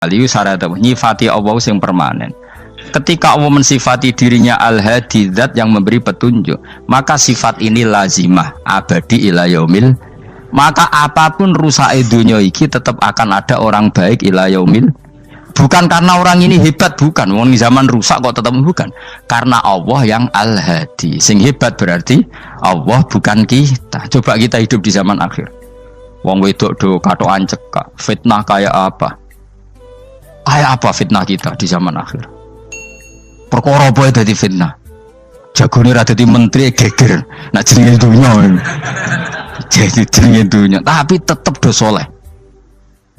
Aliyu syarat nyifati Allah yang permanen. Ketika Allah mensifati dirinya al-hadi, zat yang memberi petunjuk, maka sifat ini lazimah abadi ila yaumil. Maka apapun rusak dunia iki tetap akan ada orang baik ila yaumil. Bukan karena orang ini hebat, bukan. Wong zaman rusak kok tetap bukan. Karena Allah yang al-hadi. Sing hebat berarti Allah bukan kita. Coba kita hidup di zaman akhir. Wong wedok do katokan cekak, fitnah kayak apa? Kayak apa fitnah kita di zaman akhir? Perkara apa dadi fitnah? Jagone ra dadi menteri geger. Nak jenenge dunya. Jadi jenenge dunya, tapi tetep do saleh.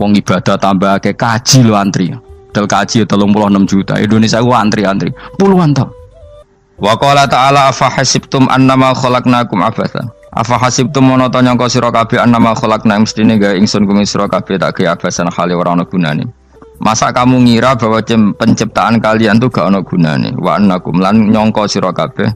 Wong ibadah tambah ke kaji lo antri. Del kaji 36 juta. Indonesia ku antri-antri puluhan tahun. Wa qala ta'ala afa hasibtum annama khalaqnakum abatsan. Afa hasibtum mono to nyangka sira kabeh annama khalaqna mestine gawe ingsun kuwi sira kabeh tak gawe abasan khali ora ana gunane. Masa kamu ngira bahwa penciptaan kalian tuh gak ono gunane? Wa annakum lan nyangka sira kabeh.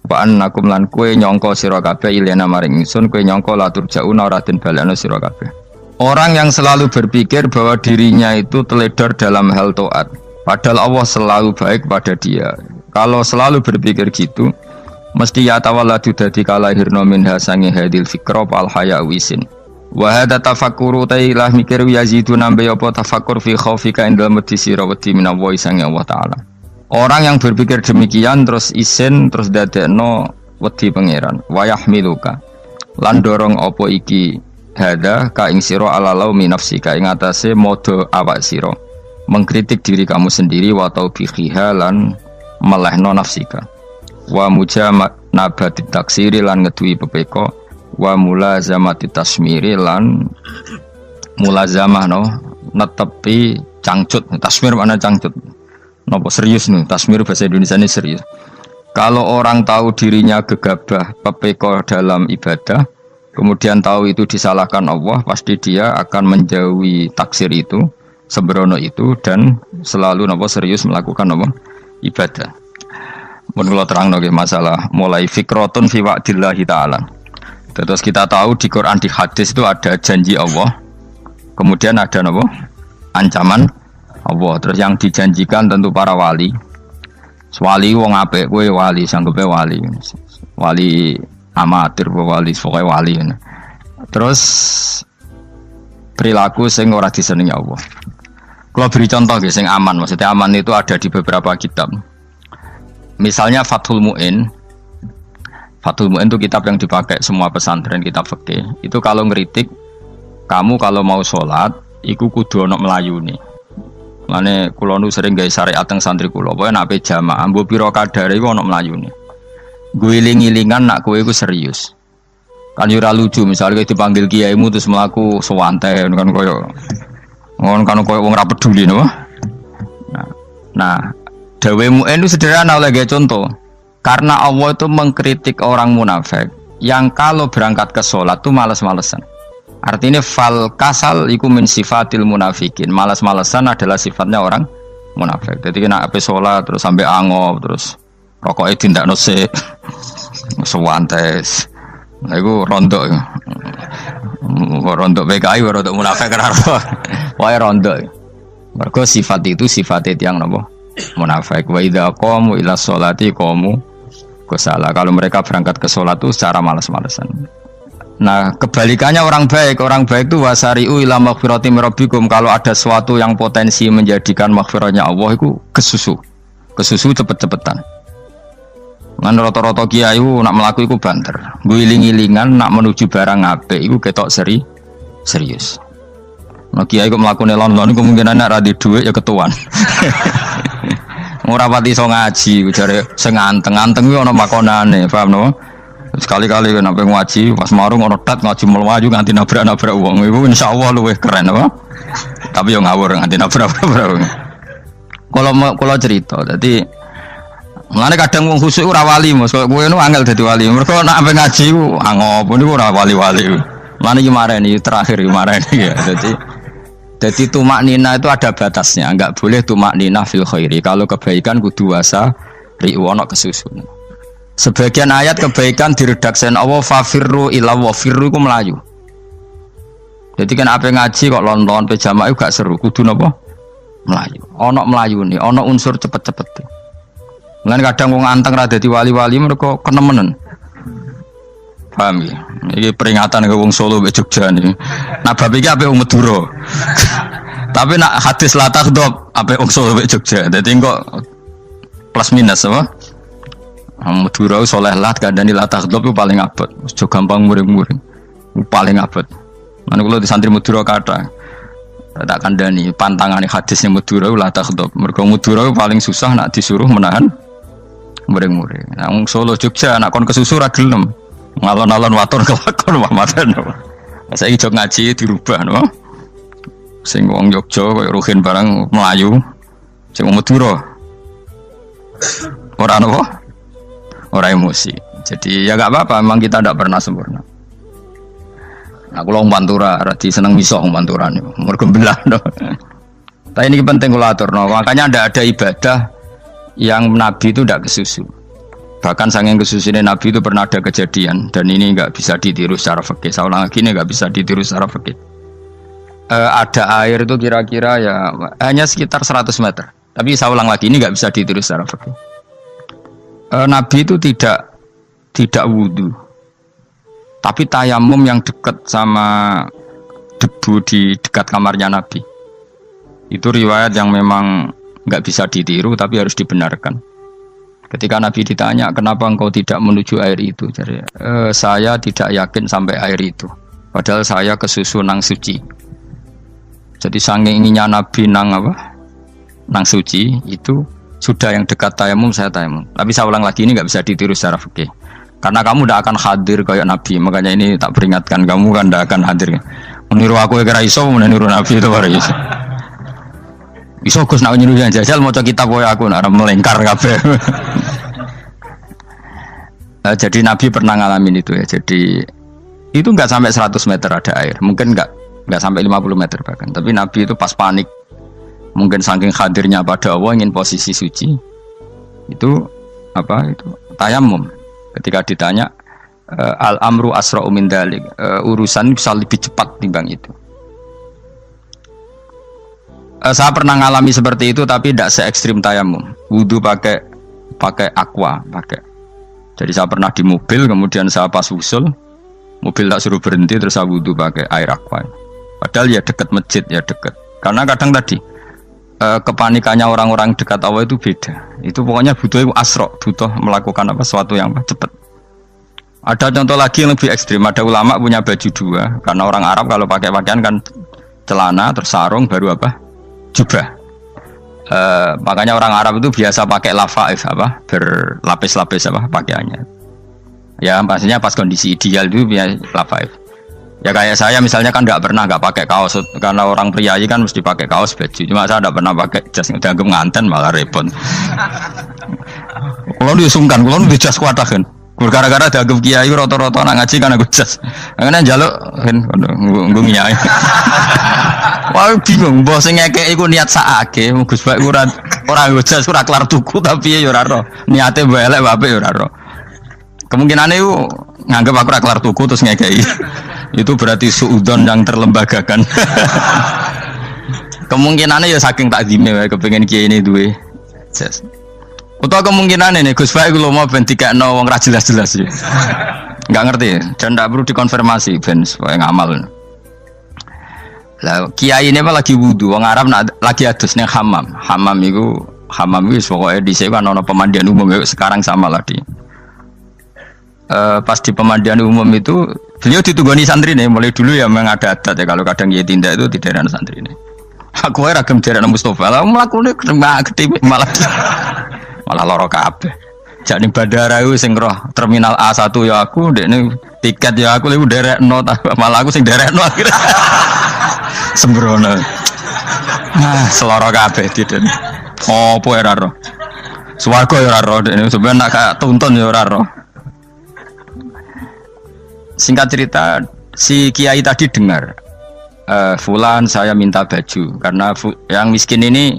Wa annakum lan kowe nyangka sira kabeh ilena maring ingsun kowe nyangka la turjauna ora den balekno sira kabeh. Orang yang selalu berpikir bahwa dirinya itu teledor dalam hal taat, padahal Allah selalu baik pada dia. Kalau selalu berpikir gitu, mesti ya tawalladu dadi kalahirna minha sange hadil fikra al haya wisin. Wa hadza tafakkuru tailah mikir yazidu nambe apa tafakkur fi khaufika indal mudisi rawati minallahi sange Allah taala. Orang yang berpikir demikian terus isin terus dadekno wedi pangeran wa yahmiluka lan dorong apa iki hadza ka ing sira alalau min nafsika ing atase modo awak sira mengkritik diri kamu sendiri wa taubihiha lan melehno nafsika wa mujamabati taksiri lan ngeduwi pepeko wa mulazamati tasmiri lan mulazamah no netepi cangcut. Tasmir mana cangcut? Nopo serius nih, tasmir bahasa Indonesia ini serius. Kalau orang tahu dirinya gegabah pepeko dalam ibadah, kemudian tahu itu disalahkan Allah, pasti dia akan menjauhi taksir itu, sembrono itu, dan selalu nopo serius melakukan nopo ibadah. Menurut terang nopo masalah mulai fikrotun fi wa'dillahi ta'ala. Terus kita tahu di Quran di hadis itu ada janji Allah, kemudian ada nopo ancaman Allah. Terus yang dijanjikan tentu para wali. Wali wong apik kowe wali, sanggepe wali. Wali amatir wali, pokoke wali. Terus perilaku sing ora disenengi Allah. Kalau beri contoh nggih sing aman, maksudnya aman itu ada di beberapa kitab. Misalnya Fathul Mu'in. Fathul Mu'in itu kitab yang dipakai semua pesantren, kitab fikih. Itu kalau ngeritik, kamu kalau mau sholat, iku kudu ono melayune. Mane kula nu sering gawe syariat teng santri kula, pokoke nek ape jamaah mbok pira kadare iku ono melayune. Guling-gilingan nak kowe iku serius. Kan yo ora lucu, misalnya dipanggil kiaimu terus mlaku sewanten kan koyo wong ora peduli no. Nah, dawe Mu'in itu sederhana oleh gawe contoh. Karena Allah itu mengkritik orang munafik yang kalau berangkat ke sholat itu malas-malesan. Artinya fal kasal iku min sifatil munafikin. Malas-malesan adalah sifatnya orang munafik. Jadi kena ape sholat terus sampai angop terus rokoknya tindak nose sewantes. Nah itu rontok. Rontok PKI rontok munafik kenapa? Wah rontok. Mergo sifat itu sifatnya yang nopo munafik. Wa idza qamu ila sholati qamu kusala. Kalau mereka berangkat ke sholat itu secara malas-malesan. Nah kebalikannya orang baik itu wasari'u ila maghfirati mirabbikum. Kalau ada sesuatu yang potensi menjadikan maghfirahnya Allah itu kesusu cepet-cepetan. Ngan rata-rata kiai nak melaku itu banter, guling-gilingan nak menuju barang apik itu ketok serius. Nah kiai kok melaku nelon-nelon kemungkinan nak radi duit ya ketuan. Ora pati iso ngaji, jare sing anteng-anteng kuwi ana makonane, paham no? Sekali-kali nek ngaji pas marung ana tat ngaji mlayu nganti nabrak-nabrak wong. Iku insyaallah luwih keren apa? Tapi yo ngawur nganti nabrak-nabrak. Kalau cerita, dadi mulane kadang wong khusuk ora wali, Mas. Kowe nu angel dadi wali. Mergo nek ampe ngaji ku angop niku ora wali-wali. Mulane iki mareni terakhir iki mareni ya. Jadi tumak nina itu ada batasnya, enggak boleh tumak nina fil khairi. Kalau kebaikan kudu wasa ri'wono kesusun. Sebagian ayat kebaikan diredaksen Allah fafirru ila wa firru ku melayu. Jadi kan apa ngaji kok lon-lon pe jamaah gak seru, kudu napa? Melayu. Ono melayune, ono unsur cepet-cepet. Lan kadang wong anteng ra dadi wali-wali mereka kenemenen. Paham ya? Ini peringatan ke wong Solo mbek Jogja niki. Nah bab iki ape wong Madura. Tapi nak hadis la takhdhab ape wong Solo mbek Jogja. Dadi kok plus minus apa? Madura soleh lah kandhani la takhdhab paling abot. Aja gampang muring-muring. Paling abot. Lan kula di santri Madura kathah. Tak kandhani pantangane hadisnya Madura la takhdhab. Mergo Madura paling susah nak disuruh menahan muring-muring. Nah, wong Solo Jogja nak kon kesusu ra gelem. Ngalon-alon waton kelakon mamaten. Saiki jog ngaji dirubah no. Sing wong Jogja koyo Ruhin barang Melayu. Sing wong Madura. Ora napa? Ora emosi. Jadi ya enggak apa-apa, memang kita tidak pernah sempurna. Nah, kula wong Pantura radi seneng misah wong Pantura niku. Mergo belah no. Tapi ini penting kula aturno. Makanya ndak ada ibadah yang Nabi itu tidak kesusu. Bahkan saking kesusunya Nabi itu pernah ada kejadian dan ini nggak bisa ditiru secara fikih. Saya ulang lagi ini nggak bisa ditiru secara fikih. Ada air itu kira-kira ya hanya sekitar 100 meter. Tapi saya ulang lagi ini nggak bisa ditiru secara fikih. Nabi itu tidak wudu, tapi tayamum yang dekat sama debu di dekat kamarnya Nabi. Itu riwayat yang memang nggak bisa ditiru tapi harus dibenarkan. Ketika Nabi ditanya kenapa engkau tidak menuju air itu, jadi saya tidak yakin sampai air itu. Padahal saya kesusu nang suci. Jadi saking inginnya Nabi nang suci itu sudah yang dekat tayamum saya tayamum. Tapi saya ulang lagi ini nggak bisa ditiru secara fikih. Karena kamu tidak akan hadir kayak Nabi. Makanya ini tak peringatkan kamu kan tidak akan hadir. Meniru aku kira iso, meniru Nabi itu baru iso. Iso Gus nak nyuruh yang jajal maca kitab koyo aku nak melengkar kabeh. Jadi Nabi pernah ngalamin itu ya. Jadi itu enggak sampai 100 meter ada air. Mungkin enggak sampai 50 meter bahkan. Tapi Nabi itu pas panik. Mungkin saking hadirnya pada Allah ingin posisi suci. Itu tayamum. Ketika ditanya al-amru asra'u min dzalik. Urusan bisa lebih cepat timbang itu. Saya pernah ngalami seperti itu tapi tidak se ekstrim tayamum. Wudu pakai aqua, pakai. Jadi saya pernah di mobil, kemudian saya pas usul, mobil tak suruh berhenti terus saya wudu pakai air aqua. Padahal ya dekat masjid ya dekat. Karena kadang tadi kepanikannya orang-orang dekat Allah itu beda. Itu pokoknya butuh asro, butuh melakukan sesuatu yang cepat. Ada contoh lagi yang lebih ekstrim. Ada ulama punya baju dua, karena orang Arab kalau pakai pakaian kan celana terus sarung baru jubah. Makanya orang Arab itu biasa pakai lafaif berlapis-lapis pakaiannya. Ya pastinya pas kondisi ideal itu biasa lafaif. Ya kayak saya misalnya kan nggak pakai kaos karena orang priayi kan mesti pakai kaos baju. Cuma saya nggak pernah pakai jas dianggap nganten malah repot. Kalau disungkan, kalau di jas kuatakan. Gara-gara dianggap kiai rata-rata nak ngaji kan aku jas. Karena jaluk kan nggung nyai. Wah bingung, bos ngekek iku niat sakake, Gus Bak ora jas ora kelar tuku tapi ya ora ro. Niate elek apik ya ora ro. Kemungkinane iku nganggep aku ora kelar tuku terus ngekeki. Itu berarti suudzon yang terlembagakan. Kemungkinane ya saking takdime wae kepengin kiai ini duwe jas. Utawa kemungkinane nih Gus Bak iku lomo ben dikekno wong ra jelas-jelas ya. Enggak ngerti dan ndak perlu dikonfirmasi ben supaya ngamal. Lah kiai ini lagi wudu, wong Arab lagi adus ning hammam. Hammam itu pokoke dhisik kan ana pemandian umum sekarang sama lah di. Pas di pemandian umum itu beliau ditunggoni santri nih, mulai dulu ya memang ada adat ya kalau kadang dia tindak itu di daerah santri nih. Aku ora ragam daerah Mustofa, lah mlakune gede malah loro kabeh. Jadi bandara itu sing roh terminal A1 ya aku, ndekne tiket ya aku lewat derek no, malah aku sing derek no akhirnya. Sembrono. Seloro kabeh diten. Opo ora ro. Swarga ya ora ro, dene sampeyan nak tuntun ya ora ro. Singkat cerita, si kiai tadi dengar fulan saya minta baju karena yang miskin ini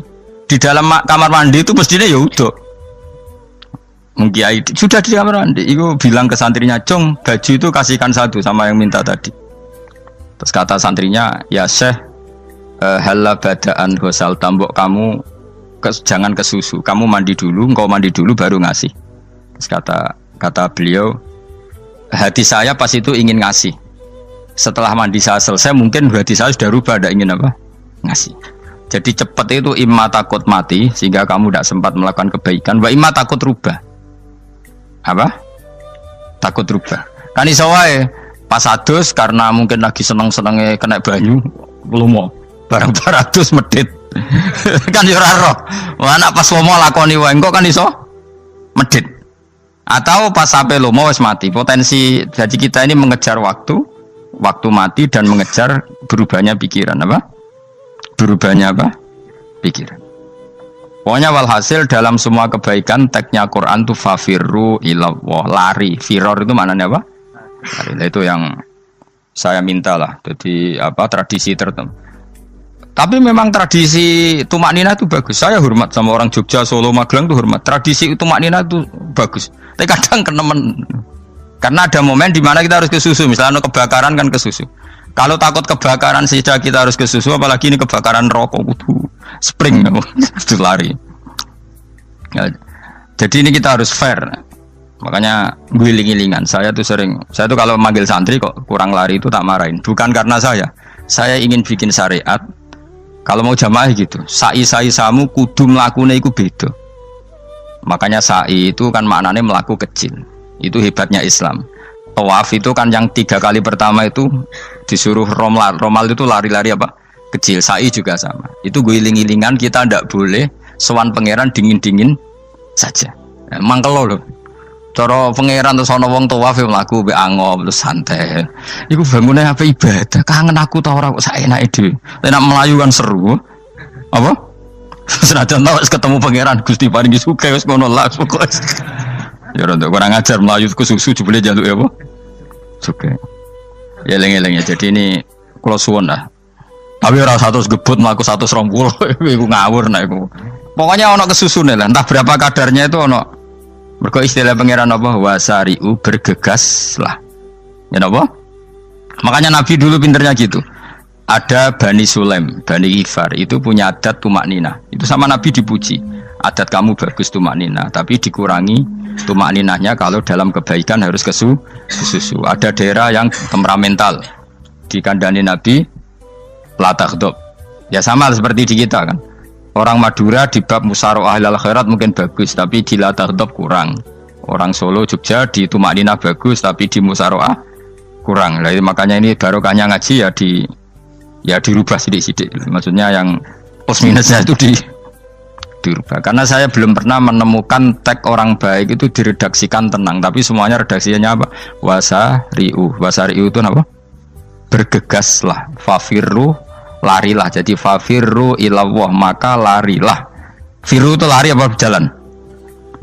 di dalam kamar mandi itu mestinya ya udah. Kiai sudah di kamar mandi, itu bilang ke santrinya, "Cung, baju itu kasihkan satu sama yang minta tadi." Terus kata santrinya, "Ya Syekh, halla badaan ghusal tambok kamu jangan ke susu, kamu mandi dulu, engkau mandi dulu baru ngasih. Terus kata beliau, hati saya pas itu ingin ngasih. Setelah mandi saya selesai, mungkin hati saya sudah rubah, tidak ingin apa? Ngasih. Jadi cepat itu imma takut mati sehingga kamu tidak sempat melakukan kebaikan, wa imma takut rubah. Apa? Takut rubah. Kan iso wae pas adus karena mungkin lagi seneng-senenge kena banyu, lumo. Barang 200 medit. Kan yo ora roh. Anak pas lomo lakoni wae engko kan iso medit. Atau pas sampai lomo wis mati. Potensi jadi kita ini mengejar waktu mati dan mengejar berubahnya pikiran apa? Berubahnya apa? Pikiran. Pokoknya walhasil dalam semua kebaikan teksnya Quran itu fafirru ilallah, lari. Firor itu maknanya apa? Lari. Nah, itu yang saya minta lah. Jadi apa tradisi tertentu. Tapi memang tradisi tumak nina itu bagus. Saya hormat sama orang Jogja, Solo, Magelang itu hormat. Tradisi tumak nina itu bagus. Tapi kadang kenemen. Karena ada momen di mana kita harus ke susu. Misalnya kebakaran kan ke susu. Kalau takut kebakaran sehingga kita harus ke susu, apalagi ini kebakaran rokok, spring, itu lari. Ya, jadi ini kita harus fair. Makanya guling-gilingan. Saya tuh kalau manggil santri kok kurang lari itu tak marahin. Bukan karena saya ingin bikin syariat. Kalau mau jamaah gitu, sa'i samu kudu mlakune iku beda. Makanya sa'i itu kan maknanya melaku kecil. Itu hebatnya Islam. Tawaf itu kan yang 3 kali pertama itu disuruh romal itu lari-lari apa? Kecil. Sa'i juga sama. Itu guling-gilingan, kita ndak boleh sowan pangeran dingin-dingin saja. Emang kalau loh. Cara pangeran terus ana wong tawaf mlaku mbek angop terus santai. Iku bangune apa ibadah. Kangen aku ta ora kok saenake dhewe. Nek melayu kan seru. Apa? Senajan tau ketemu pangeran Gusti paringi sugih wis ngono lah pokoke. Ya ora kurang ajar melayu ku susu jebule njaluk apa? Sugih. Ya eling-eling ya. Jadi ini kula suwun lah. Tapi ora 100 gebut mlaku 120 iku ngawur nek iku. Pokoknya ana kesusune lah. Entah berapa kadarnya itu ana. Mergo istilah pangeran apa wasari'u bergegas lah. Ya apa? Makanya Nabi dulu pinternya gitu. Ada Bani Sulaim, Bani Ghifar itu punya adat tumak nina. Itu sama Nabi dipuji. Adat kamu bagus tumak nina, tapi dikurangi tumak ninahnya kalau dalam kebaikan harus ke susu. Ada daerah yang temperamental. Dikandani Nabi la taghdab. Ya sama seperti di kita kan. Orang Madura di bab musyawarah ahlal khairat mungkin bagus, tapi di la taghdab kurang. Orang Solo, Jogja di tumak nina bagus, tapi di musyawarah kurang. Jadi makanya ini barokahnya ngaji ya dirubah sidik-sidik. Maksudnya yang plus minusnya itu dirubah. Karena saya belum pernah menemukan tag orang baik itu diredaksikan tenang, tapi semuanya redaksinya apa? Wasari'u. Wasari'u itu apa? Bergegaslah. Fafirru, larilah. Jadi fafirru ilallah, maka larilah. Firu itu lari apa berjalan?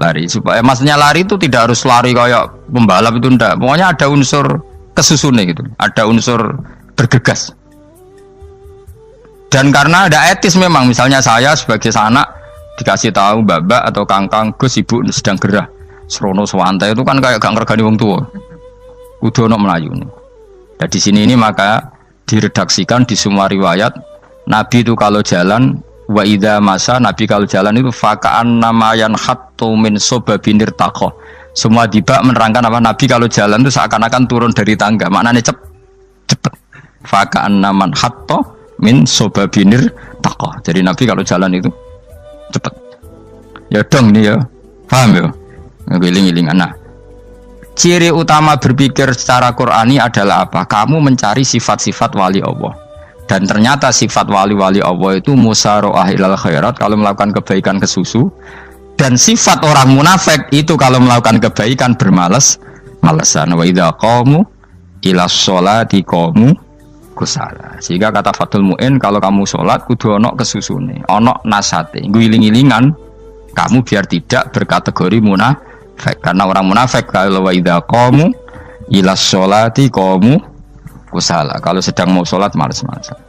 Lari. Supaya maksudnya lari itu tidak harus lari kayak pembalap itu enggak. Pokoknya ada unsur kesusunnya gitu. Ada unsur bergegas. Dan karena ada etis memang, misalnya saya sebagai anak dikasih tahu babak atau kangkang Gus ibu sedang gerah. Serono swantai itu kan kayak gak ngergani wong tua. Kudu ono Melayu. Dan di sini ini maka diredaksikan di semua riwayat Nabi itu kalau jalan wa idza masa, Nabi kalau jalan itu fakaan namayan khattu min sobabinir taqo. Semua dibak menerangkan apa Nabi kalau jalan itu seakan-akan turun dari tangga. Maknanya cepet. Fakaan naman khattu min sobabinir taqo. Jadi Nabi kalau jalan itu cepet. Ya dong nih ya. Paham ya? Ngiling-ngilingan. Nah, ciri utama berpikir secara Qur'ani adalah apa? Kamu mencari sifat-sifat wali Allah. Dan ternyata sifat wali-wali Allah itu musyaroah ilal khairat, kalau melakukan kebaikan ke susu. Dan sifat orang munafik itu kalau melakukan kebaikan bermalas-malasan. Wa idza qamu ilas sholati qamu kusala. Sehingga kata Fathul Mu'in, kalau kamu sholat kudu ono kesusune, ono nasate, guling-gilingan kamu biar tidak berkategori munafik. Karena orang munafik kalau wa idza qamu ilas sholati qamu kusala, kalau sedang mau sholat malas-malasan.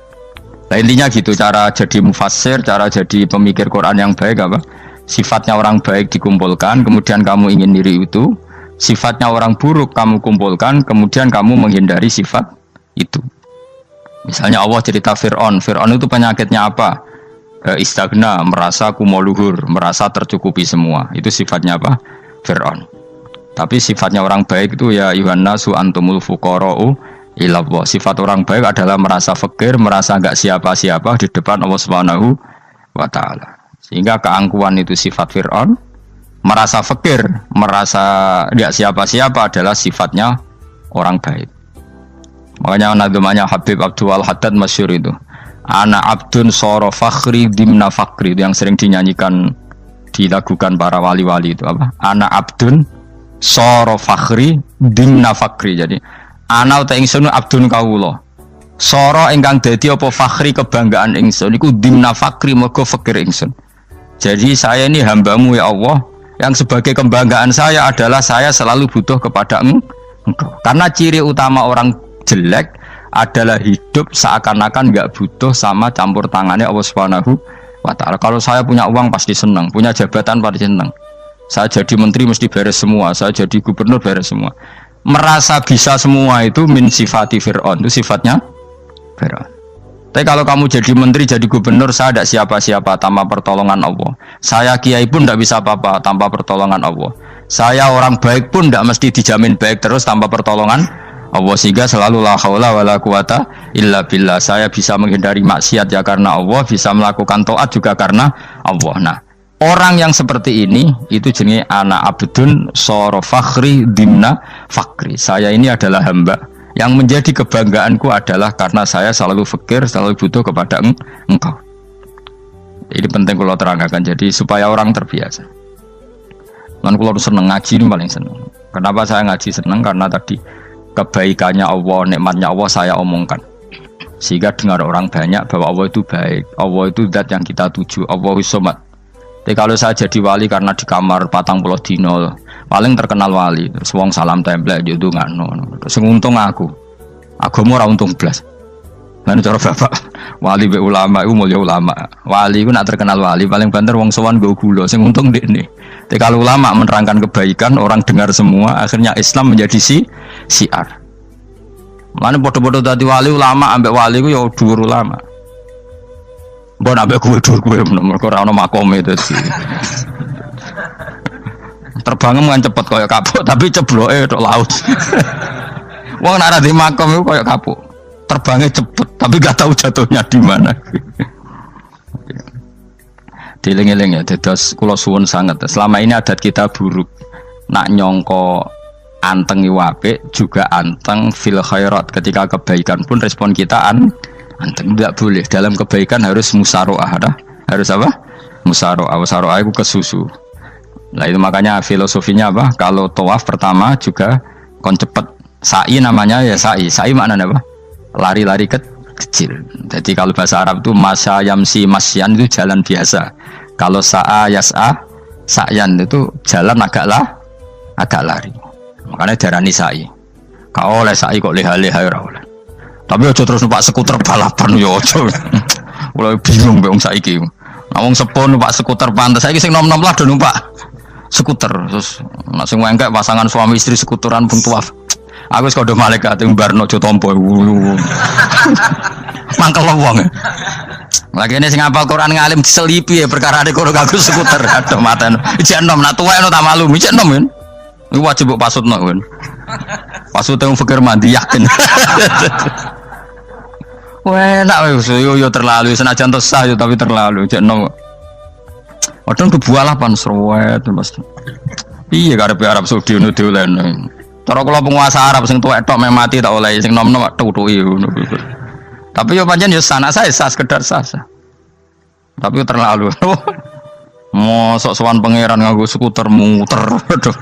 Nah, intinya gitu, cara jadi mufassir, cara jadi pemikir Quran yang baik apa? Sifatnya orang baik dikumpulkan, kemudian kamu ingin diri itu. Sifatnya orang buruk kamu kumpulkan, kemudian kamu menghindari sifat itu. Misalnya Allah cerita Fir'aun. Fir'aun itu penyakitnya apa? Istagna, merasa kumoluhur, merasa tercukupi semua. Itu sifatnya apa? Fir'aun. Tapi sifatnya orang baik itu ya Yuhannasu antumul fuqara'u ilallah. Sifat orang baik adalah merasa fakir, merasa enggak siapa-siapa di depan Allah Subhanahu wa taala. Sehingga keangkuhan itu sifat Fir'aun, merasa fakir, merasa enggak siapa-siapa adalah sifatnya orang baik. Makanya nadumanya Habib Abdul Haddad masyhur itu. Ana abdun soro fakhri dimna fakri, itu yang sering dinyanyikan dilakukan para wali-wali itu apa? Ana abdun soro fakhri dimna fakri. Jadi ana uta ingsun abdun kawula. Soro ingkang dadi apa fakhri kebanggaan ingsun iku dimna fakri mergo fakir ingsun. Jadi saya ini hambamu ya Allah, yang sebagai kebanggaan saya adalah saya selalu butuh kepada Engkau. Karena ciri utama orang jelek adalah hidup seakan-akan nggak butuh sama campur tangannya Allah Subhanahu wa taala. Kalau saya punya uang pasti senang, punya jabatan pasti senang. Saya jadi menteri mesti beres semua, saya jadi gubernur beres semua. Merasa bisa semua itu min sifati Fir'aun, itu sifatnya Fir'aun. Tapi kalau kamu jadi menteri, jadi gubernur, saya tidak siapa-siapa tanpa pertolongan Allah. Saya kiai pun tidak bisa apa-apa tanpa pertolongan Allah. Saya orang baik pun tidak mesti dijamin baik terus tanpa pertolongan Allah. Sehingga selalu la haula wala quwata illa billah. Saya bisa menghindari maksiat ya karena Allah, bisa melakukan taat juga karena Allah. Nah, orang yang seperti ini itu jenis ana abdun soro fakhri dimna fakri. Saya ini adalah hamba yang menjadi kebanggaanku adalah karena saya selalu fakir, selalu butuh kepada Engkau. Ini penting kalau terangkan, jadi supaya orang terbiasa. Man kalau seneng ngaji ini paling seneng. Kenapa saya ngaji seneng? Karena tadi kebaikannya Allah, nikmatnya Allah saya omongkan. Sehingga dengar orang banyak bahwa Allah itu baik, Allah itu zat yang kita tuju, Allahus Somad. Tapi kalau saya jadi wali karena di kamar 40 dino, paling terkenal wali, terus wong salam template yo ndongakno. Terus untung aku ora untung blas. Lan cara bapak wali be ulama iku mulya ulama. Wali iku nak terkenal wali paling banter wong sowan nggo gula, sing untung ndekne. Tapi kalau ulama menerangkan kebaikan, orang dengar semua, akhirnya Islam menjadi siar. Mana bodoh-bodoh tadi wali ulama ambek wali ku ya dhuwur ulama. Mbok ambek kuwe dhuwur kuwe mergo ora ono makome dadi. Terbangem kan cepet kaya kapuk tapi cebloke tok laut. Wong nek ora di makom iku kaya kapuk. Terbangnya cepet tapi gak tahu jatuhnya di mana. Dieling-eling ya, dados kula suwun sangat. Selama ini adat kita buruk. Nak nyongko anteng apik juga anteng fil khairat. Ketika kebaikan pun respon kita anteng, tidak boleh. Dalam kebaikan harus musaroah, harus apa? Musaroah. Musaroah itu kesusu. Nah itu makanya filosofinya apa? Kalau tawaf pertama juga kon cepet. Sa'i namanya ya sa'i. Sa'i maknanya apa? Lari-lari kecil. Jadi kalau bahasa Arab itu masya yamsi masyan itu jalan biasa. Kalau sa'a yas'a sa'yan itu jalan agak lari. Makanya darani sa'i. Kau oleh sa'i kok leha-leha ora oleh. Tapi aja terus numpak skuter balapan yo aja. Mulai bingung mbek wong saiki. Wong sepo numpak skuter pantes. Saiki sing nom-nom lah do numpak skuter. Terus nek sing wengkek pasangan suami istri skuteran pun tuaf. Aku wis kodho malaikat mbarno aja tampa. Mangkel wong. Lagi ini sing hafal Quran ngalim diselipi ya perkara ade kono kanggo skuter. Aduh maten. Ijek enom nak tuwek tak malu. Ijek enom kan. Iku wajib mbok pasutno kan. Pasute wong fikir mandi yakin. Wah, enak wis yo terlalu senajan to sah yo tapi terlalu ijek enom. Padahal kebualah pan sruwet Mas. Iya karepe Arab Saudi ngono dolen. Cara kula penguasa Arab sing tuwek tok mati tak oleh sing nom-nom tutuki ngono. Tapi yo pancen yo sanak saya sah sekedar sah. Tapi yo terlalu. Mosok sowan pangeran nganggo skuter muter. Aduh.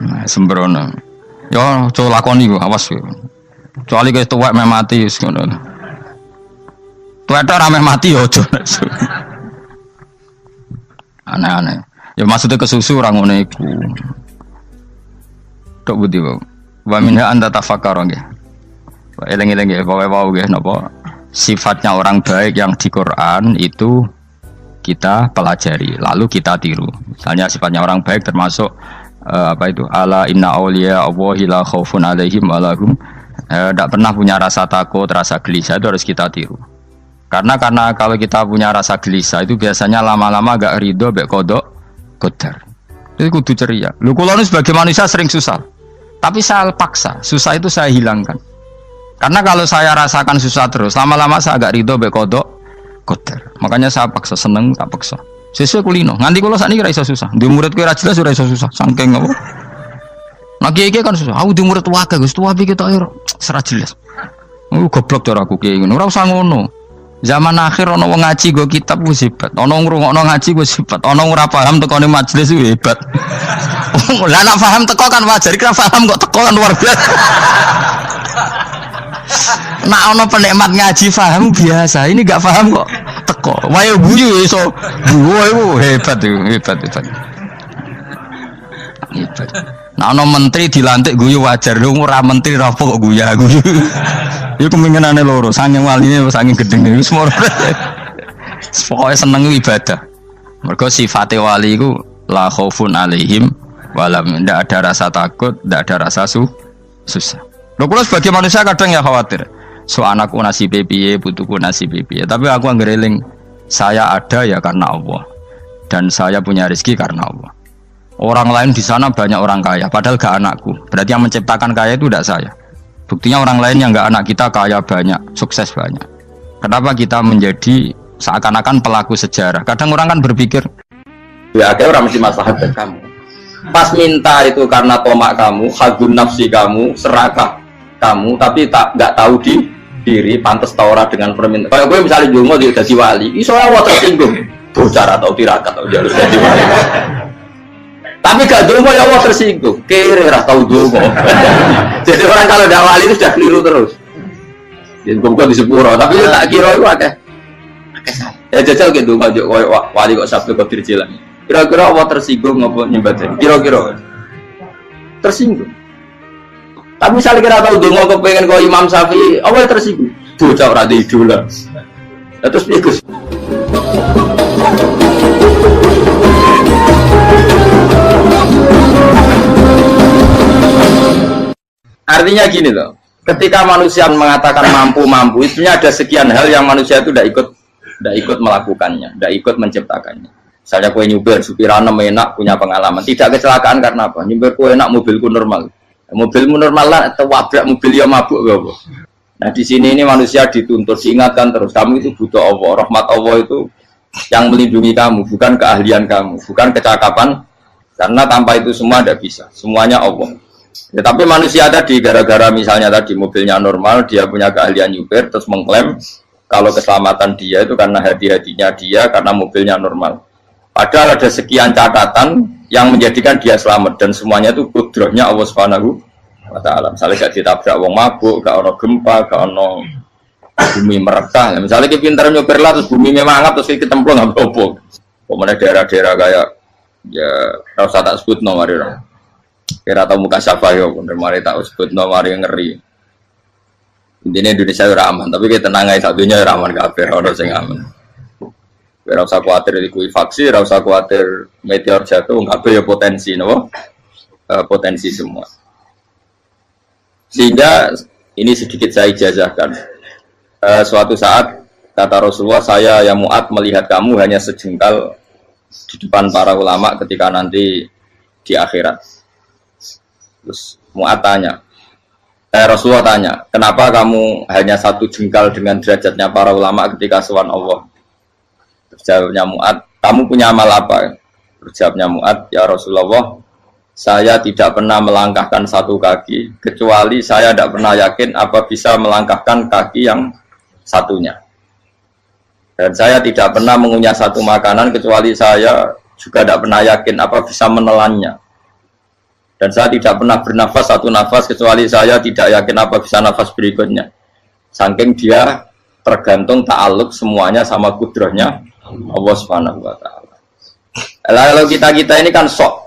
Nah, sembrono. Yo coba lakoni ku awas yo. Kecuali wis tuwek mati wis ngono. Tuwek tok rame mati yo aja. Aneh-aneh. Ya maksudnya kesusu orang ngono iku. Tok budi wae. Wa minha anta tafakkar nggih. Eleng-eleng nggih pokoke wau nggih napa sifatnya orang baik yang di Quran itu kita pelajari lalu kita tiru. Misalnya sifatnya orang baik termasuk apa itu ala inna auliya Allahi la khaufun alaihim wa lahum Tidak pernah punya rasa takut, rasa gelisah itu harus kita tiru. Karena kalau kita punya rasa gelisah itu biasanya lama-lama agak ridho, bek kodok, kodar. Itu kudu ceria. Lu kalau sebagai manusia sering susah, tapi saya paksa, susah itu saya hilangkan. Karena kalau saya rasakan susah terus, lama-lama saya agak ridho, bek kodok, kodar. Makanya saya paksa, seneng tak paksa. Sesuai kulino. Nganti kalau saat ini kira iso susah. Di murid kira jelas sudah iso susah. Sangking apa? Nah kiai kan susah. Aku di murid tua Gus tua pikir tak air serah jelas. Goblok cara aku kiai ngono. Ora usah ngono. Zaman akhir ono wong ngaji go kitab wis hebat. Ono ngrungokno ngaji wis hebat. Ono ora paham tekone majelis wis hebat. Lah nek paham teko kan wajar, kira paham kok teko kan luar biasa. Nak ono penikmat ngaji paham biasa. Ini enggak paham kok teko. Wae guyu iso. Guyu hebat itu, hebat. Hebat. Nah, ono menteri dilantik guyu wajar, lu ora menteri rapo kok guyu. Iku kemungkinane loro, saking waline saking gedenge wis moro. Pokoke seneng ibadah. Mergo sifate wali iku la khaufun alaihim walam, ndak ada rasa takut, ndak ada rasa susah. Lho kula sebagai manusia kadang ya khawatir. So anakku nasibe piye, putuku nasibe piye. Tapi aku anggereling saya ada ya karena Allah. Dan saya punya rezeki karena Allah. Orang lain di sana banyak orang kaya, padahal gak anakku. Berarti yang menciptakan kaya itu tidak saya. Buktinya orang lain yang gak anak kita kaya banyak, sukses banyak. Kenapa kita menjadi seakan-akan pelaku sejarah? Kadang orang kan berpikir, ya kayak orang mesti maslahat dan kamu. Pas minta itu karena tomak kamu, hadun nafsi kamu, serakah kamu, tapi nggak tahu diri, pantas taura dengan permintaan. Kalau gue misalnya jungo dia jadi wali, iso Allah tersinggung, bocah atau tirakat atau jalur jadi wali. Tapi gak dungo ya Allah tersinggung, kere ras tahu dungo. Jadi orang kalau tidak wali itu sudah keliru terus. Jadi gue di sepuro, tapi itu tak kira itu ada. Ya jajal gitu ngajak wali kok sabtu kok dirjilan. Kira-kira Allah tersinggung ngapa nyembah jadi? Kira-kira tersinggung. Tapi misalnya kira tahu dungo kepengen kau Imam Syafi'i, Allah tersinggung. Bocah ora di idola. Terus ikut. Artinya gini loh, ketika manusia mengatakan mampu, itu ada sekian hal yang manusia itu tidak ikut melakukannya, tidak ikut menciptakannya. Misalnya kue nyupir, supirana enak, punya pengalaman, tidak kecelakaan karena apa? Nyupir kue enak, mobilku normal, mobilmu normal lah, atau wabrak mobil yang mabuk, apa? Nah di sini ini manusia dituntut, diingatkan terus, kamu itu butuh Allah, rahmat Allah itu yang melindungi kamu, bukan keahlian kamu, bukan kecakapan, karena tanpa itu semua tidak bisa, semuanya Allah. Ya, tapi manusia tadi gara-gara misalnya tadi mobilnya normal, dia punya keahlian nyupir, terus mengklaim kalau keselamatan dia itu karena hati-hatinya dia, karena mobilnya normal. Padahal ada sekian catatan yang menjadikan dia selamat dan semuanya itu kudrahnya Allah Subhanahu wa Ta'ala. Misalnya gak ditabrak wong mabuk, gak ono gempa, gak ono bumi merekah. Misalnya kita pintar nyupir lah terus bumi memangap terus kita templung nggak apa-apa. Kemudian daerah-daerah kayak ya rasa tak sebut nomor itu. Kira tahu muka siapa ya, bener mari tak sebut nomor yang ngeri. Intinya Indonesia ora aman, tapi kita tenang aja satunya ora aman kabeh, ora sing aman. Ora usah kuwatir likuifaksi, ora usah kuwatir meteor jatuh, kabeh ya potensi napa? Potensi semua. Sehingga ini sedikit saya ijazahkan. Suatu saat kata Rasulullah, saya yang Mu'ad melihat kamu hanya sejengkal di depan para ulama ketika nanti di akhirat. Terus Mu'ad tanya, Rasulullah tanya, kenapa kamu hanya satu jengkal dengan derajatnya para ulama ketika sowan Allah? Terjawabnya Mu'ad, kamu punya amal apa? Terjawabnya Mu'ad, ya Rasulullah, saya tidak pernah melangkahkan satu kaki, kecuali saya tidak pernah yakin apa bisa melangkahkan kaki yang satunya. Dan saya tidak pernah mengunyah satu makanan, kecuali saya juga tidak pernah yakin apa bisa menelannya. Dan saya tidak pernah bernafas satu nafas kecuali saya tidak yakin apa bisa nafas berikutnya. Saking dia tergantung ta'aluk semuanya sama kudrahnya Allah Subhanahu wa Ta'ala. Kalau kita ini kan sok.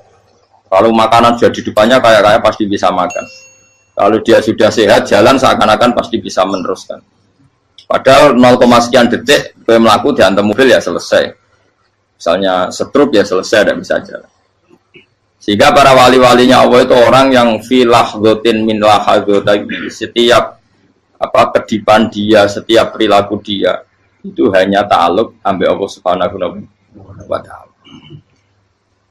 Kalau makanan sudah di depannya kayak pasti bisa makan. Kalau dia sudah sehat jalan seakan-akan pasti bisa meneruskan. Padahal 0, sekian detik gue melaku dihantam mobil ya selesai. Misalnya stroke ya selesai dan bisa jalan. Sehingga para wali-walinya Allah itu orang yang fi lahzatin min lahadzati, setiap kedipan dia, setiap perilaku dia itu hanya ta'alluq ambil Allah Subhanahu wa ta'ala.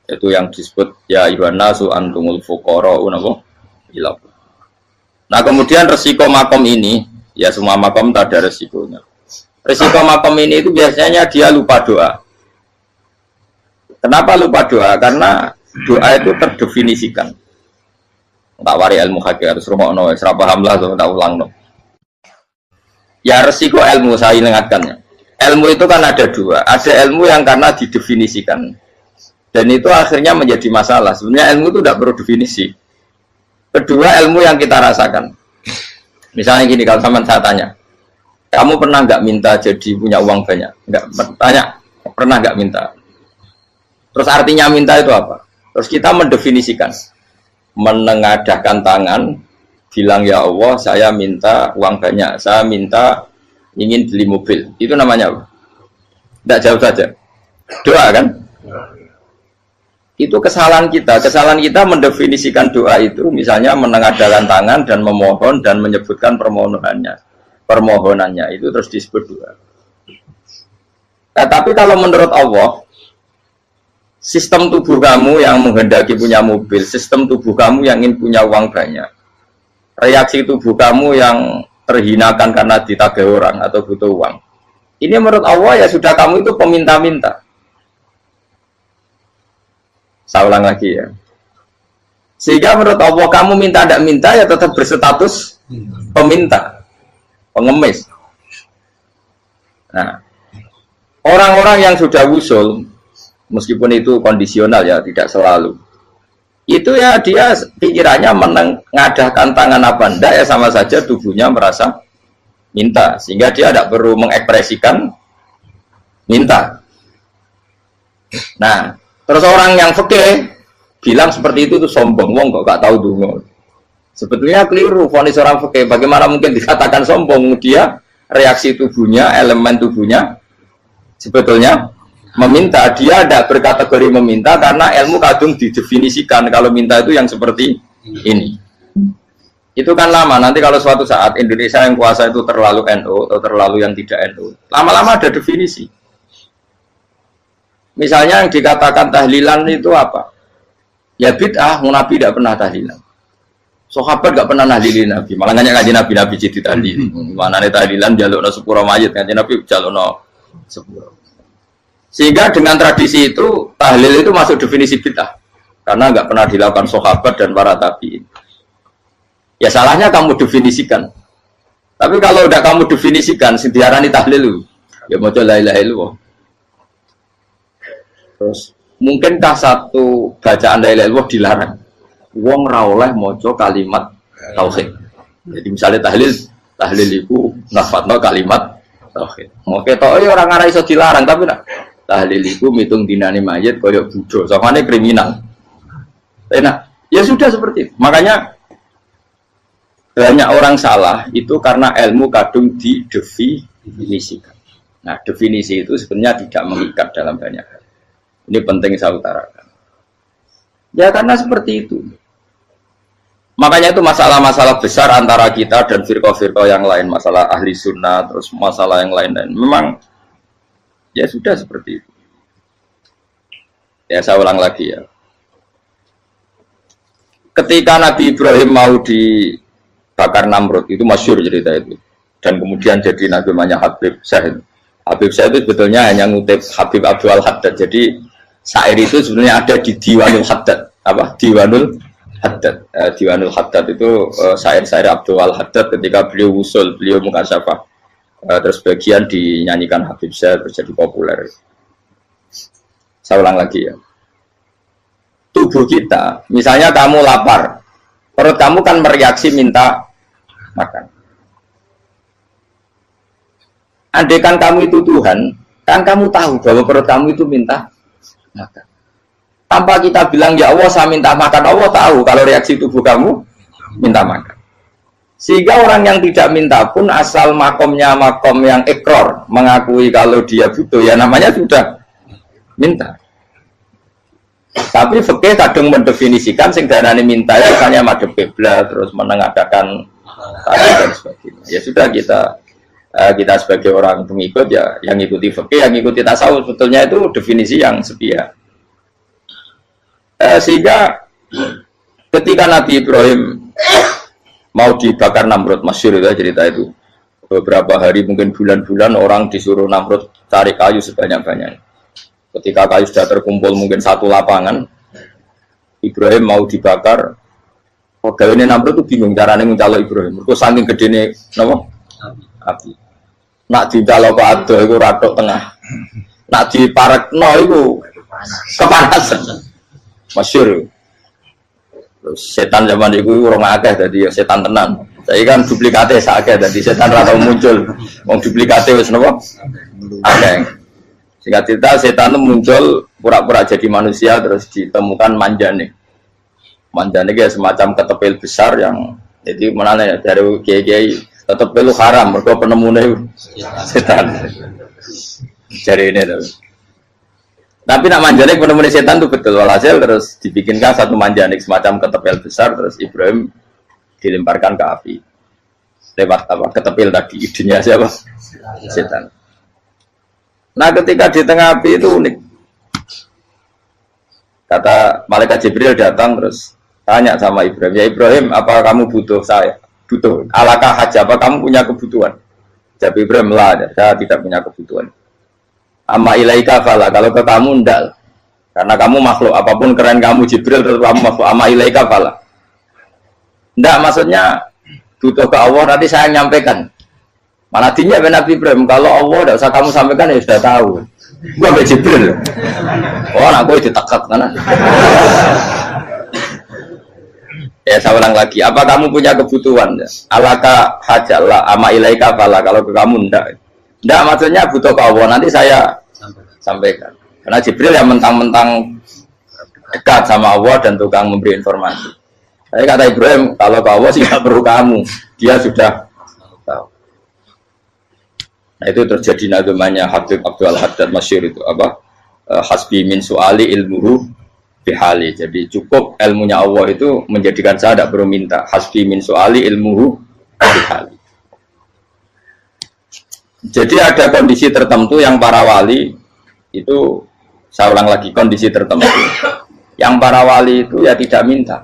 Itu yang disebut ya ayyuhan nasu antumul fuqara'u ila. Nah, kemudian resiko makom ini, ya semua makom tak ada resikonya. Resiko makom ini itu biasanya dia lupa doa. Kenapa lupa doa? Karena doa itu terdefinisikan. Tak wari ilmu hakikat terus rumakno wis ra paham lah tak ulang no. Ya resiko ilmu saya ingatkannya. Ilmu itu kan ada dua. Ada ilmu yang karena didefinisikan. Dan itu akhirnya menjadi masalah. Sebenarnya ilmu itu tidak perlu definisi. Kedua ilmu yang kita rasakan. Misalnya gini, kalau sama saya tanya, kamu pernah nggak minta jadi punya uang banyak? Nggak tanya, pernah nggak minta? Terus artinya minta itu apa? Terus kita mendefinisikan, menengadahkan tangan, bilang ya Allah, saya minta uang banyak, saya minta ingin beli mobil. Itu namanya apa? Tidak jauh saja. Doa kan? Itu kesalahan kita. Kesalahan kita mendefinisikan doa itu, misalnya menengadahkan tangan dan memohon dan menyebutkan permohonannya itu terus disebut doa. Nah, tapi kalau menurut Allah, sistem tubuh kamu yang menghendaki punya mobil, sistem tubuh kamu yang ingin punya uang banyak, reaksi tubuh kamu yang terhinakan karena ditagih orang atau butuh uang, ini menurut Allah ya sudah kamu itu peminta-minta. Saya ulang lagi ya. Sehingga menurut Allah kamu minta tidak minta ya tetap berstatus peminta, pengemis. Nah, orang-orang yang sudah wusul, meskipun itu kondisional ya, tidak selalu. Itu ya dia pikirannya menengadahkan tangan apa enggak ya sama saja tubuhnya merasa minta. Sehingga dia tidak perlu mengekspresikan minta. Nah, terus orang yang fikih bilang seperti itu sombong, wong kok gak tahu dungo. Sebetulnya keliru vonis orang fikih. Bagaimana mungkin dikatakan sombong? Dia reaksi tubuhnya, elemen tubuhnya sebetulnya meminta. Dia tidak berkategori meminta karena ilmu kadung didefinisikan kalau minta itu yang seperti ini. Itu kan lama. Nanti kalau suatu saat Indonesia yang kuasa itu terlalu NU atau terlalu yang tidak NU, lama-lama ada definisi. Misalnya yang dikatakan tahlilan itu apa? Ya bid'ah, Nabi tidak pernah tahlilan. Sahabat tidak pernah nahlilin Nabi. Malah nggak ngaji Nabi jadi tahlil. Mana nih tahlilan jalukno sepuro mayit, ngaji Nabi jalukno sepuro. Sehingga dengan tradisi itu tahlil itu masuk definisi bid'ah karena nggak pernah dilakukan sahabat dan para tabi'in. Ya salahnya kamu definisikan. Tapi kalau udah kamu definisikan, diarani tahlil, ya mau la ilaha illallah. Terus mungkinkah satu bacaan la ilaha illallah dilarang? Wong ra oleh maca kalimat tauhid. Jadi misalnya tahlil itu nafatno kalimat tauhid. Mau ketok orang ora iso dilarang tapi nak tahlil itu mitung dinane mayit koyo budo. Samane kriminal. Enak. Ya sudah seperti itu. Makanya banyak orang salah itu karena ilmu kadung didefinisikan. Nah, definisi itu sebenarnya tidak mengikat dalam banyak hal. Ini penting saya utarakan. Ya karena seperti itu. Makanya itu masalah-masalah besar antara kita dan firqah-firqah yang lain. Masalah ahli sunnah, terus masalah yang lain-lain. Memang, ya sudah seperti itu. Ya saya ulang lagi ya. Ketika Nabi Ibrahim mau dibakar Namrud, itu masyhur cerita itu. Dan kemudian jadi namanya Habib Syahid. Habib Syahid itu sebetulnya hanya ngutip Habib Abdul Haddad. Jadi syair itu sebenarnya ada di Diwanul Haddad. Apa? Diwanul Haddad. Diwanul Haddad itu syair-syair Abdul Haddad ketika beliau usul, beliau mukasyafah. Terus bagian dinyanyikan Habib Syahid terjadi populer. Saya ulang lagi ya. Tubuh kita, misalnya kamu lapar, perut kamu kan mereaksi minta makan. Andaikan kamu itu Tuhan, kan kamu tahu bahwa perut kamu itu minta makan. Tanpa kita bilang ya Allah saya minta makan, Allah tahu kalau reaksi tubuh kamu minta makan. Sehingga orang yang tidak minta pun asal makomnya makom yang ikrar, mengakui kalau dia butuh, ya namanya sudah minta. Tapi fikih kadang mendefinisikan sing darane minta itu hanya madhep kiblat terus menengadakan dan sebagainya. Ya sudah kita sebagai orang pengikut ya yang ikuti fikih, yang ikuti tasawuf sebetulnya itu definisi yang sepihak. Sehingga ketika Nabi Ibrahim mau dibakar Namrud, masyhur itu cerita itu. Beberapa hari mungkin bulan-bulan orang disuruh Namrud cari kayu sebanyak-banyaknya. Ketika kayu sudah terkumpul mungkin satu lapangan, Ibrahim mau dibakar. Pegawainya Namrud itu bingung caranya mencalok Ibrahim. Mereka saking gedene napa? Api. Nak dicalok ke ado itu ratok tengah. Nak diparekno itu kepanasan. Masyhur. Setan zaman itu orang akeh dadi setan tenan. Saya kan duplikatnya sakit, jadi setan rata muncul. Wong duplikatnya wis napa? Akeh. Singkat cerita setan itu muncul pura-pura jadi manusia terus ditemukan manjane. Manjane kayak semacam ketepil besar yang jadi mana ya dari kiai-kiai ketepil haram, mereka penemunya setan. Jadi ini tuh. Tapi nak manjane penemunya setan itu betul walhasil terus dibikinkan satu manjane semacam ketepil besar terus Ibrahim dilemparkan ke api lewat apa ketepil tadi idenya siapa setan. Nah ketika di tengah api itu unik, kata malaikat Jibril datang terus tanya sama Ibrahim, ya Ibrahim apa kamu butuh saya? Butuh alakah haja, apa kamu punya kebutuhan? Jawab Ibrahim lah, saya tidak punya kebutuhan. Amma ilaika fala, kalau ke kamu ndak, karena kamu makhluk apapun keren kamu Jibril tetap kamu makhluk. Amma ilaika fala. Ndak maksudnya butuh ke Allah nanti saya nyampaikan. Malah dinya Nabi Ibrahim kalau Allah tidak usah kamu sampaikan ya sudah tahu. Gua be Jibril. Oh aku ditekak kan. Ya saya ulang lagi, apa kamu punya kebutuhan? Alaka hajalah ama ilaika fala, kalau ke kamu ndak. Ndak maksudnya butuh ke Allah nanti saya sampaikan. Karena Jibril yang mentang-mentang dekat sama Allah dan tukang memberi informasi. Saya kata Ibrahim, kalau ke Allah sih tidak perlu kamu, dia sudah tahu. Nah itu terjadi namanya Habib Abdul Haddad masyhur itu apa? Hasbi min su'ali ilmuhu bihali. Jadi cukup ilmunya Allah itu menjadikan saya tidak perlu minta. Hasbi min su'ali ilmuhu bihali. Jadi ada kondisi tertentu yang para wali itu, saya ulang lagi, kondisi tertentu yang para wali itu ya tidak minta.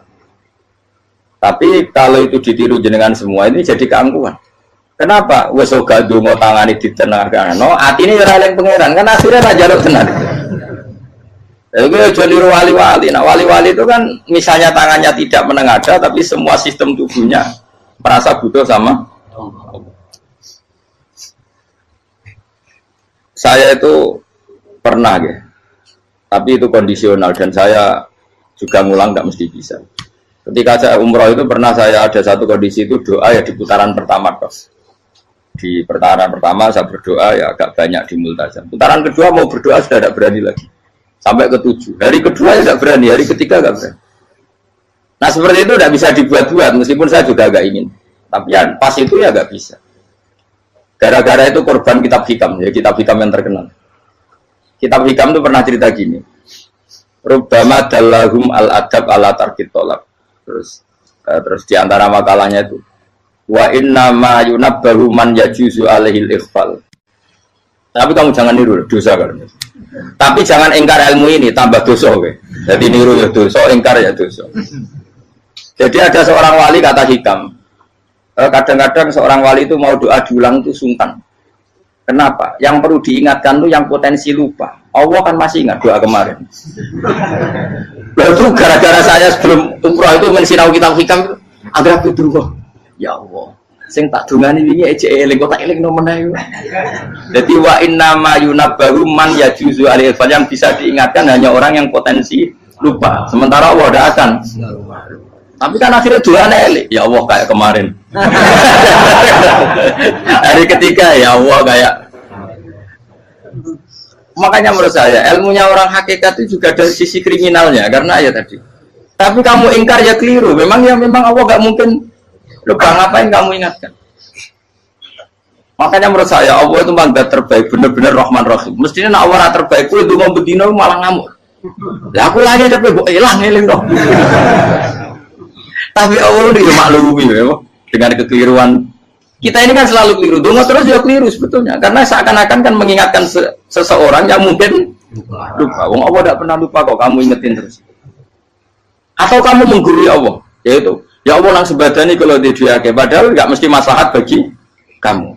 Tapi kalau itu ditiru jenengan semua ini jadi keangkuhan. Kenapa? Wes ora ndonga tangane ditenangkan. No, atine ora eling pangeran, kan akhirnya ra njaluk tenan. Itu aja niru wali-wali. Nah, wali-wali itu kan misalnya tangannya tidak menengadah tapi semua sistem tubuhnya merasa butuh sama saya itu pernah ya. Tapi itu kondisional dan saya juga ngulang tidak mesti bisa. Ketika saya umroh itu pernah saya ada satu kondisi itu doa ya di putaran pertama kos. Di putaran pertama saya berdoa ya agak banyak di multazam. Putaran kedua mau berdoa sudah tidak berani lagi. Sampai ke-7. Hari kedua ya tidak berani, hari ketiga tidak berani. Nah seperti itu tidak bisa dibuat-buat meskipun saya juga agak ingin. Tapi ya pas itu ya nggak bisa. Gara-gara itu korban kitab hikam, ya kitab hikam yang terkenal. Kitab hikam itu pernah cerita gini. Rubbama dallahum al-adab ala tarkit tolak. Terus di antara makalahnya itu wa inna ma yunabbahu man yajuzu alaihil ikhfal. Tapi kamu jangan niru dosa kan. Tapi jangan ingkar ilmu ini tambah dosa kowe. Jadi niru ya dosa, ingkar ya dosa. Jadi ada seorang wali kata hikam. Kadang-kadang seorang wali itu mau doa diulang itu sungkan. Kenapa? Yang perlu diingatkan itu yang potensi lupa. Allah kan masih ingat doa kemarin. Lalu gara-gara saya sebelum umroh itu mensinau kitab hikam agar aku dulu. Ya Allah, sing tak dungani wingi ejek eling kok tak eling nomene. Jadi wa inna ma yunabbahu man yajuzu alil fal, yang bisa diingatkan hanya orang yang potensi lupa. Sementara Allah tidak akan. Tapi kan akhirnya doa eling. Ya Allah kayak kemarin. Hari ketiga ya Allah kayak. Makanya menurut saya ilmunya orang hakikat itu juga dari sisi kriminalnya karena ya tadi. Tapi kamu ingkar ya keliru. Memang Allah nggak mungkin lupa, ngapain kamu ingatkan. Makanya menurut saya Allah itu memang terbaik, benar-benar Rahman Rahim. Mestinya nak Allah terbaik itu ngomong bedino malah ngamuk. Lah aku lagi tapi mbok eling dong. Tapi Allah dia maklumi ya, dengan kekeliruan. Kita ini kan selalu keliru. Donga terus ya keliru sebetulnya. Karena seakan-akan kan mengingatkan seseorang yang mungkin lupa. Wong Allah tidak pernah lupa kok, kamu ingetin terus. Atau kamu menggurui Allah, yaitu ya Allah nang sebadani kalau di duake, padahal nggak mesti maslahat bagi kamu.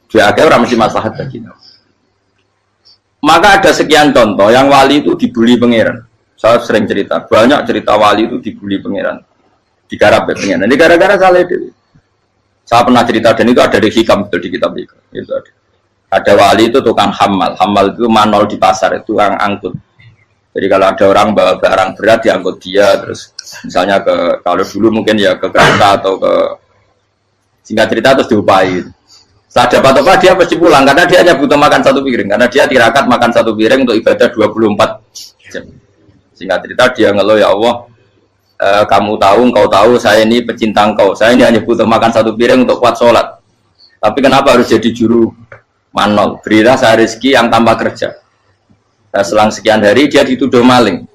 Duake orang mesti maslahat bagi kamu. Maka ada sekian contoh yang wali itu dibully pangeran. Saya sering cerita, banyak cerita wali itu dibully pangeran, digarap pangeran. Ini gara-gara salah itu. Saya pernah cerita dan itu ada di hikam itu di kitab itu ada. Ada wali itu tukang hamal itu manol di pasar itu tukang angkut. Jadi kalau ada orang bawa barang berat diangkut dia, terus misalnya kalau dulu mungkin ya ke kereta atau ke singkat cerita terus diupahi. Setelah dapat apa dia pasti pulang karena dia hanya butuh makan satu piring karena dia tirakat makan satu piring untuk ibadah 24 jam. Singkat cerita dia ngeluh ya Allah. Kamu tahu, engkau tahu saya ini pecinta engkau, saya ini hanya butuh makan satu piring untuk kuat sholat, tapi kenapa harus jadi juru manol? Berilah saya rezeki yang tanpa kerja. Nah, selang sekian hari dia dituduh maling,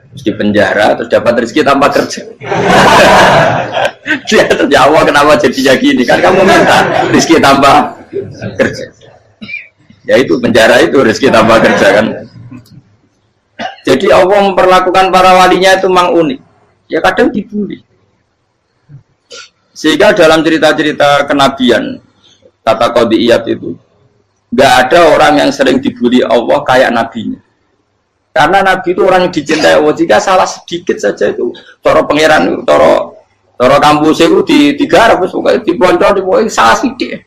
terus di penjara, terus dapat rezeki tanpa kerja. Dia terjawab kenapa jadinya gini, kan kamu minta rezeki tanpa kerja. Ya itu penjara itu rezeki tanpa kerja kan. Jadi Allah memperlakukan para walinya itu memang unik. Ya kadang dibully. Sehingga dalam cerita-cerita kenabian kata Qadiyat itu nggak ada orang yang sering dibully Allah kayak nabinya. Karena nabi itu orang yang dicintai Allah. Jika salah sedikit saja itu toro pangeran, toro kampus itu digarap, pokoknya diboncor, pokoknya salah sedikit.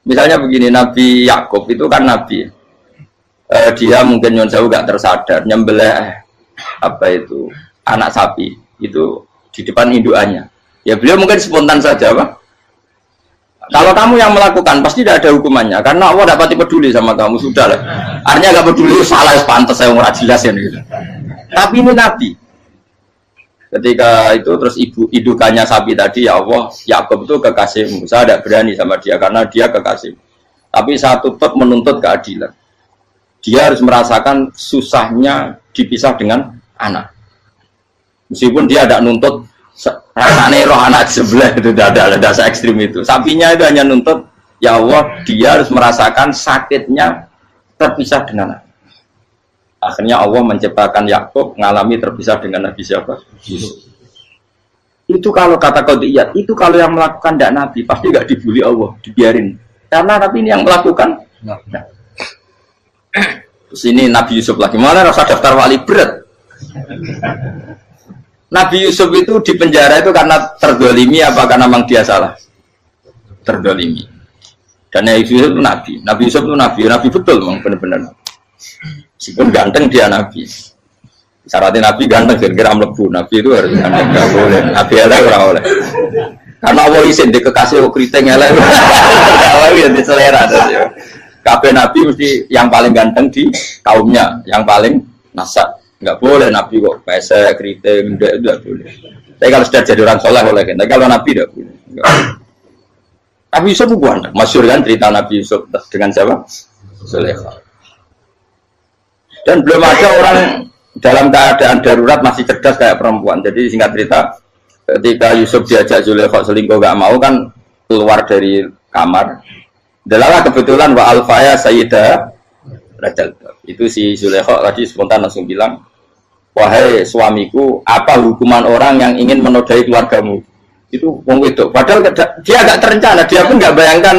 Misalnya begini, Nabi Yakub itu kan nabi. Dia mungkin nyon jauh nggak tersadar nyembelih apa itu anak sapi itu di depan indukannya. Ya beliau mungkin spontan saja, Pak. Kalau kamu yang melakukan pasti tidak ada hukumannya karena Allah dapat peduli sama kamu sudah lah. Artinya nggak peduli salah pantas saya nggak jelas ya gitu. Tapi ini Nabi. Ketika itu terus indukannya sapi tadi ya Allah Yakub itu kekasihmu. Saya tidak berani sama dia karena dia kekasih. Tapi saya tetap menuntut keadilan. Dia harus merasakan susahnya dipisah dengan anak. Meskipun dia tidak nuntut rasanya roh anak sebelah itu tidak ada se-ekstrim itu. Sapinya itu hanya nuntut ya Allah dia harus merasakan sakitnya terpisah dengan anak. Akhirnya Allah menciptakan Yakub mengalami terpisah dengan Nabi siapa? Yusuf. Itu kalau kata Qadiyat, itu kalau yang melakukan tidak Nabi pasti nggak dibully Allah, dibiarin. Karena Nabi ini yang melakukan. Nah. Terus ini Nabi Yusuf lagi, malah rasa daftar wali berat. Nabi Yusuf itu di penjara itu karena terdolimi apa karena memang dia salah? Terdolimi. Dan Nabi Yusuf itu Nabi. Nabi Yusuf itu Nabi betul memang benar-benar. Meskipun ganteng dia Nabi. Syaratnya Nabi ganteng kira-kira mlebu. Nabi itu harus ganteng, nggak boleh. Nabi elek ora oleh. Karena Allah izin di kekasih keriting elek. Allah yang diselera. Kabeh Nabi mesti yang paling ganteng di kaumnya, yang paling nasab. Nggak boleh Nabi kok pesek, keriting, tidak boleh. Tapi kalau sudah jadi orang soleh boleh kan. Tapi kalau Nabi tidak boleh. Nabi Yusuf bukan, masyhur kan cerita Nabi Yusuf dengan siapa? Zulaikha. Dan belum ada orang dalam keadaan darurat masih cerdas kayak perempuan. Jadi singkat cerita, ketika Yusuf diajak Zulaikha selingkuh nggak mau kan keluar dari kamar. Dalalah kebetulan wa alfaya sayyidah Rajal. Itu si Zulaikha tadi spontan langsung bilang, wahai suamiku, apa hukuman orang yang ingin menodai keluargamu? Itu wong wedok. Padahal dia agak terencana, dia pun nggak bayangkan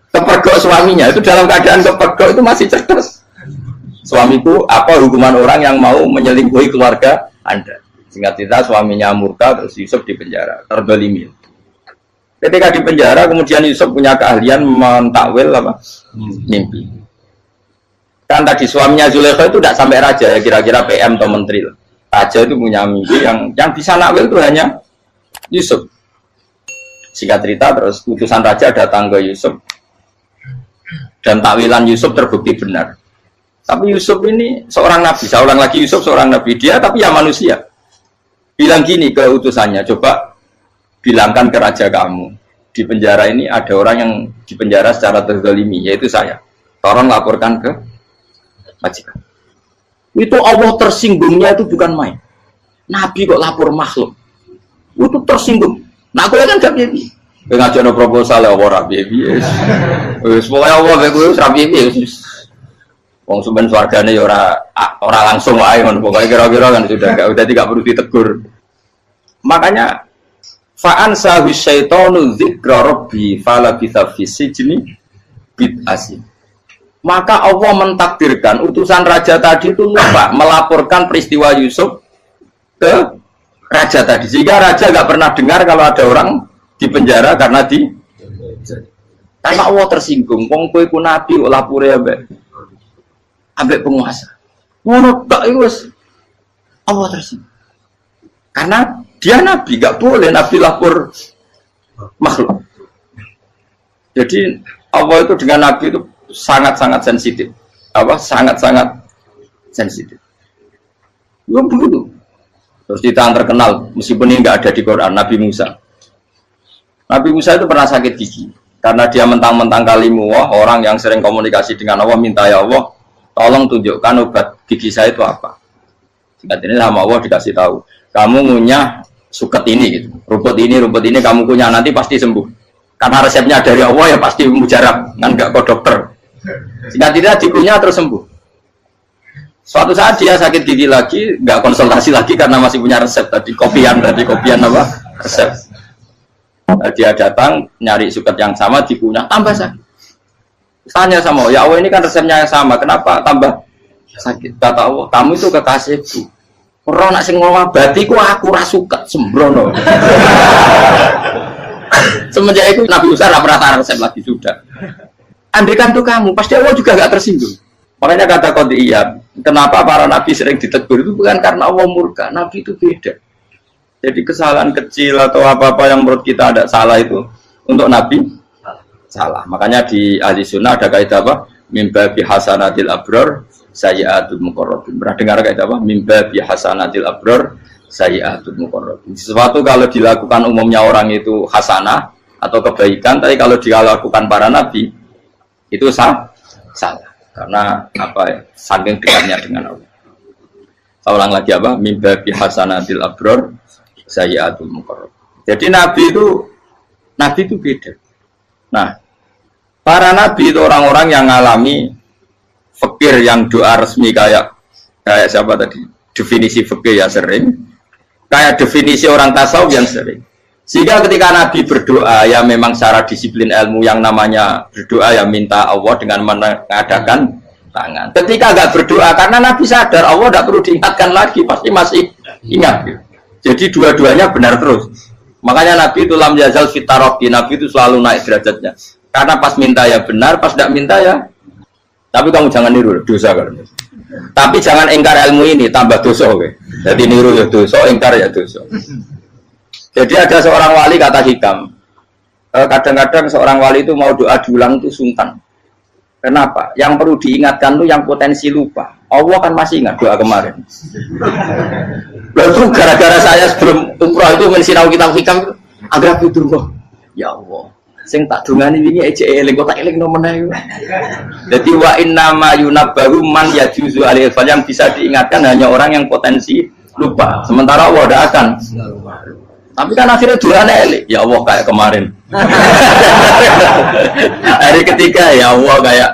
kepergok suaminya. Itu dalam keadaan kepergok itu masih cerdas. Suamiku, apa hukuman orang yang mau menyelingkuhi keluarga Anda? Singkat cerita suaminya murka, terus Yusuf di penjara, terdolimi. Ketika di penjara, kemudian Yusuf punya keahlian mentakwil apa? Mimpi. Kan tadi suaminya Zulaikha itu tidak sampai raja ya, kira-kira PM atau menteri. Raja itu punya mimpi yang bisa nakwil itu hanya Yusuf. Singkat cerita terus utusan raja datang ke Yusuf dan takwilan Yusuf terbukti benar. Tapi Yusuf ini seorang nabi, saya ulang lagi Yusuf seorang nabi dia tapi ya manusia. Bilang gini ke utusannya, coba bilangkan ke raja kamu di penjara ini ada orang yang di penjara secara terzalimi yaitu saya. Tolong laporkan ke majikan. Itu Allah tersinggungnya itu bukan main. Nabi kok lapor makhluk. Itu tersinggung. Nah aku kan gak piye. Kowe ngajakno proposal ya ora piye-piye. Wis pokoke Allah kowe wis ra piye-piye wis. Wong sampean swargane ya ora langsung wae ngono. Pokoke kira-kira kan sudah tidak perlu ditegur. Makanya fa'an sahu syaitanu dzikra rabbi fala bitha fi sijni bid'asin. Maka Allah mentakdirkan utusan raja tadi itu lupa melaporkan peristiwa Yusuf ke raja tadi, sehingga raja nggak pernah dengar kalau ada orang di penjara karena Allah tersinggung. Wong kowe ku nabi kok lapore ambek penguasa. Ngono tak wis Allah tersinggung. Karena dia nabi, nggak boleh nabi lapor makhluk. Jadi Allah itu dengan nabi itu sangat-sangat sensitif. Sangat-sangat sensitif. Ya begitu. Terus kita yang terkenal, meskipun ini nggak ada di Quran, Nabi Musa. Nabi Musa itu pernah sakit gigi karena dia mentang-mentang kalimullah, orang yang sering komunikasi dengan Allah, minta ya Allah, tolong tunjukkan obat gigi saya itu apa. Singkat ini sama Allah dikasih tahu, kamu ngunyah suket ini, gitu. rumput ini kamu kunyah nanti pasti sembuh. Karena resepnya dari Allah ya pasti mujarab, kan nggak kok dokter. Singkat ini dikunyah terus sembuh. Suatu saat dia sakit gigi lagi, nggak konsultasi lagi karena masih punya resep tadi kopian apa resep. Dia datang nyari suket yang sama dikunyah tambah sakit. Tanya sama Allah, ya Allah ini kan resepnya yang sama, kenapa tambah sakit? Kata Allah, kamu itu kekasihku. Orang nak sing ngobati ku aku ra suket sembrono. Semenjak itu Nabi Musa tidak pernah resep lagi sudah. Andaikan tuh kamu, pasti Allah juga nggak tersinggung. Makanya kata Qadiyat, kenapa para nabi sering ditegur itu bukan karena Allah murka, nabi itu beda. Jadi kesalahan kecil atau apa-apa yang menurut kita ada salah itu untuk nabi salah. Makanya di ahli sunnah ada kaidah apa? Mimba bihasanatil abror sayyi'atul muqarrabin. Pernah dengar kaidah apa? Mimba bihasanatil abror sayyi'atul muqarrabin. Sesuatu kalau dilakukan umumnya orang itu hasanah atau kebaikan, tapi kalau dilakukan para nabi itu salah. Karena apa ya? Saking dekatnya dengan Allah. Saya ulang lagi apa? Mimba bihasanatil abror sayyi'atul muqarrab. Jadi nabi itu beda. Nah, para nabi itu orang-orang yang ngalami fikir yang doa resmi kayak siapa tadi? Definisi fikir ya sering. Kayak definisi orang tasawuf yang sering. Sehingga ketika Nabi berdoa, ya memang secara disiplin ilmu yang namanya berdoa ya minta Allah dengan mengadakan tangan. Ketika nggak berdoa, karena Nabi sadar Allah tidak perlu diingatkan lagi, pasti masih ingat. Jadi dua-duanya benar terus. Makanya Nabi itu lam yazal fitaroki, Nabi itu selalu naik derajatnya. Karena pas minta ya benar, pas tidak minta ya. Tapi kamu jangan niru dosa kan. Tapi jangan ingkar ilmu ini, tambah dosa. Okay? Jadi niru ya dosa, ingkar ya dosa. Jadi ada seorang wali kata hikam, kadang-kadang seorang wali itu mau doa diulang itu sungkan. Kenapa? Yang perlu diingatkan tuh yang potensi lupa. Allah kan masih ingat doa kemarin. Lalu gara-gara saya sebelum umrah itu mensinau kitab hikam itu, agar itu kok. Ya Allah, sing tak dungani ini aja eling kok tak eling nomene. Jadi wa inna ma yunabbahu man yajuzu alaihi yang bisa diingatkan hanya orang yang potensi lupa. Sementara Allah tidak akan. Tapi kan akhirnya durane elik, ya Allah kayak kemarin. Hari ketiga ya Allah kayak.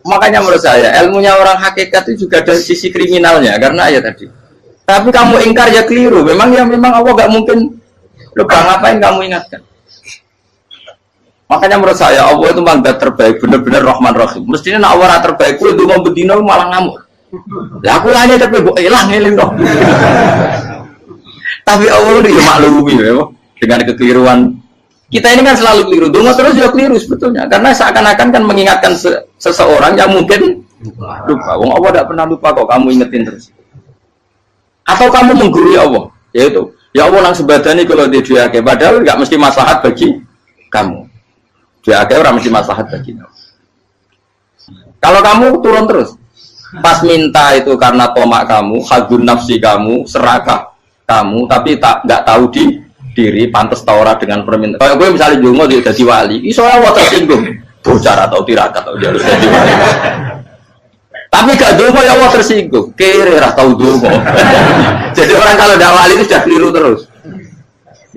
Makanya menurut saya ilmunya orang hakikat itu juga dari sisi kriminalnya karena ya tadi. Tapi kamu ingkar ya keliru. Memang Allah gak mungkin lupa, ngapain kamu ingatkan. Makanya menurut saya Allah itu mandat terbaik, benar-benar Rahman Rahim. Mestinya Allah terbaik itu mau bedino malah ngamuk. Ya aku hanya tapi gue hilang dong. Tapi Allah itu maklumi ya, dengan kekeliruan. Kita ini kan selalu keliru, donga terus juga keliru sebetulnya. Karena seakan-akan kan mengingatkan seseorang yang mungkin lupa. Wong Allah tidak pernah lupa kok, kamu ingetin terus. Atau kamu menggurui Allah, yaitu ya Allah nang sebadani kalau dia diake, padahal nggak mesti maslahat bagi kamu. Diake orang mesti maslahat bagi kamu. Kalau kamu turun terus, pas minta itu karena tomak kamu, hadun nafsi kamu, serakah kamu, tapi nggak tahu diri pantas taura dengan permintaan. Kalau gue misalnya jongo dia jadi wali, iso Allah tersinggung, bocor atau tirakat atau dia harus jadi wali. Tapi gak dongo ya Allah tersinggung. Kere ra tau dongo. Jadi orang kalau dakwah itu sudah keliru terus.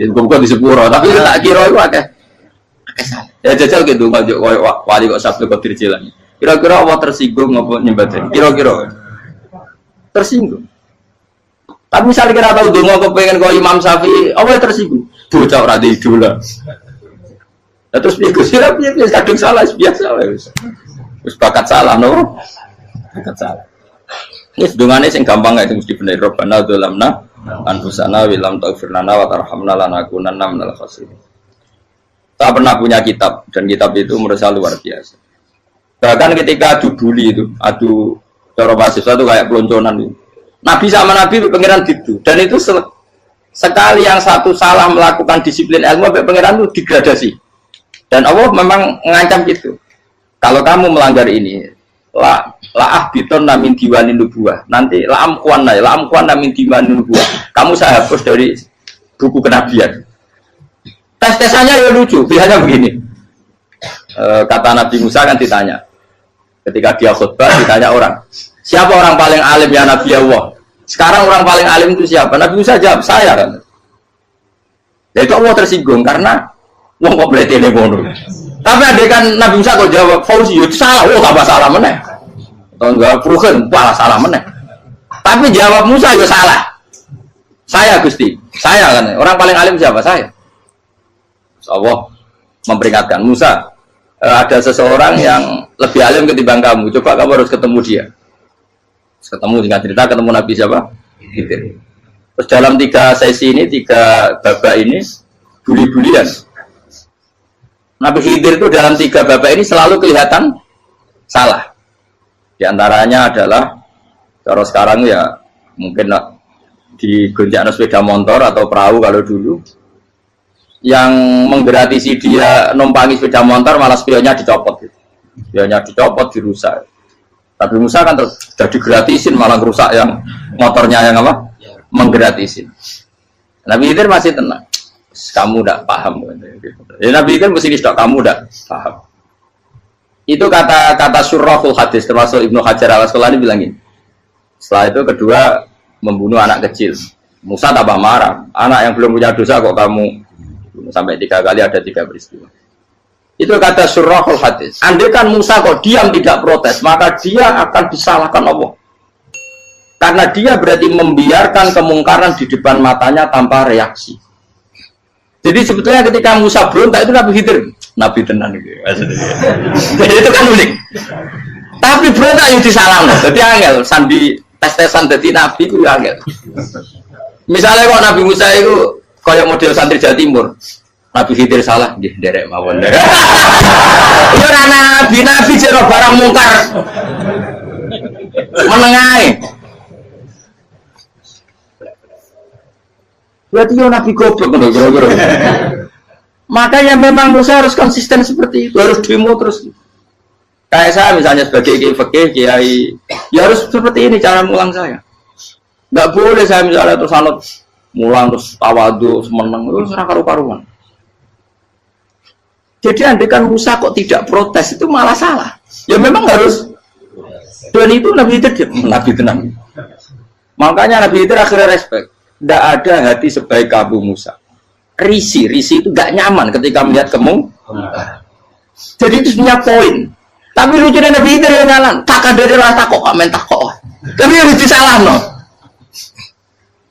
Ya bukan di sepuro, tapi tak kira itu akeh salah. Ya jajal gitu maju wali kok sabtu kok dirjilan. Kira-kira Allah tersinggung apa nyembah? Kira-kira tersinggung. Tapi misalnya kira tahu dongo kepengen kok Imam Syafi'i, Allah tersinggung. Bocah ora di idola. Nah, terus piye Gus? Ya piye kadung salah biasa wis. Wis bakat salah no. Bakat salah. Ini dongane sing gampang ae mesti bener. Rabbana dzalamna anfusana wa lam taghfir lana wa tarhamna lanakunanna minal khasirin. Saya pernah punya kitab dan kitab itu menurut saya luar biasa. Bahkan ketika adu bully itu, adu cara mahasiswa itu kayak pelonconan itu. Nabi sama Nabi pengiran gitu dan itu sekali yang satu salah melakukan disiplin ilmu sampai pengiran itu degradasi. Dan Allah memang mengancam gitu. Kalau kamu melanggar ini, la'ah biton namin diwanin nubuah. Nanti la'am kuan namin diwanin nubuah. Kamu saya hapus dari buku kenabian. Tes-tesannya ya lucu, pilihannya begini. Kata Nabi Musa kan ditanya. Ketika dia khutbah ditanya orang. Siapa orang paling alim ya Nabi Allah? Sekarang orang paling alim itu siapa? Nabi Musa jawab, saya kan. Ya itu Allah tersinggung karena wong kok boleh telepon. Tapi ada kan Nabi Musa kok jawab Fauzi itu salah, tambah salah meneh. Tahun enggak Pruhen, malah salah meneh. Tapi jawab Musa juga salah. Saya Gusti, saya kan. Orang paling alim siapa? Saya. Allah memperingatkan Musa, ada seseorang yang lebih alim ketimbang kamu. Coba kamu harus ketemu dia. Ketemu dengan cerita ketemu Nabi siapa? Khidir. Terus dalam 3 sesi ini, 3 babak ini buli-bulian. Nabi Khidir itu dalam 3 babak ini selalu kelihatan salah. Di antaranya adalah cara sekarang ya mungkin di gonjak sepeda motor atau perahu kalau dulu yang menggratisi dia numpangi sepeda motor malah spionnya dicopot gitu. Spionnya dicopot, dirusak. Tapi Musa kan sudah digratisin malah rusak yang motornya yang apa? Menggratisin. Nabi Khidir masih tenang. Kamu tidak paham. Ya, Nabi Khidir mesti tidak kamu tidak paham. Itu kata surahul hadis termasuk Ibnu Hajar al-Asqalani bilang ini. Setelah itu kedua membunuh anak kecil. Musa tambah marah. Anak yang belum punya dosa kok kamu sampai 3 kali ada 3 peristiwa. Itu kata surahul hadis. Andai kan Musa kok diam tidak protes, maka dia akan disalahkan Allah. Karena dia berarti membiarkan kemungkaran di depan matanya tanpa reaksi. Jadi sebetulnya ketika Musa berontak itu Nabi Khidir, Nabi tenan gitu. Jadi itu kan unik. Tapi berontak yang disalahkan. Jadi angel sandi tes-tesan jadi Nabi itu angel. Misalnya kok Nabi Musa itu kayak model santri Jawa Timur. Nabi Khidir salah, derek mawon. Iya nabi jero barang mungkar. Menengae. Berarti yo nabi goblok kira-kira. Makanya memang Musa harus konsisten seperti itu, harus demo terus. Kayak saya misalnya sebagai kiai, ya harus seperti ini cara mulang saya. Enggak boleh saya misalnya terus anut mulang terus tawadu, meneng terus ora karu-karuan. Jadi andekan Musa kok tidak protes itu malah salah. Ya memang harus. Dan itu Nabi Khidir Nabi tenang. Makanya Nabi Khidir akhirnya respect. Tidak ada hati sebaik kamu Musa. Risi itu gak nyaman ketika melihat kamu. Jadi itu punya poin. Tapi lucunya Nabi Khidir yang ngalan. Tak ada rasa kok main tak kok. Tapi harus disalah no.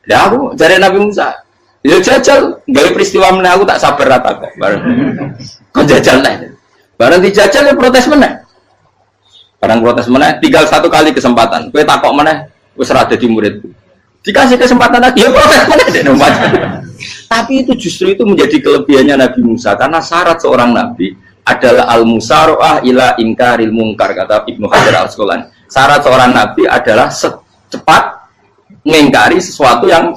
Ya aku dari Nabi Musa. Ya jajal, dari peristiwa meneh aku tak sabar rata kok. Bareng. Kok jajal nih. Bareng dijajal ya protes meneh. Barang protes meneh, tinggal 1 kali kesempatan. Kowe takok meneh, wis ora dadi muridku. Dikasih kesempatan lagi, ya protes meneh dek nomor. Tapi itu justru itu menjadi kelebihannya Nabi Musa karena syarat seorang nabi adalah al-musara'ah ila inkaril munkar kata Ibnu Hajar al-Asqalani. Syarat seorang nabi adalah secepat mengingkari sesuatu yang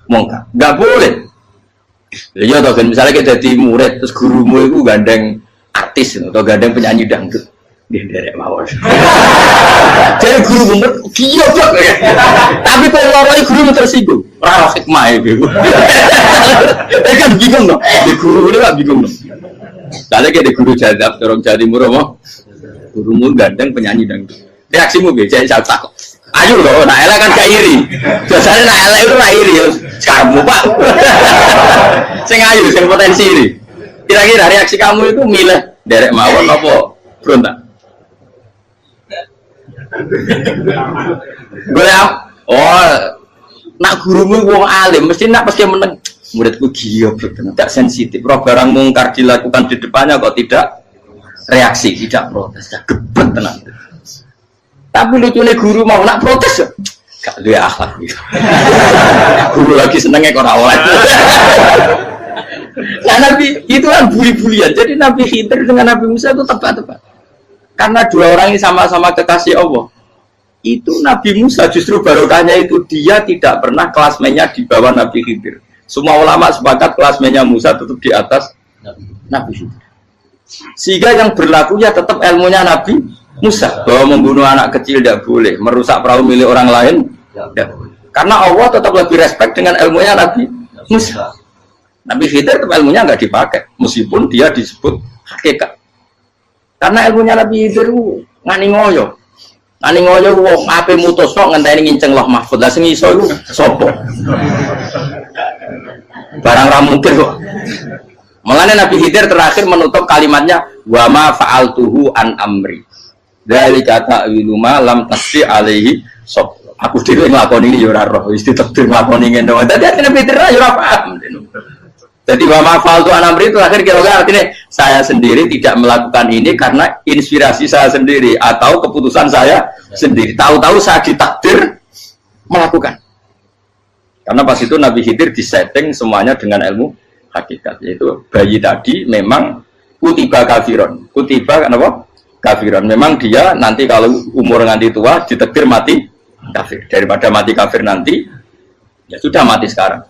mungkar. Enggak boleh. Ya toh kan misalnya kita jadi murid terus gurumu itu gandeng artis atau gandeng penyanyi dangdut. Dia derek mawon. Jadi guru bener goblok ya. Tapi kalau orang guru tersinggung, ora hikmah itu. Kan bingung loh. Di guru ini kan bingung loh. Soalnya kayak di guru jadab, orang Jawa Timur apa? Gurumu gandeng penyanyi dangdut. Reaksimu piye? Jadi saya takut. Ayo loh, nak elek kan gak iri. Biasanya nak elek itu nak iri. Kamu Pak. Sing ayu, sing potensi iri. Kira-kira reaksi kamu itu milih derek mawon apa berontak? Nak gurumu wong alim, mesti nak pasti meneng. Muridku gila, tidak sensitif. Roh barang mungkar dilakukan di depannya kok tidak reaksi, tidak protes, gebet tenang. Tapi lucunya guru mau nak protes, gak luwe akhlak. Guru lagi senengnya kok oleh. Nah Nabi itu kan buli-bulian. Jadi Nabi Khidir dengan Nabi Musa itu tepat-tepat. Karena dua orang ini sama-sama kekasih Allah. Itu Nabi Musa justru barokahnya itu dia tidak pernah kelasmennya di bawah Nabi Khidir. Semua ulama sepakat kelasmennya Musa tetap di atas Nabi Khidir. Sehingga yang berlaku ya tetap ilmunya Nabi Musa, bahwa membunuh anak kecil tidak boleh, merusak perahu milik orang lain tidak boleh. Karena Allah tetap lebih respect dengan ilmunya Nabi Musa. Nabi Khidir tetap ilmunya nggak dipakai, meskipun dia disebut hakikat. Karena ilmunya Nabi Khidir ngani ngoyo. Ngani ngoyo wong ape mutus kok ngenteni nginceng Loh Mahfud. Lah sing iso iku sapa? Barang ra mungkin kok. Mulane Nabi Khidir terakhir menutup kalimatnya wa ma fa'altuhu an amri. Dzalika ta'wilu ma lam tasbi alaihi sob. Aku dhewe nglakoni iki ya ora roh, wis ditakdir nglakoni ngene. Dadi Nabi Khidir ya ora paham. Jadi wa ma fa'altu an amri itu akhir kira-kira artinya saya sendiri tidak melakukan ini karena inspirasi saya sendiri atau keputusan saya sendiri. Tahu-tahu saya ditakdir melakukan. Karena pas itu Nabi Khidir disetting semuanya dengan ilmu hakikat, yaitu bayi tadi memang kutiba kafiron, kutiba kenapa? Kafiron. Memang dia nanti kalau umur nganti tua ditakdir mati kafir. Daripada mati kafir nanti, ya sudah mati sekarang.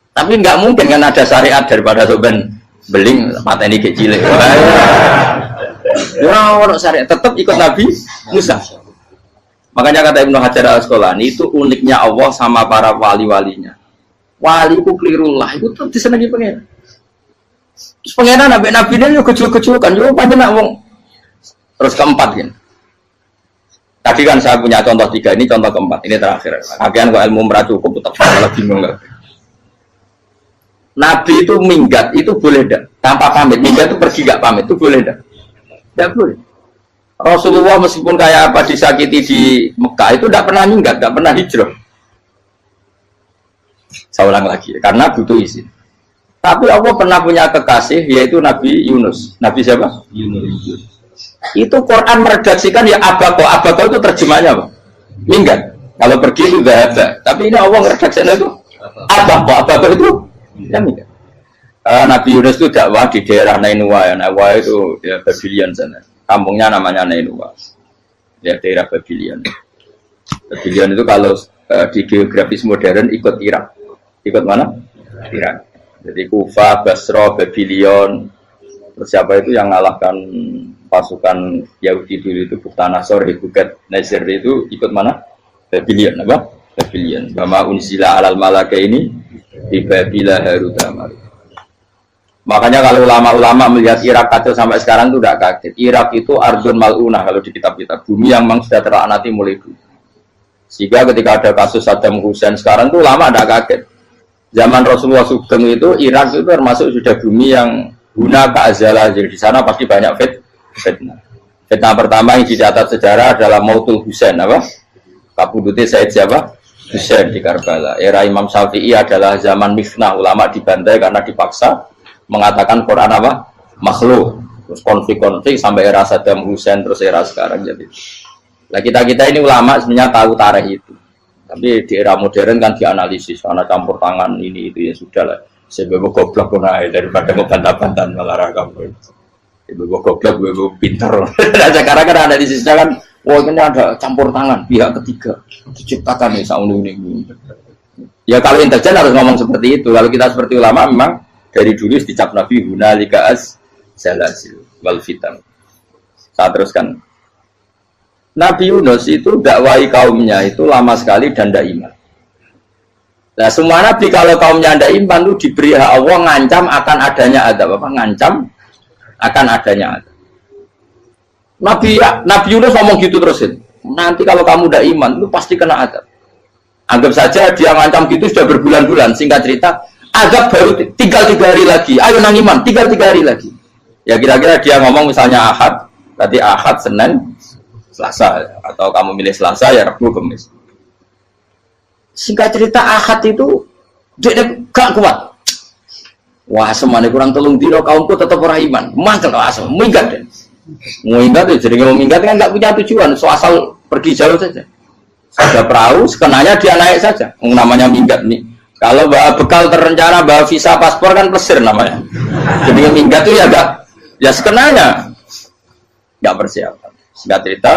Tapi nggak mungkin kan ada syariat daripada soben beling mateni kecil. Orang syariat tetap ikut Nabi Musa. Makanya kata Ibnu Hajar Al-Asqalani itu uniknya Allah sama para wali-walinya. Wali ku klirullah itu tetap disenangi pengen. Terus pengenan nabi-nabi ini kecil-kecil kan, yo panjang wong. Terus keempat kan. Tadi kan saya punya contoh 3, ini contoh keempat, ini terakhir. Akhirnya kok ilmu merah cukup, tetap malah bingung nggak. Nabi itu minggat itu boleh tidak? Tanpa pamit, minggat itu pergi nggak pamit itu boleh tidak? Tidak boleh. Rasulullah meskipun kayak apa disakiti di Mekah itu tidak pernah minggat, tidak pernah hijrah. Saya ulang lagi, karena butuh izin. Tapi Allah pernah punya kekasih, yaitu Nabi Yunus. Nabi siapa? Yunus. Itu Quran meredaksikan ya abako. Abako itu terjemahnya apa? Minggat. Kalau pergi itu gak. Tapi ini Allah meredaksikan itu abako. Abako itu ya minggat. Nabi Yunus itu dakwah di daerah Nainua. Ya. Nainua itu ya Babylon sana. Kampungnya namanya Nainua. Ya daerah Babylon. Babylon itu kalau di geografis modern ikut Irak. Ikut mana? Irak. Jadi Kufa, Basra, Babylon. Terus siapa itu yang ngalahkan pasukan Yahudi dulu itu Buktanasor, Hebuket, Nasir itu ikut mana? Babylon, apa? Babylon. Bama unsila alal malaka ini di Babila Harutama. Makanya kalau ulama-ulama melihat Irak kacau sampai sekarang itu tidak kaget. Irak itu ardun mal'unah kalau di kitab-kitab. Bumi yang memang sudah terlaknati mulai dulu. Sehingga ketika ada kasus Saddam Hussein sekarang itu ulama tidak kaget. Zaman Rasulullah Sugeng itu Irak itu termasuk sudah bumi yang guna keazalah. Jadi di sana pasti banyak fitnah. Fitnah pertama yang dicatat sejarah adalah Mautul Husain, apa? Kabudutnya Said siapa? Husain di Karbala. Era Imam Syafi'i adalah zaman mifnah, ulama dibantai karena dipaksa mengatakan Quran apa? Makhluk. Terus konflik-konflik sampai era Saddam Hussein terus era sekarang jadi. Nah kita ini ulama sebenarnya tahu tarikh itu. Tapi di era modern kan dianalisis karena campur tangan ini itu ya sudah lah. Sebab goblok pun daripada ngebantah-bantahan malah rakam. Ibu goblok, ibu pintar. Sekarang kan analisisnya kan, wah ini ada campur tangan pihak ketiga diciptakan nih saunu ini. Ya kalau intelijen harus ngomong seperti itu. Kalau kita seperti ulama memang dari dulu dicap Nabi hunalika az-zalazil wal fitan. Saya teruskan. Nabi Yunus itu dakwai kaumnya itu lama sekali dan tidak iman. Nah semua nabi kalau kaumnya tidak iman itu diberi hak Allah ngancam akan adanya adab apa? Ngancam akan adanya adab. Nabi Yunus ngomong gitu terusin. Nanti kalau kamu udah iman, lu pasti kena azab. Anggap saja dia ngancam gitu sudah berbulan-bulan. Singkat cerita, azab baru tinggal 3 hari lagi. Ayo nang iman, tinggal 3 hari lagi. Ya kira-kira dia ngomong misalnya Ahad, berarti Ahad, Senin, Selasa. Atau kamu milih Selasa, ya Rabu, Kamis. Singkat cerita Ahad itu dia gak kuat. Wah, semane kurang telung dino kaumku tetap ora iman. Mantel asem, minggat deh. Minggat itu jadi minggat kan nggak punya tujuan, so asal pergi jauh saja. Ada perahu, sekenanya dia naik saja. Namanya minggat nih. Kalau bawa bekal terencana, bawa visa paspor kan plesir namanya. Jadi minggat itu ya enggak, ya sekenanya nggak persiapan. Singkat cerita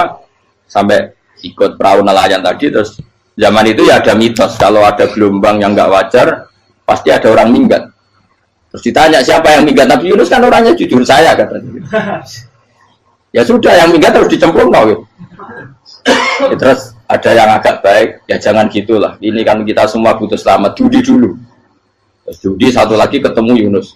sampai ikut perahu nelayan tadi, terus zaman itu ya ada mitos kalau ada gelombang yang nggak wajar pasti ada orang minggat. Terus ditanya siapa yang minggat, Nabi Yunus kan orangnya jujur, saya katanya. Ya sudah, yang minggat harus dicemplung ya, terus ada yang agak baik, ya jangan gitulah. Ini kan kita semua butuh selamat, judi dulu. Terus judi satu lagi ketemu Yunus.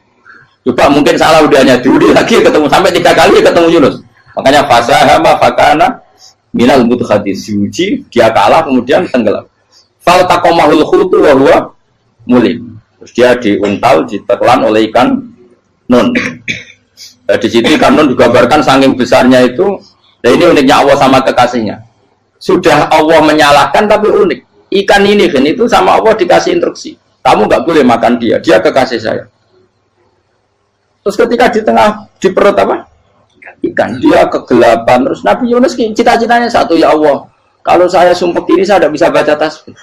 Coba mungkin salah udahnya, judi lagi ketemu sampai 3 kali ketemu Yunus. Makanya fasahama fakana minal mudkhadin, diuji, dia kalah kemudian tenggelam. Fal taqamahul khurtu wa huwa mulim. Terus dia diuntal, ditelan oleh ikan nun. Di situ ikan nun digambarkan saking besarnya itu. Dan ini uniknya Allah sama kekasihnya. Sudah Allah menyalahkan tapi unik. Ikan ini kan itu sama Allah dikasih instruksi. Kamu nggak boleh makan dia. Dia kekasih saya. Terus ketika di tengah di perut apa? Ikan. Dia kegelapan. Terus Nabi Yunus cita-citanya satu, ya Allah. Kalau saya sumpah ini saya tidak bisa baca tasbih.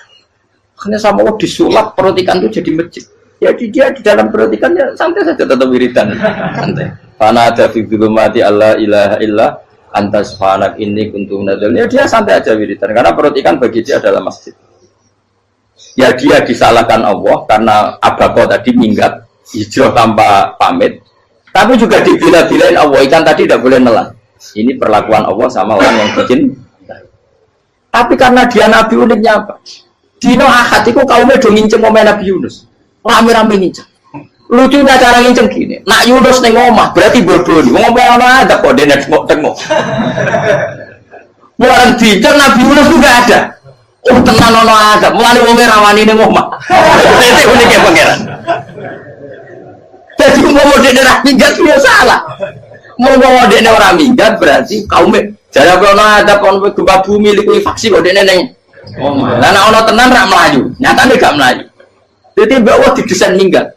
Karena sama Allah disulap perut ikan itu jadi masjid. Jadi dia di dalam perut ikan ya santai saja tetap wiridan. Santai. Fana ada fi dzulumati alla ilaha illa anta subhanak inni kuntu minadz zalimin. Dia santai aja wiridan karena perut ikan bagi dia adalah masjid. Ya dia disalahkan Allah karena abako tadi minggat hijrah tanpa pamit. Tapi juga dibela-belain Allah, ikan tadi tidak boleh nelan. Ini perlakuan Allah sama orang yang bikin. Tapi karena dia Nabi, uniknya apa? Dino Ahad itu kaumnya udah nginceng ngomel Nabi Yunus. Rame-rame nginceng. Lucunya cara nginceng gini. Nak Yunus neng omah berarti bodoh nih. Ngomel orang ada kok dia tengok. Mulai dinceng Nabi Yunus juga ada. Oh tenang ono ada. Mulai ngomel rawani neng omah. Itu uniknya pangeran. Jadi mau dia orang minggat dia salah. Mau dia orang minggat berarti kaumnya. Jadi kalau ada kon gempa bumi likui faksi kok dia neng. Oh, nah ono tenan rak melayu, nyatane gak melayu. Jadi bawa didesain minggat.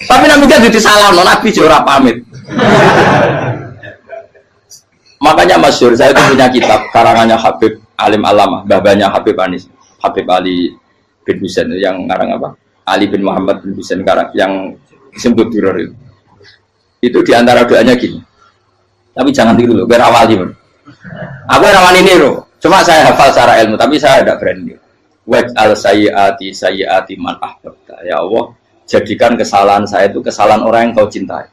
Tapi nak minggat disalahno Nabi ora pamit. Makanya masyhur, saya itu punya kitab karangannya Habib Alim Alamah, babanya Habib Anis, Habib Ali bin Husain yang ngarang apa? Ali bin Muhammad bin Husain karang yang disebut duror itu. Itu diantara doanya gini. Tapi jangan tiru loh, biar awali. Aku rawan ini loh. Cuma saya hafal secara ilmu, tapi saya tidak berani. Waj'al sayyiati man ahbabta. Ya Allah, jadikan kesalahan saya itu kesalahan orang yang kau cintai.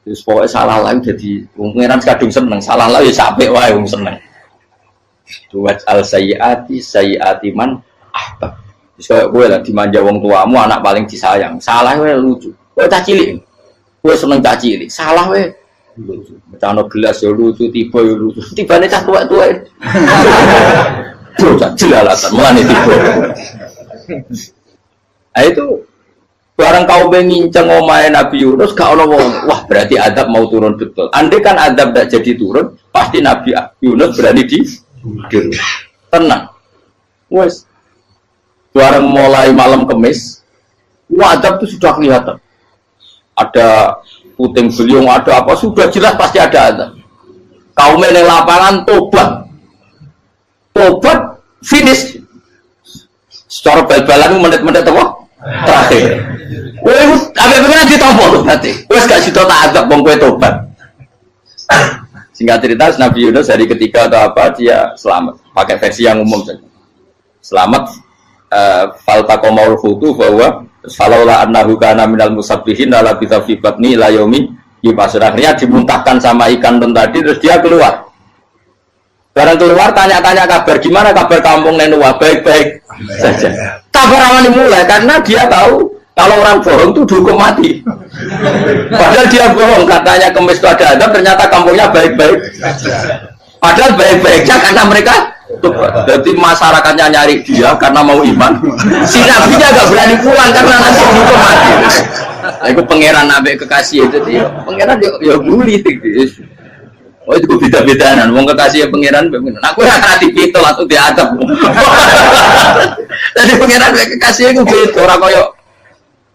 Terus pokoknya salah lain jadi pengiran kadung seneng, salah lain ya sampai wae wong seneng. Waj'al sayyiati man ahbab. Terus kayak gue lah dimanja wong tuamu, anak paling disayang. Salah wae lucu. Kowe cah cilik. Kowe seneng cah cilik. Salah wae lucu. Macano gelas ya lucu, tiba ya lucu. Tibane cah tuwek-tuwek. Terus jelalatan mulane tiba. Nah itu barang kau menginceng omahe Nabi Yunus gak ono wong. Wah, berarti adab mau turun betul. Andai kan adab tidak jadi turun, pasti Nabi Yunus berani di tenang. Wes. Barang mulai malam Kamis, adab itu sudah kelihatan. Ada puting beliung, ada apa sudah jelas pasti ada azab. Kaum yang lapangan tobat finish secara bal-balan menit-menit apa terakhir. Wes apa benar ditompo tuh berarti. Wes gak sida tak azab wong kowe tobat. Singkat cerita Nabi Yunus hari ketiga atau apa dia selamat. Pakai versi yang umum saja. Selamat fal taqamaul khutu bahwa falaula annahu kana minal musabbihin la bi batni la yaumi yubasir. Akhirnya dimuntahkan sama ikan tadi terus dia keluar. Barang keluar tanya-tanya kabar gimana kabar kampung Nenua, baik-baik saja. Kabar awal dimulai karena dia tahu kalau orang bohong itu dihukum mati. Padahal dia bohong katanya Kemis itu ada adab, ternyata kampungnya baik-baik. Padahal baik-baiknya karena mereka tobat. Jadi masyarakatnya nyari dia karena mau iman. Si nabinya gak berani pulang karena nanti dihukum mati. Nah, itu pangeran nabi kekasih itu dia. Pangeran ya bully. Oh itu beda-bedaan. Wong kekasih pangeran. Aku yang hati itu langsung diadab. Jadi pangeran kekasih itu beda. Orang koyo.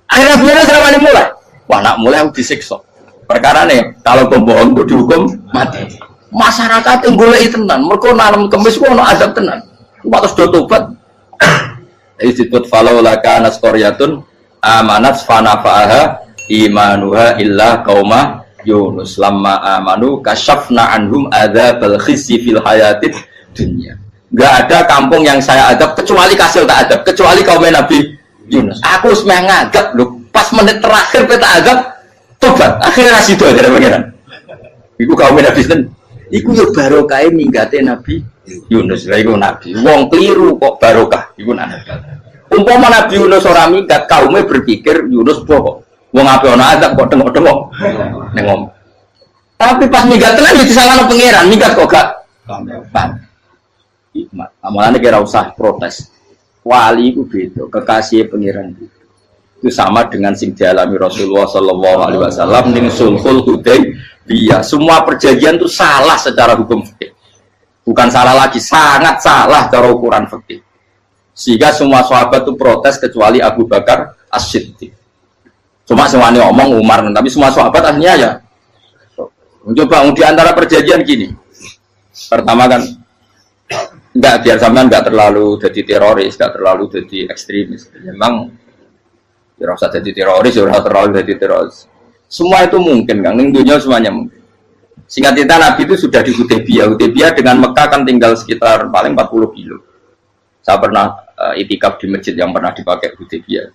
Akhirnya pangeran selama ini mulai. Wah nak mulai aku disiksa. Perkara nih kalau pembohong itu dihukum mati. Masyarakat yang golek tenan. Mereka nanam kemis kok ono azab tenan. Wates do tobat. Disebut falau laka nasqaryatun amanat fanafa'aha imanuha illa qauma Yunus lamma amanu kasyafna anhum adzabal khizyi fil hayatid dunya. Enggak ada kampung yang saya adab kecuali kasil tak adab, kecuali kaum Nabi Yunus. Aku semeh ngadab lho, pas menit terakhir peta adab tobat. Akhirnya sido aja pangeran. Iku kaum Nabi Yunus. Iku yo barokah minggate Nabi Yunus. Lah iku nabi. Wong kliru kok barokah iku nabi. Umpama Nabi Yunus ora minggat, kaumnya berpikir Yunus bohong. Wong ape ana azab kok tengok-tengok ning ngomong. Tapi pas minggat tenan yo disalahno pangeran, minggat kok gak paham. Hikmat. Amalane kira usah protes. Wali iku beda, kekasih pangeran itu sama dengan sing dialami Rasulullah sallallahu alaihi wasallam ning Sulhul Hudaybiyah. Semua perjanjian itu salah secara hukum fikih. Bukan salah lagi, sangat salah cara ukuran fikih. Sehingga semua sahabat itu protes kecuali Abu Bakar As-Siddiq. Cuma semuanya ngomong Umar, tapi semua sahabat akhirnya ya mencoba di antara perjanjian gini. Pertama kan enggak biar sampean enggak terlalu jadi teroris, enggak terlalu jadi ekstremis. Memang ya usah jadi teroris, ya terlalu jadi teroris. Semua itu mungkin kan, di dunia semuanya mungkin. Singkat cerita Nabi itu sudah di Hudaybiyah. Hudaybiyah dengan Mekah kan tinggal sekitar paling 40 kilo. Saya pernah itikaf di masjid yang pernah dipakai Hudaybiyah.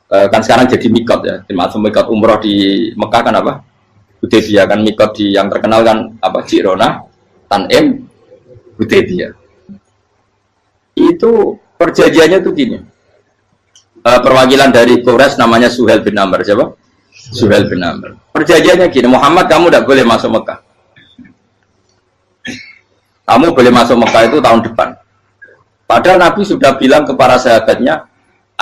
Kan sekarang jadi mikot ya, termasuk mikot umroh di Mekah kan apa? Hudaybiyah kan mikot di yang terkenal kan apa? Jirona, Tanim, Hudaybiyah. Itu perjanjiannya tuh gini. Perwakilan dari Quraisy namanya Suhail bin Amr, siapa? Suhail bin Amr. Perjanjiannya gini, Muhammad kamu tidak boleh masuk Mekah. Kamu boleh masuk Mekah itu tahun depan. Padahal Nabi sudah bilang ke para sahabatnya,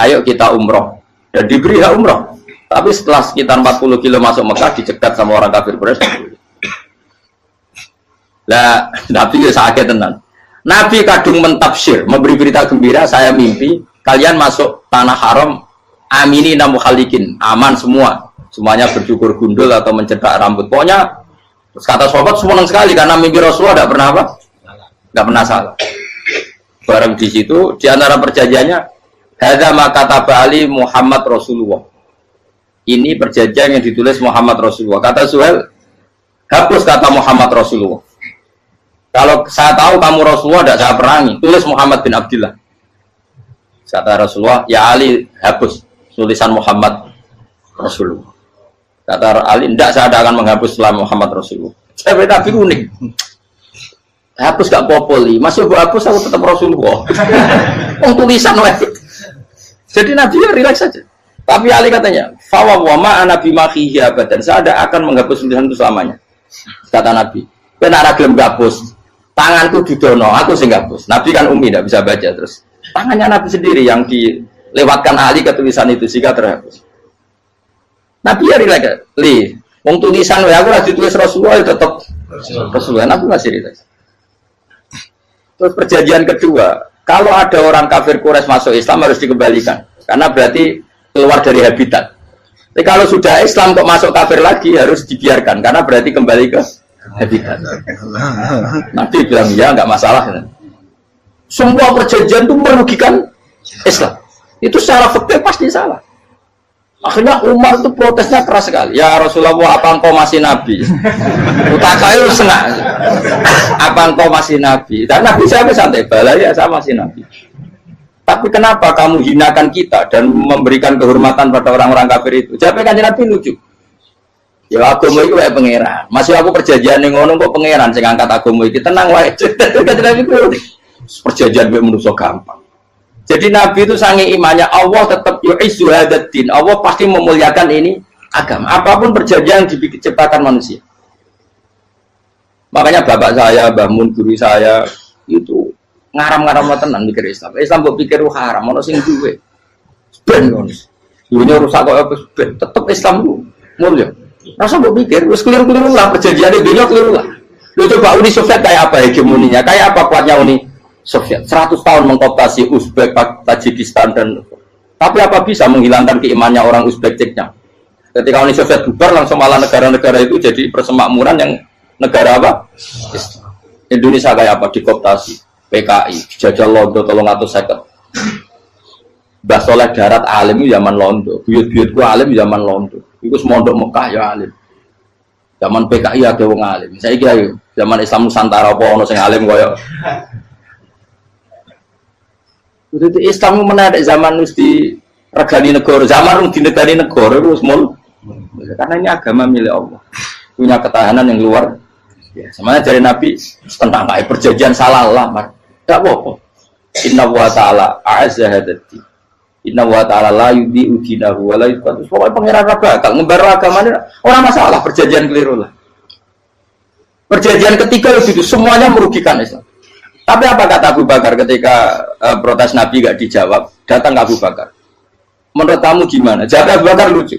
ayo kita umroh. Dan diberi hak umroh. Tapi setelah sekitar 40 kilo masuk Mekah, dicegat sama orang kafir Quraisy. Lah, Nabi ya sakit tenang. Nabi kadung mentafsir, memberi berita gembira, saya mimpi, kalian masuk tanah haram, amini namu khalikin, aman semua. Semuanya bercukur gundul atau mencetak rambut. Pokoknya, terus kata sahabat senang sekali, karena mimpi Rasulullah tidak pernah apa? Tidak pernah salah. Bareng di situ, di antara perjanjiannya, hadza ma kataba ali Muhammad Rasulullah. Ini perjanjian yang ditulis Muhammad Rasulullah. Kata Suhail, hapus kata Muhammad Rasulullah. Kalau saya tahu kamu Rasulullah tidak saya perangi, tulis Muhammad bin Abdullah. Kata Rasulullah, ya Ali hapus tulisan Muhammad Rasulullah. Kata Ali, tidak saya akan menghapus setelah Muhammad Rasulullah. Tapi unik. Hapus gak populi, masih aku hapus aku tetap Rasulullah. Tulisan wajib. Jadi Nabi ya relax saja. Tapi Ali katanya, fawwama ana bimakhihi abadan. Saya tidak akan menghapus tulisan itu selamanya. Kata Nabi, benar gelem hapus. Tanganku didono, aku sing hapus. Nabi kan umi tidak bisa baca terus. Tangannya Nabi sendiri yang dilewatkan Ali ke tulisan itu sehingga terhapus. Nabi ya relax. Wong tulisan wae aku lagi tulis Rasulullah tetap Rasulullah. Nabi masih relax. Terus perjanjian kedua, kalau ada orang kafir Quraisy masuk Islam harus dikembalikan, karena berarti keluar dari habitat. Tapi kalau sudah Islam kok masuk kafir lagi harus dibiarkan, karena berarti kembali ke habitat. Nabi bilang ya nggak masalah. Semua perjanjian itu merugikan Islam. Itu secara fikih pasti salah. Akhirnya Umar itu protesnya keras sekali. Ya Rasulullah, apa engkau masih Nabi? Utakail senang. Apa engkau masih Nabi? Dan Nabi saya santai, balai ya saya masih Nabi. Tapi kenapa kamu hinakan kita dan memberikan kehormatan pada orang-orang kafir itu? Jawabnya kan Nabi lucu. Ya agama itu kayak pangeran. Masih aku perjanjian yang ngono kok pangeran sing angkat agama iki tenang wae. Kan Nabi itu perjanjian mek manusa gampang. Jadi Nabi itu sange imannya Allah tetap yu'izzu hadzal-din. Allah pasti memuliakan ini agama. Apapun perjanjian yang diciptakan manusia. Makanya bapak saya, Mbah Mun, guru saya itu ngaram-ngaram tenan mikir Islam. Islam mbok pikir haram, ono sing duwe. Ben ngono. Dunya rusak kok ben tetep Islam ku mulya. Rasa mbok pikir wis keliru-keliru lah perjanjiane dunya keliru lah. Lu coba Uni Soviet kayak apa hegemoninya? Kayak apa kuatnya Uni Soviet? 100 tahun mengkooptasi Uzbek, Tajikistan dan tapi apa bisa menghilangkan keimannya orang Uzbek Ceknya? Ketika Uni Soviet bubar langsung malah negara-negara itu jadi persemakmuran yang negara apa? Indonesia kayak apa? Dikooptasi PKI, dijajah Londo 350. Mbah Soleh Darat alim itu zaman Londo, buyut-buyutku alim zaman Londo. Iku semondok Mekah ya alim. Zaman PKI ada wong alim. Saiki ayo zaman Islam Nusantara apa ono sing alim koyo. Itu Islam menarik zaman wis di regani negara, zaman di negari negara wis mul. Karena ini agama milik Allah. Punya ketahanan yang luar biasa. Semuanya dari Nabi tentang kayak perjanjian salah lamar. Enggak apa-apa. Inna wa ta'ala a'azza hadati. Inna wa ta'ala la yudhi'u dinahu wa la yudhi'u. Pokoknya pangeran bakal ngembar agamanya orang masalah perjanjian keliru lah. Perjanjian ketiga itu semuanya merugikan Islam. Tapi apa kata Abu Bakar ketika protes Nabi gak dijawab? Datang ke Abu Bakar. Menurut kamu gimana? Jawab Abu Bakar lucu.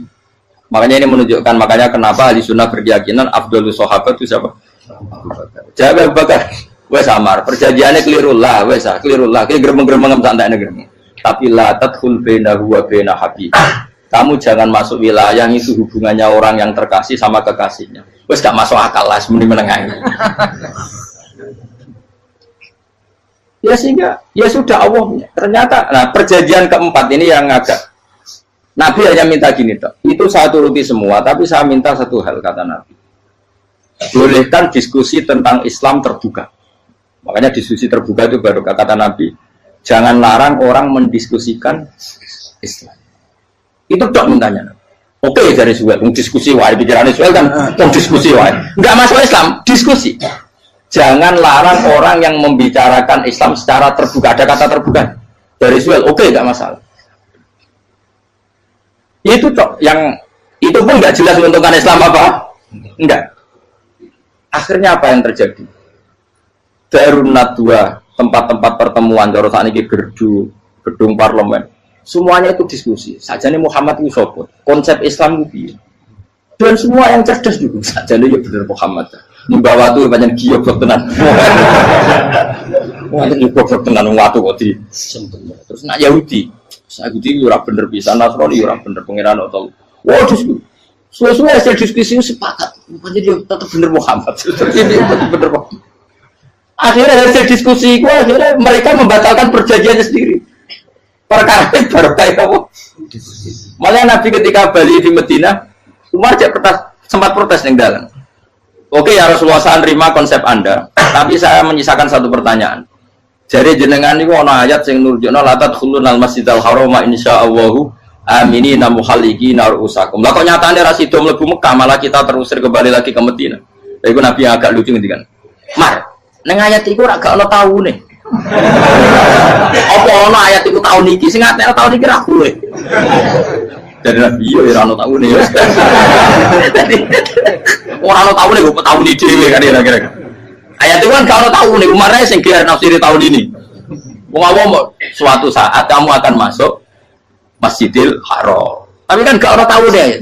Makanya ini menunjukkan makanya kenapa ahli sunnah berkeyakinan Abdul Sahabat itu siapa? Abu Bakar. Jawab Abu Bakar. Wes samar, perjanjiannya keliru lah, wes keliru lah. Kayak geremeng-geremeng santai negeri. Tapi la tadkhul bainahu wa baina habib. Kamu jangan masuk wilayah itu hubungannya orang yang terkasih sama kekasihnya. Wes gak masuk akal lah, semuanya menengah. Ya sehingga ya sudah Allah. Ternyata, nah perjanjian keempat ini yang agak Nabi hanya minta gini toh. Itu saya turuti semua, tapi saya minta satu hal kata Nabi. Bolehkan diskusi tentang Islam terbuka. Makanya diskusi terbuka itu baru kata Nabi. Jangan larang orang mendiskusikan Islam. Itu dok mintanya. Oke dari Suel, diskusi wae pikirannya Suel kan, diskusi wae. Enggak masuk Islam, diskusi. Jangan larang orang yang membicarakan Islam secara terbuka. Ada kata terbuka dari Suel, oke enggak masalah. Itu toh yang itu pun enggak jelas menguntungkan Islam apa? Enggak. Akhirnya apa yang terjadi? Darun Nadwa, tempat-tempat pertemuan, kalau saat ini gedung parlemen, semuanya itu diskusi. Sajane Muhammad itu sopot, konsep Islam itu, dan semua yang cerdas juga. Sajane ya benar Muhammad. Membawa tuh banyak giok tenan. Waktu giok tenan waktu kok di. Terus nak Yahudi, Yahudi ora bener bisa, Nasrani ora bener pengiran atau. Wah diskusi. Semua hasil diskusi sepakat. Makanya dia tetap bener Muhammad. Tetap bener Muhammad. Akhirnya hasil diskusi itu akhirnya mereka membatalkan perjanjiannya sendiri. Perkara itu baru kayak apa? Malah Nabi ketika balik di Medina, Umar sempat protes yang dalam. Oke ya Rasulullah, saya terima konsep Anda, tapi saya menyisakan satu pertanyaan. Jadi jenengan itu ana ayat yang nurjukna la tadkhulunal masjidal harama insyaallahu aminina muhalliqina ru'usakum. Lah kok nyatane ra sida mlebu Mekah, malah kita terusir kembali lagi ke Medina. Lha iku Nabi agak lucu ngendikan. Mar, ning ayat iku ora gak ana taune. Apa ana ayat iku taun iki sing ngatene taun iki ra kowe. Dari Nabi yo ora ana taune ya. Ora ana taune kok taun iki dhewe kan kira-kira. Ayat itu kan gak ana taune, Umar sing kira nafsiri tahun ini. Wong awam suatu saat kamu akan masuk Masjidil Haram. Tapi kan gak ada tahu deh.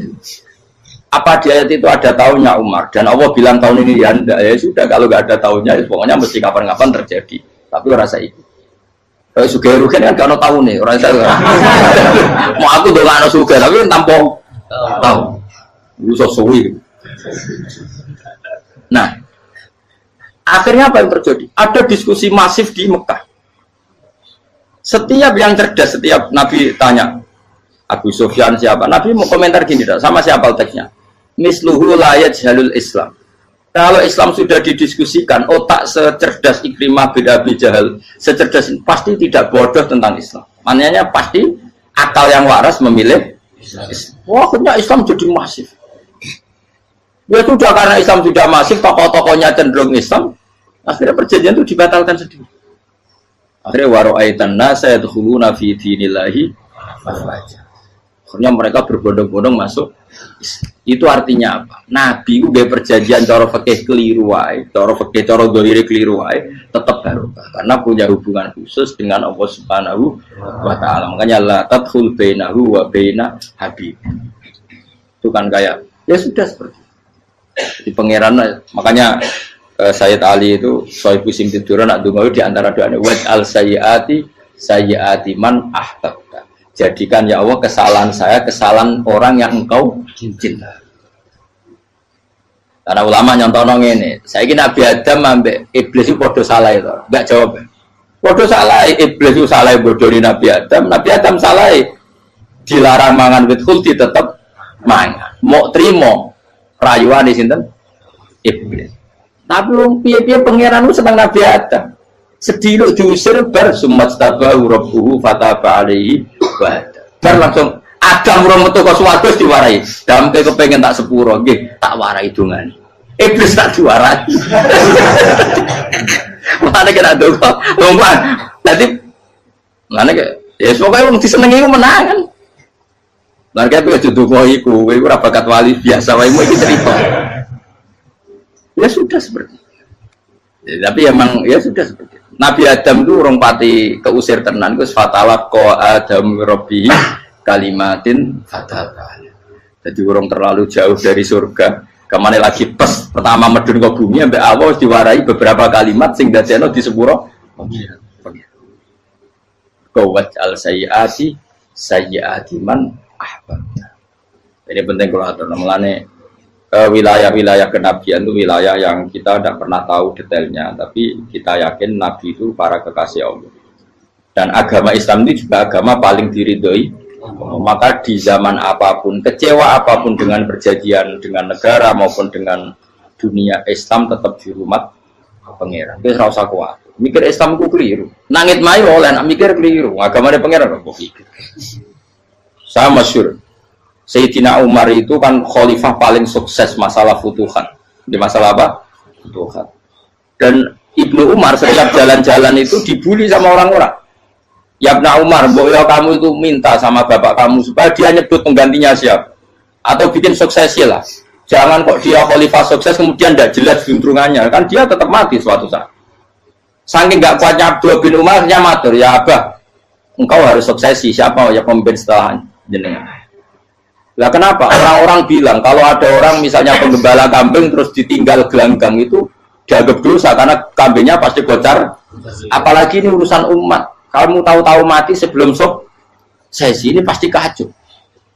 Apa di ayat itu ada tahunnya Umar? Dan Allah bilang tahun ini ya enggak. Ya sudah kalau gak ada tahunnya, ya pokoknya mesti kapan-kapan terjadi. Tapi rasa itu. Kalau suka rugen kan gak ada tahun nih. Orang saya mau aku udah gak ada suka, tapi kan tampung tahu. Bisa suwi. Nah, akhirnya apa yang terjadi? Ada diskusi masif di Mekah. Setiap yang cerdas, setiap Nabi tanya Abu Sufyan siapa, Nabi mau komentar gini, sama siapa teksnya? Misluhu layat jalul Islam. Kalau Islam sudah didiskusikan, otak secerdas Ikrimah bin Abi Jahal, secerdas pasti tidak bodoh tentang Islam. Maknanya pasti akal yang waras memilih Islam. Wah, akhirnya Islam jadi masif. Ya sudah, karena Islam sudah masif, tokoh-tokohnya cenderung Islam, akhirnya perjanjian itu dibatalkan sendiri. Akhirnya waro'aitan nasa yadkhuluna fi dinillahi afwaja. Akhirnya mereka berbondong-bondong masuk. Itu artinya apa? Nabi udah perjanjian cara fikih keliru wae, cara fikih cara dzahir keliru wae, tetap barokah karena punya hubungan khusus dengan Allah Subhanahu wa taala. Makanya la tadkhul bainahu wa baina habib. Itu kan kayak ya sudah seperti di pangeran. Makanya Sayyid Ali itu Sohibu Sim tiduran nak donga di antara doanya waj'al sayyiati man ahbabta. Jadikan ya Allah kesalahan saya kesalahan orang yang engkau cinta. Karena ulama nyontono ngene, saiki Nabi Adam ambek iblis itu padha salah itu. Enggak jawab. Padha salah iblis itu salah bodoni Nabi Adam salah dilarang mangan wit khuldi tetep mangan. Mau trimo rayuane sinten? Iblis. Tapi wong piye-piye pangeran ku seneng Nabi Adam. Sediluk diusir bar sumat tabahu rabbuhu fataba alaihi wa bar langsung Adam ora metu kok swarga diwarai. Dampe kepengin tak sepuro nggih tak warai dongane. Iblis tak diwarai. Mana kena donga. Ngomong. Dadi mana ke ya pokoke wong disenengi ku menang kan. Lah kaya aja donga iku, kowe ora bakat wali biasa wae iki cerita. Ya sudah seperti itu. Ya, tapi emang ya sudah seperti itu. Nabi Adam itu orang pati keusir tenan itu fatala ko Adam Robbi kalimatin fatal. Jadi orang terlalu jauh dari surga. Kemana lagi pas pertama medun ke bumi sampai awal diwarai beberapa kalimat sing dadekno di sepuro. Qawat al sayyiati man ahbabta. Ini penting kalau atur namanya. Wilayah-wilayah kenabian itu wilayah yang kita tidak pernah tahu detailnya, tapi kita yakin Nabi itu para kekasih Allah. Dan agama Islam itu juga agama paling diridhoi. Maka di zaman apapun, kecewa apapun dengan perjanjian dengan negara maupun dengan dunia, Islam tetap di rumah pangeran. Kita harus kuat. Mikir Islam itu keliru. Nangit mayu oleh nak mikir keliru. Agama dia pangeran kok pikir. Saya masyhur. Sayyidina Umar itu kan khalifah paling sukses masalah futuhan. Di masalah apa? Futuhan. Dan Ibnu Umar setiap jalan-jalan itu dibully sama orang-orang. Ya Ibnu Umar, boleh kamu itu minta sama bapak kamu supaya dia nyebut penggantinya siapa? Atau bikin suksesi lah. Jangan kok dia khalifah sukses kemudian tidak jelas juntrungannya. Kan dia tetap mati suatu saat. Saking nggak kuatnya Abdullah bin Umar, dia matur, ya Abah, engkau harus suksesi. Siapa ya pemimpin setelah jenengan? Lah kenapa? Orang-orang bilang kalau ada orang misalnya penggembala kambing terus ditinggal gelanggang itu dianggap dosa karena kambingnya pasti bocor. Apalagi ini urusan umat. Kamu tahu-tahu mati sebelum sesi ini pasti kacau.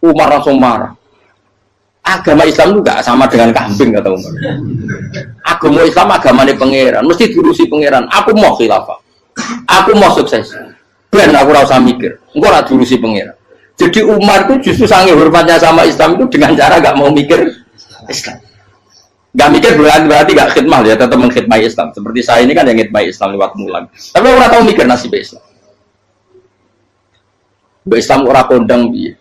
Umar langsung marah. Agama Islam juga sama dengan kambing kata Umar. Agama Islam agamanya pangeran, mesti diurusi pangeran. Aku mau khilafah. Aku mau sukses. Ben aku ora usah mikir. Engko ora diurusi pangeran. Jadi Umar itu justru sangat hormatnya sama Islam itu dengan cara gak mau mikir Islam. Gak mikir berarti gak khidmah ya, tetap mengkhidmati Islam. Seperti saya ini kan yang khidmati Islam lewat mulan. Tapi orang tahu mikir nasib Islam. Islam orang kondang biye.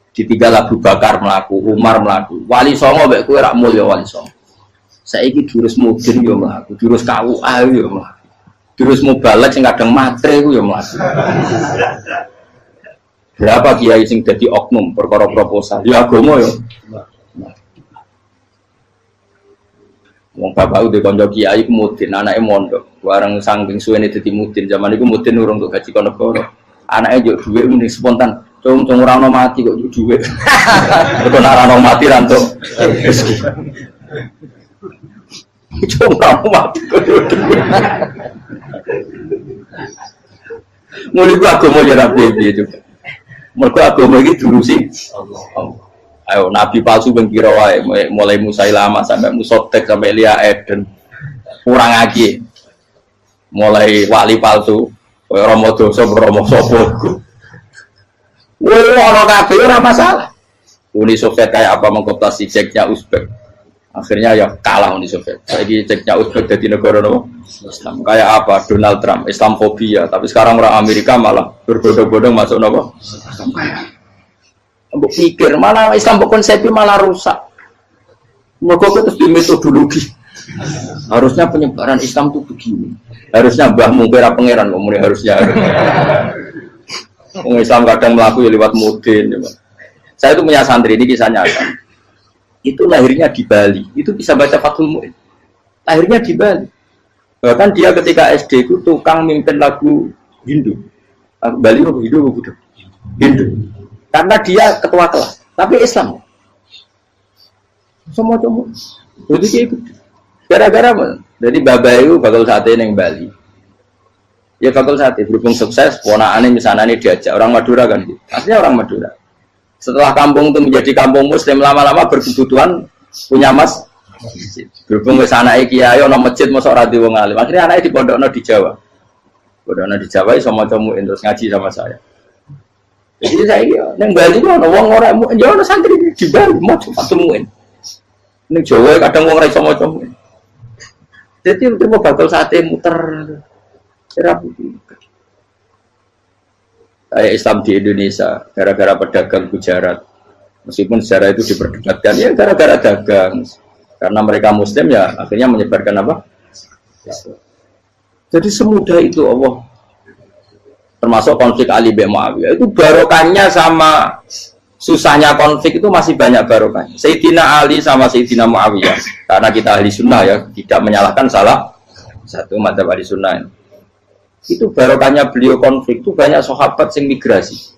Ditinggal Abu Bakar melaku, Umar melaku. Wali Songo mbek kowe rak mulya Wali Songo. Saiki jurus mudin yo mlaku, jurus KUA yo mlaku. Jurus mubalek sing kadang matre ku yo mlaku. Berapa kiai sing dadi oknum perkara proposal? Ya agama yo. Wong bapak udah kanca kiai ku mudin, anake mondok. Bareng saking suwene dadi mudin, zaman iku mudin urung untuk gaji negara. Anake njuk dhuwit mending spontan. Cung ora ono mati kok njuk dhuwit. Betul ora ono mati ra entuk rezeki. Cung ora ono mati kok njuk dhuwit. Mulai agama ya ra piye juga. Mereka agama ini diurusi Allah. Ayo Nabi palsu bengkira wae mulai Musailama sampai Musotek sampai Elia Eden kurang lagi mulai wali palsu Romo dosa Romo sopo orang kabeh ora masalah. Uni Soviet kayak apa mengkooptasi Ceknya Uzbek akhirnya ya kalah Uni Soviet. Lagi Ceknya Uzbek jadi negara Islam kayak apa Donald Trump Islamfobia tapi sekarang orang Amerika malah berbodong-bodong masuk nopo Islam kaya. Mbok pikir malah Islam konsepnya malah rusak. Mergo terus di metodologi. Harusnya penyebaran Islam itu begini. Harusnya Mbah Mungkira pangeran harusnya. Wong Islam kadang mlaku ya lewat mudin ya. Saya itu punya santri, ini kisahnya kan. Itu lahirnya di Bali, itu bisa baca Fathul Mu'in. Lahirnya di Bali. Bahkan dia ketika SD itu tukang mimpin lagu Hindu. Bali apa Hindu apa Buddha? Hindu. Karena dia ketua kelas, tapi Islam. Semua cuma. Jadi dia ikut. Gara-gara jadi bapak itu bakal sate neng Bali. Ya bakal sate berhubung sukses, ponakane misalnya ini diajak orang Madura kan. Aslinya orang Madura. Setelah kampung itu menjadi kampung Muslim, lama-lama berkebutuhan punya masjid. Berhubung wis anake kiai ana masjid mosok ora di wong alim. Akhirnya anake dipondokno di Jawa. Pondokno di Jawa iso maca muin terus ngaji sama saya. Jadi saya nang Bali ku ana wong ora muin, ya ana santri di Bali maca muin. Ning Jawa kadang wong ora iso maca muin. Jadi itu mau bakal sate muter. Kayak Islam di Indonesia gara-gara pedagang Gujarat, meskipun sejarah itu diperdebatkan ya gara-gara dagang, karena mereka Muslim ya akhirnya menyebarkan apa? Jadi semudah itu Allah. Termasuk konflik Ali bin Muawiyah itu barokahnya sama susahnya konflik itu masih banyak barokahnya. Sayyidina Ali sama Sayyidina Muawiyah, karena kita ahli sunnah ya tidak menyalahkan salah satu madzhab ahli sunnah ini. Itu barokahnya beliau konflik itu banyak sahabat yang migrasi,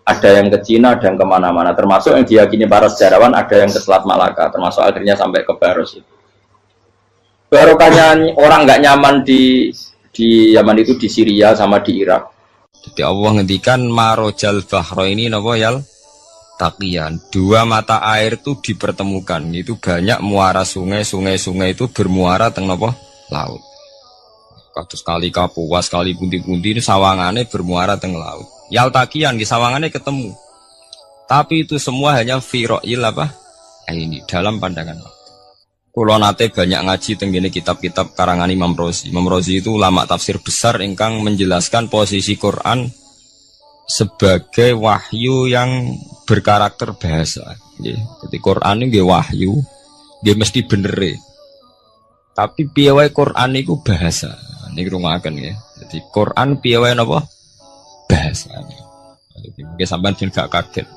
ada yang ke Cina, ada yang kemana-mana, termasuk yang diyakini para sejarawan ada yang ke Selat Malaka, termasuk akhirnya sampai ke Baros itu. Barokahnya orang nggak nyaman di Yaman itu di Syria sama di Irak. Jadi Allah ngendikan marojal bahro ini nopo yal taqiyan, dua mata air itu dipertemukan, itu banyak muara sungai itu bermuara teng nopo laut. Kados kali Kapuas, kali pundi-pundi ini sawangane bermuara teng laut. Yal taqiyan di sawangane ketemu. Tapi itu semua hanya firoil apa? Ini dalam pandangan. Kulo nate banyak ngaji tenggene kitab-kitab karangan Imam Rozi. Imam Rozi itu ulama tafsir besar ingkang menjelaskan posisi Quran sebagai wahyu yang berkarakter bahasa. Jadi Quran ini wahyu, dia mesti bener. Tapi piye wae Quran itu bahasa. Niki rungaken ya. Jadi Quran piye wae napa? Bahasa. Jadi mungkin sampean gak kaget.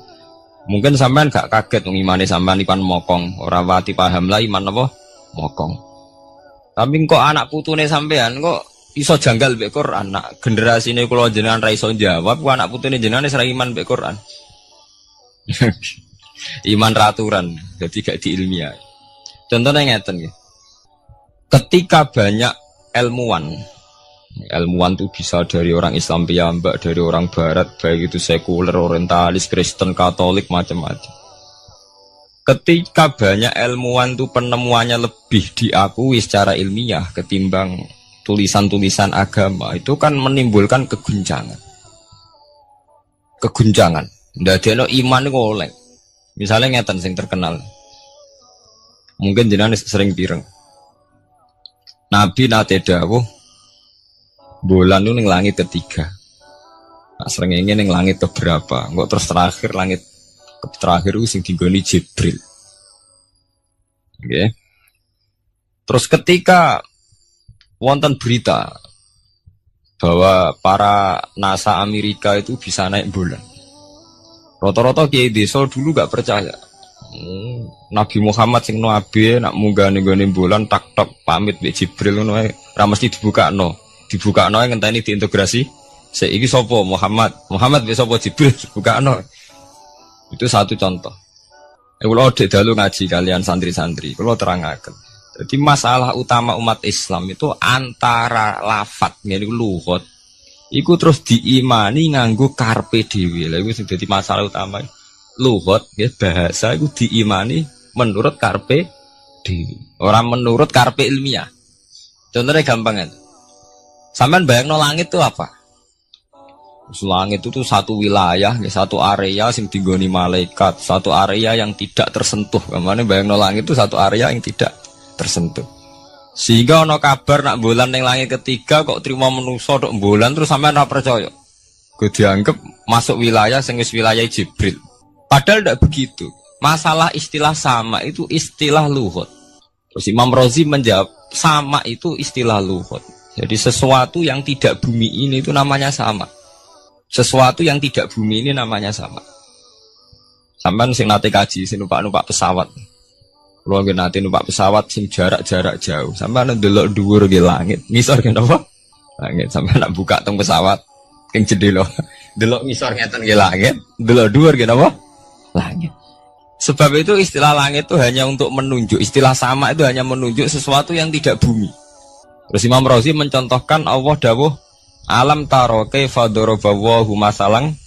Mungkin sampean gak kaget wong imane sampean ikan mokong, ora wati paham lah iman apa? Mokong. Tapi kok anak putune sampean kok iso janggal mbek Quran. Nak generasine kula jenengan ra iso jawab, kok anak putune jenengan wis ra iman mbek Quran. Iman raturan, jadi gak diilmiah. Contohnya ngeten nggih. Ketika banyak ilmuwan itu bisa dari orang Islam piyambak, dari orang Barat, baik itu sekuler, orientalis, Kristen, Katolik, macam-macam. Ketika banyak ilmuwan itu penemuannya lebih diakui secara ilmiah ketimbang tulisan-tulisan agama, itu kan menimbulkan keguncangan. Ndadekno iman iku oleh. Misalnya ngeten sing terkenal. Mungkin jenengan sering pireng. Nabi nate dawuh bulan itu ning langit ketiga. Nah, srengenge ning langit keberapa? Engko terus terakhir langit terakhir itu sing dinggoni Jibril. Nggih. Terus ketika wonten berita bahwa para NASA Amerika itu bisa naik bulan. Rata-rata kiai desa dulu gak percaya. Nabi Muhammad sing nabi nak munggah ning bulan tak pamit mbek Jibril ngono ae ora mesti dibukakno ngenteni diintegrasi saiki sapa Muhammad mbek sapa Jibril dibukakno. Itu satu contoh. Kula dek dalu ngaji kalian santri-santri kula terangaken. Jadi masalah utama umat Islam itu antara lafat ngene lugat iku terus diimani nganggo karpe dhewe. Lha iku sing dadi masalah utama. Lugat ya bahasa itu diimani menurut karpe dhewe, orang menurut karpe ilmiah. Contohnya gampang kan. Sampean bayangno langit itu apa? Langit itu satu wilayah, satu area sing dinggoni malaikat, satu area yang tidak tersentuh. Kamane bayangno langit itu satu area yang tidak tersentuh. Sehingga ono kabar nak bulan ning langit ketiga kok trimo manusa tok bulan terus sampean ora percaya. Gue dianggap masuk wilayah sing wis wilayah Jibril. Padahal tidak begitu. Masalah istilah sama itu istilah lughat. Terus Imam Rozi menjawab sama itu istilah lughat. Jadi sesuatu yang tidak bumi ini itu namanya sama. Sesuatu yang tidak bumi ini namanya sama. Sampean sing nate kaji sing numpak pesawat. Kulo nggih nate numpak pesawat sing jarak-jarak jauh. Sampean ndelok dhuwur nggih langit. Ngisor nggih napa? Langit. Sampean nak buka teng pesawat king jendela. Delok ngisor ngeten nggih langit, delok dhuwur nggih napa? Langit. Sebab itu istilah langit itu hanya untuk menunjuk, istilah sama itu hanya menunjuk sesuatu yang tidak bumi. Terus Imam Razi mencontohkan Allah dawuh alam taro kaifa daraballahu masalang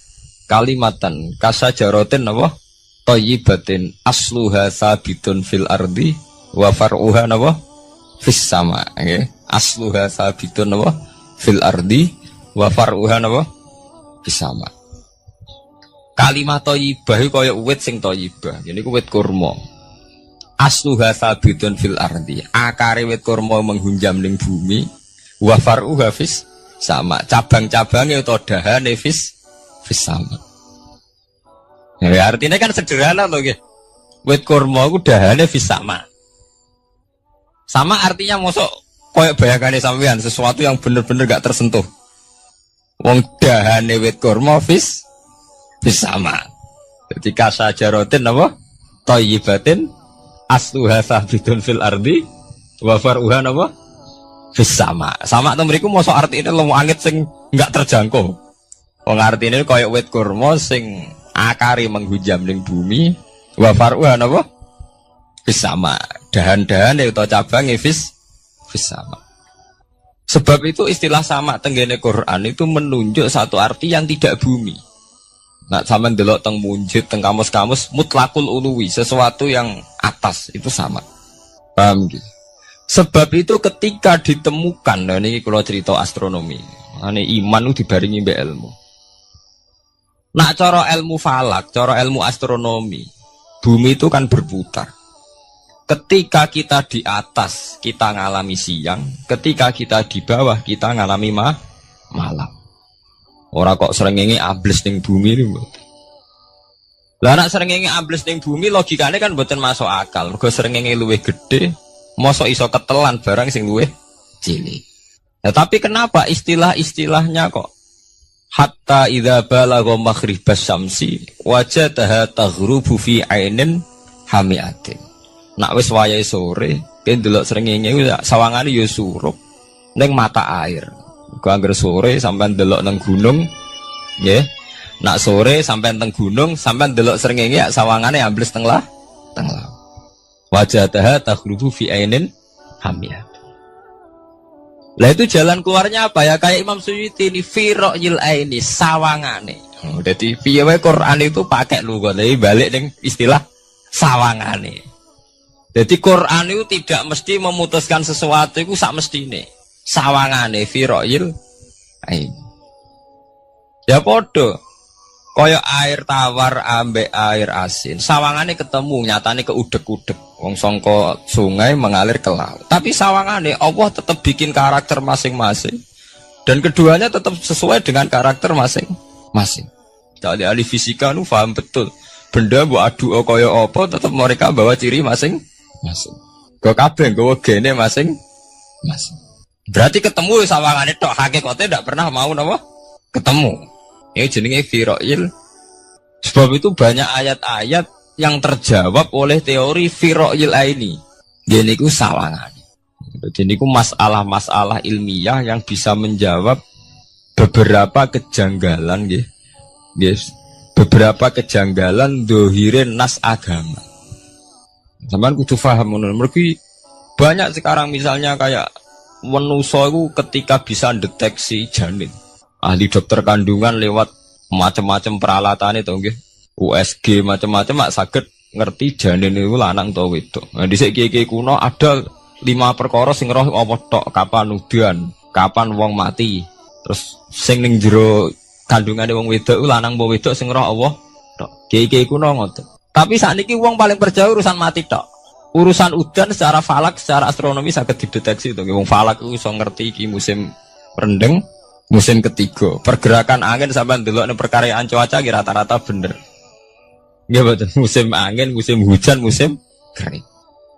kalimatan kasajaratin apa thayyibatin asluha sabitun fil ardi wa far'uha napa fis sama nggih asluha sabitun napa fil ardi wa far'uha napa fis sama. Kalimat thayyibah iku kaya wit sing thayyibah. Jadi ku wit kurma. Asluha sabitun fil ardi. Akare wit kurma menghunjam ning bumi. Wa far'uha fis sama. Cabang-cabange utawa dahane fis sama. Ya artinya kan sederhana to nggih. Wit kurma ku dahane fis sama. Sama artinya mosok koyo bayangane sampean sesuatu yang bener-bener gak tersentuh. Wong dahane wit kurma fis sama. Jadi kasajaratin apa? Thayyibatin asluha sabitun fil ardi wa far'uha apa? Fis sama. Sama to mriku mosok artine lemu angit sing enggak terjangkau. Wong artine kaya wit kurma sing akare menghujam ning bumi wa far'uha apa? Fis sama. Dahan-dahane utawa cabange fis sama. Sebab itu istilah sama tenggene Quran itu menunjuk satu arti yang tidak bumi. Nah, sama delok teng munjid, teng kamus-kamus mutlakul uluwi, sesuatu yang atas itu sama. Paham gitu? Sebab itu ketika ditemukan, nah ini kalau cerita astronomi, ini iman itu dibaringi mbek ilmu. Nah, cara ilmu falak, cara ilmu astronomi, bumi itu kan berputar. Ketika kita di atas, kita ngalami siang. Ketika kita di bawah, kita ngalami malam. Ora kok srengenge ambles ning bumi niku. Lah nek srengenge ambles ning bumi logikane kan mboten masuk akal. Mergo srengenge luwih gedhe, mosok iso ketelan barang sing luwih cilik. Ya tapi kenapa istilah-istilahnya kok hatta idza balagha maghribas syamsi wajadaha taghrubu fi ainin hamiatin. Nak wis wayahe sore, ki ndelok srengenge sawangane ya surup ning mata air. Gua anggar sore sampai delok nang gunung, ya. Nak sore sampai teng gunung, sampai delok srengenge ya sawangane ambles teng laut. Wajadaha taghrubu fi ainin hamiyah. Lah itu jalan keluarnya apa ya? Kayak Imam Suyuti ini fi ra'yil aini sawangane. Jadi piye wae Quran itu pakai lugu, tapi balik ning istilah sawangane. Jadi Quran itu tidak mesti memutuskan sesuatu itu sak mestine. Sawangane fi ra'yil ain. Ya podo kaya air tawar ambek air asin. Sawangane ketemu nyatane keudek-udek. Wong sangka sungai mengalir ke laut. Tapi sawangane Allah tetap bikin karakter masing-masing. Dan keduanya tetap sesuai dengan karakter masing-masing. Jadi ahli fisika nu paham betul. Benda mbok adu kaya apa tetap mereka bawa ciri masing-masing. Go kabeh nggawa gene masing-masing. Berarti ketemu sawangane tok hakikate ndak pernah mau napa? Ketemu. Ini jenenge fira'il. Sebab itu banyak ayat-ayat yang terjawab oleh teori fira'il aini. Jadi niku sawangane. Jadi niku masalah-masalah ilmiah yang bisa menjawab beberapa kejanggalan nggih. Yes. Beberapa kejanggalan dohirin nas agama. Sampeyan kudu paham ngono. Mergi banyak sekarang misalnya kayak manusia itu ketika bisa deteksi janin, ahli dokter kandungan lewat macam-macam peralatan itu, nggih, USG macam-macam, mak saged ngerti janin itu lanang atau wedok. Nah, di segi kuno ada 5 perkara sing roh apa tok, kapan udan, kapan wong mati, terus sing ning jero kandungane wong wedok lanang apa wedok sing roh Allah tok. Kiai kuno ngoten. Tapi sakniki wong paling percaya urusan mati tok. Urusan udan secara falak, secara astronomi sangat dideteksi itu. Wong falak itu bisa ngerti iki musim rendeng, musim ketiga. Pergerakan angin sampai ndelok ning perkaryaan cuaca rata-rata bener. Nggih betul. Musim angin, musim hujan, musim kering.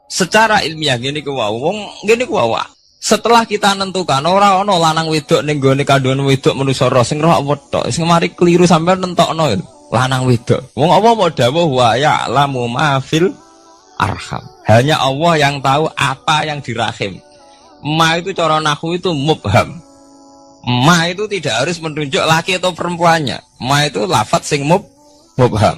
Secara ilmiah ngene ku wau, wong ngene ku wau. Setelah kita nentukan ora ana lanang wedok ning gone kandungan wedok manusa roh sing roh apa tok. Sing mari keliru sampean nentokno. lanang wedok. Wong Allah mau dawuh wa ya'lamu ma fil arham. Hanya Allah yang tahu apa yang di rahim. Ma itu cara nahwu itu mubham. Ma itu tidak harus menunjuk laki atau perempuannya. Ma itu lafadz sing mubham.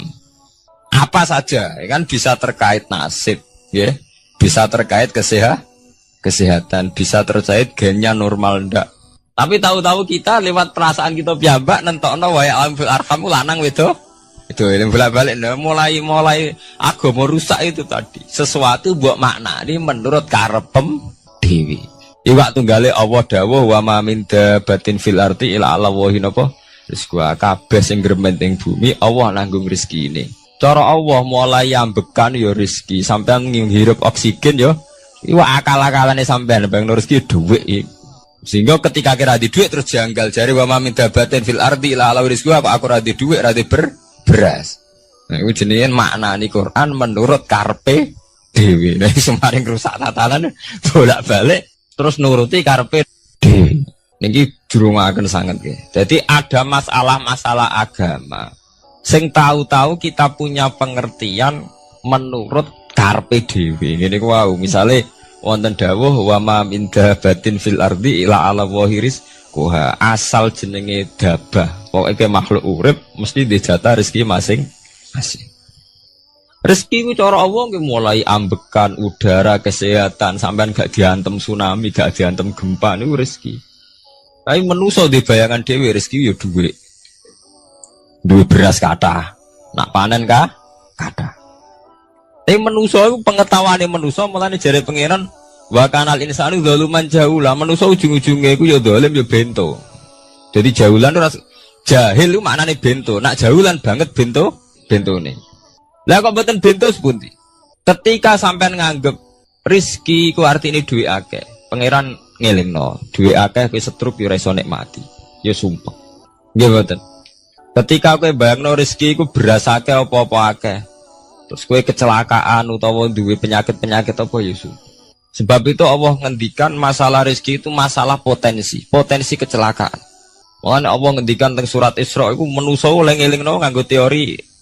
Apa saja, ya kan bisa terkait nasib, ya. Bisa terkait kesehatan, bisa terkait gennya normal ndak. Tapi tahu-tahu kita lewat perasaan kita piyambak nentokno wa ya'lamu fil arham lanang wedok. Itu yang bolak-balik mulai agama rusak itu tadi. Sesuatu buat makna ini menurut karepem dewi. Iwak tunggale Allah dawuh wa ma min dabatin fil ardi illa ala wahi napa rizqu kabeh sing gremeng ing bumi Allah nanggung rezeki ini. Cara Allah mulai ambekan ya rezeki sampean ngirup oksigen ya iwak akal-akalane sampean bang rezeki dhuwit. Sehingga ketika kira di dhuwit terus janggal jare wa ma min dabatin fil ardi illa ala rizqu apa aku ra di dhuwit ra di beras. Nah iku jenenge maknani Quran menurut karepe dhewe. Nah semaring rusak tatanan bolak-balik terus nuruti karepe dhewe. Niki durungaken sanget nggih. Jadi ada masalah-masalah agama. Sing tahu-tahu kita punya pengertian menurut karepe dhewe. Ngene ku wau, misale wonten dawuh wa ma min dabatin fil ardi ila ala wahiris kuha asal jenenge dabah. Pokoke makhluk urip mesti dijatah rezeki masing-masing. Rezeki ku cara Allah nggih mulai ambekan udara, kesehatan, sampean gak diantem tsunami, gak diantem gempa niku rezeki. Tapi manusa di bayangan dhewe rezeki ya dhuwit. Duwe beras kathah. Nak panen kathah. Tapi manusa iku pengetahuane manusa mulane jare pangeran wa kanal insanu zaluman jahula. Manusa ujung-ujunge iku ya zalim ya bento. Jadi jahulan ora jahil itu maknane bento. Nak jahulan banget bentone. Lah kok mboten bento sepundi? Ketika sampean nganggep rezeki ku artine duwe akeh, pangeran ngelingno, duwe akeh kowe setrup yo ora iso nikmati. Ya sumpah. Nggih mboten. Ketika kowe bayangno rezeki iku beras akeh apa-apa akeh. Terus kowe kecelakaan utawa duwe penyakit-penyakit apa ya sumpah. Sebab itu Allah ngendikan masalah rezeki itu masalah potensi kecelakaan. Makanya Allah ngendikan teng surat Isra iku manusa oleh ngelingno nganggo teori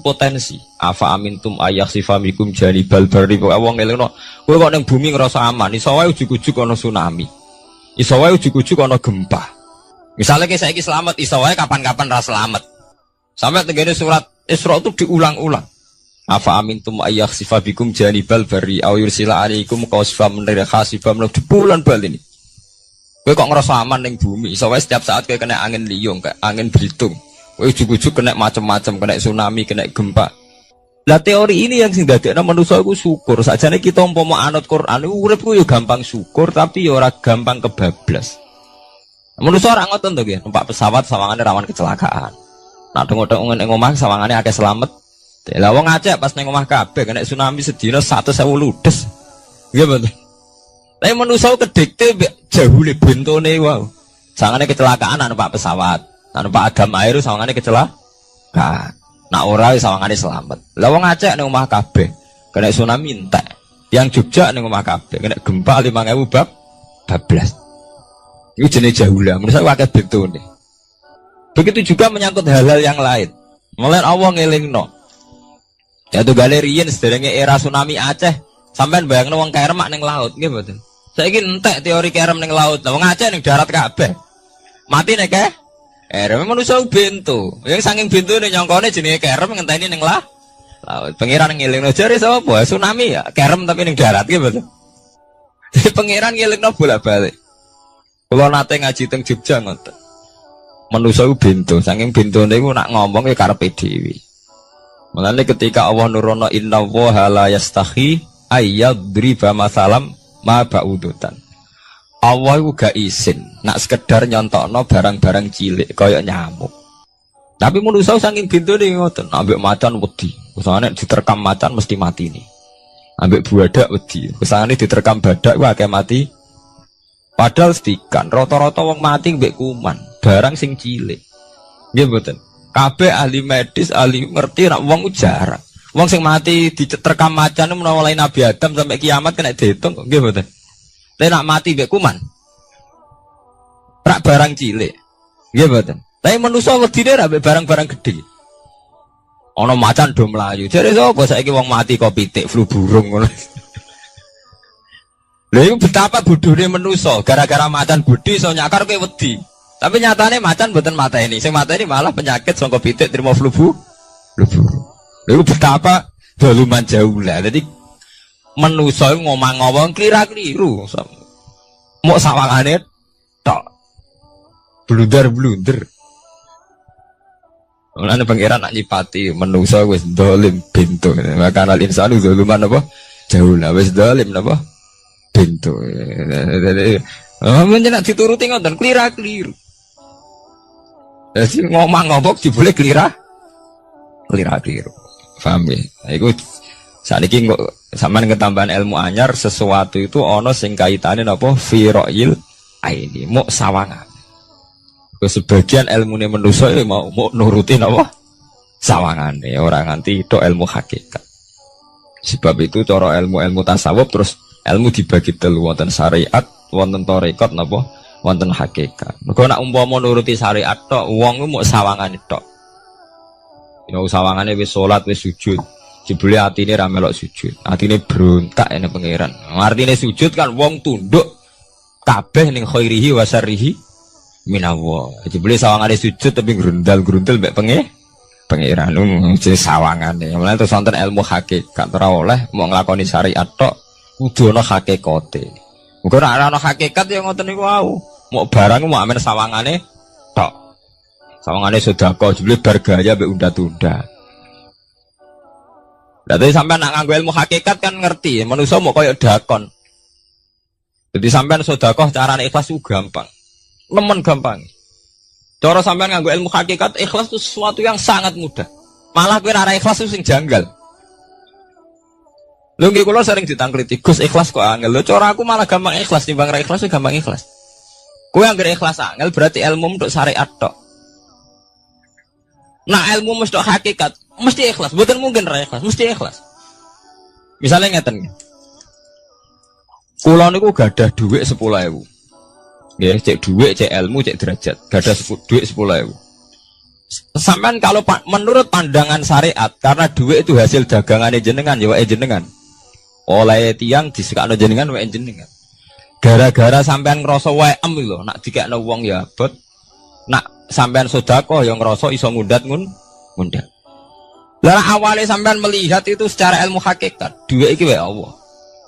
potensi. Afa amintum ayakhsifamikum janibal barri. Allah ngelingno kowe kok ning bumi ngrasa aman, iso wae ujug-ujug ana tsunami. Iso wae ujug-ujug ana gempa. Misalnya kayak saiki selamat, iso wae kapan-kapan ra selamat. Sampai tenggene surat Isra itu diulang-ulang. Afa amintum ayakhsifabikum janibal barri aw yursila alaikum qasfam min khasifam di bulan bal ini. Kowe kok ngrasa aman ning bumi, iso wae setiap saat kowe kena angin liung, kayak angin belitung. Kowe ujug-ujug kena macam-macam, kena tsunami, kena gempa. Lah teori ini yang sing dadekno manusa iku syukur. Sakjane kita umpama anut Quran iku urip ku yo gampang syukur tapi yo ora gampang kebablas. Manusa ora ngoten to nggih, numpak pesawat sawangane rawan kecelakaan. Nah dong-dong ning omah sawangane akeh slamet. Lah wong Aceh pas ning omah kabeh kena tsunami sedina 100.000 ludes. Nggih mboten. Tapi manusa kedikte jahule bentone wae. Sawangane kecelakaan numpak pesawat. Numpak agam air sawangane kecelakaan. Nak ora sawangane selamat. Lah wong Aceh ning omah kabeh kena tsunami entek. Yang Jogja ning omah kabeh kena gempa 5.000 bablas. Itu jenis jahula, menurut saya wakil bentone. Begitu juga menyangkut hal-hal yang lain. Mulai Allah ngelingno. Jatuh galerian sederhana era tsunami Aceh. Sampai bayangno wong kerem ning laut, nggih mboten. Saiki entek teori kerem ning laut. Wong Aceh ning darat kabeh. Mati nek kerem manusa bento. Yang saking bentone nyongkone jenenge kerem ngenteni ning laut. Pangeran ngelingno jare sapa? Tsunami ya, kerem tapi ning darat, nggih mboten. Jadi pangeran ngelingno bolak-balik. Kalau nate ngaji teng Jogja ngoten. Manusa ku bento, saking bentone iku nak ngomong ya karepe dhewe. Mulane ketika Allah nurono innallaha la yastahi ayyadriba masalam ma ba'udutan. Allah iku gak izin nak sekedar nyontokno barang-barang cilik kaya nyamuk. Tapi manusa saking bentone ngoten, ambek macan wedi. Usane diterkam macan mesti mati nih. Ambek buadak wedi. Usane diterkam badak ku akeh mati. Padahal sedikan, rata-rata wong mati mbek kuman, barang sing cilik. Nggih mboten. Kabeh ahli medis, ahli ngerti nek wong jarang. Wong sing mati diterkam macan menawa mulai Nabi Adam sampai kiamat kena diitung kok nggih mboten. Nek nak mati mbek kuman. Rak barang cilik. Nggih mboten. Tapi manusa wedine ra mbek barang-barang gedhe. Ono macan do mlayu. Jare sapa saiki wong mati kok pitik flu burung ngono. Lha iku betapa bodhone manusa, gara-gara macan budi iso nyakar kowe wedi. Tapi nyatane macan mboten mateni. Sing mateni malah penyakit saka pitik trimo flu burung. Lha iku betapa daluman jauh lah. Dadi manusa ngomong-ngomong klira-kliru. Mok sawangane tok. Blunder-blunder. Mulane pangeran nak nyipati manusa wis dolim bintu. Maka al insanu zaluman apa? Jauh lah wis dolim napa? Bintu. Menjenak dituruti ngoten klira-kliru. Dadi ngomong-ngomong dibule klira-kliru. Paham ya? Iku sakniki kok sampean ketambahan ilmu anyar sesuatu itu ana sing kaitane napa? Fi ra'il aini, mok sawangan. Sebagian ilmune manusa mau nurutin apa sawangane ora nganti tok ilmu hakikat. Sebab itu cara ilmu tasawuf terus ilmu dibagi telu, wonten syariat, wonten tarekat napa wonten hakikat. Mergo nek umpama nuruti syariat tok wong mau sawangane tok. Ya sawangane wis salat wis sujud. Jebule atine ra melok sujud. Atine berontak ene pangeran. Artine sujud kan wong tunduk kabeh ning khairihi wa syarrihi minawa. Jebule sawangane sujud tapi grundal-grundal mbek pangeran jenenge sawangane. Mulane terus wonten ilmu hakikat ora oleh mau nglakoni syariat tok kudu ana hakikate. Muga ora ana hakikat ya ngoten niku wau. Mau barang mau amen sawangane tok. Sawangane sedekah jebule bar gaya mbek unda-unda. Lah tapi sampean nak nganggo ilmu hakikat kan ngerti, manusa mau koyo dakon. Jadi sampean sedekah carane ikhlas itu gampang. Nemen gampang. Cara sampean nganggo ilmu hakikat ikhlas itu sesuatu yang sangat mudah. Malah kowe ora ikhlas itu sing janggal. Lho nggih kula sering ditangkliti, Gus ikhlas kok angel. Lho cara aku malah gampang ikhlas timbang ra ikhlas gampang ikhlas. Kowe anggere ikhlas angel berarti ilmu untuk syariat tok. Nah ilmu mesti hakikat, mesti ikhlas. Mboten mungkin ra ikhlas, mesti ikhlas. Misalnya ngeten. Kula niku gadah dhuwit 10.000. Nggih, cek dhuwit, cek ilmu, cek derajat. Gadah dhuwit 10.000. Sampean kalau menurut pandangan syariat, karena dhuwit itu hasil dagangane jenengan, ya wae jenengan. Oleh tiyang disekakno jenengan wae jenengan. Gara-gara sampean ngrasa wae lho, nak dikekno wong ya abot. Nak sampean sedekah yang ngerasa iso ngundat. Lah awalnya sampean melihat itu secara ilmu hakikat, duit iki wae Allah.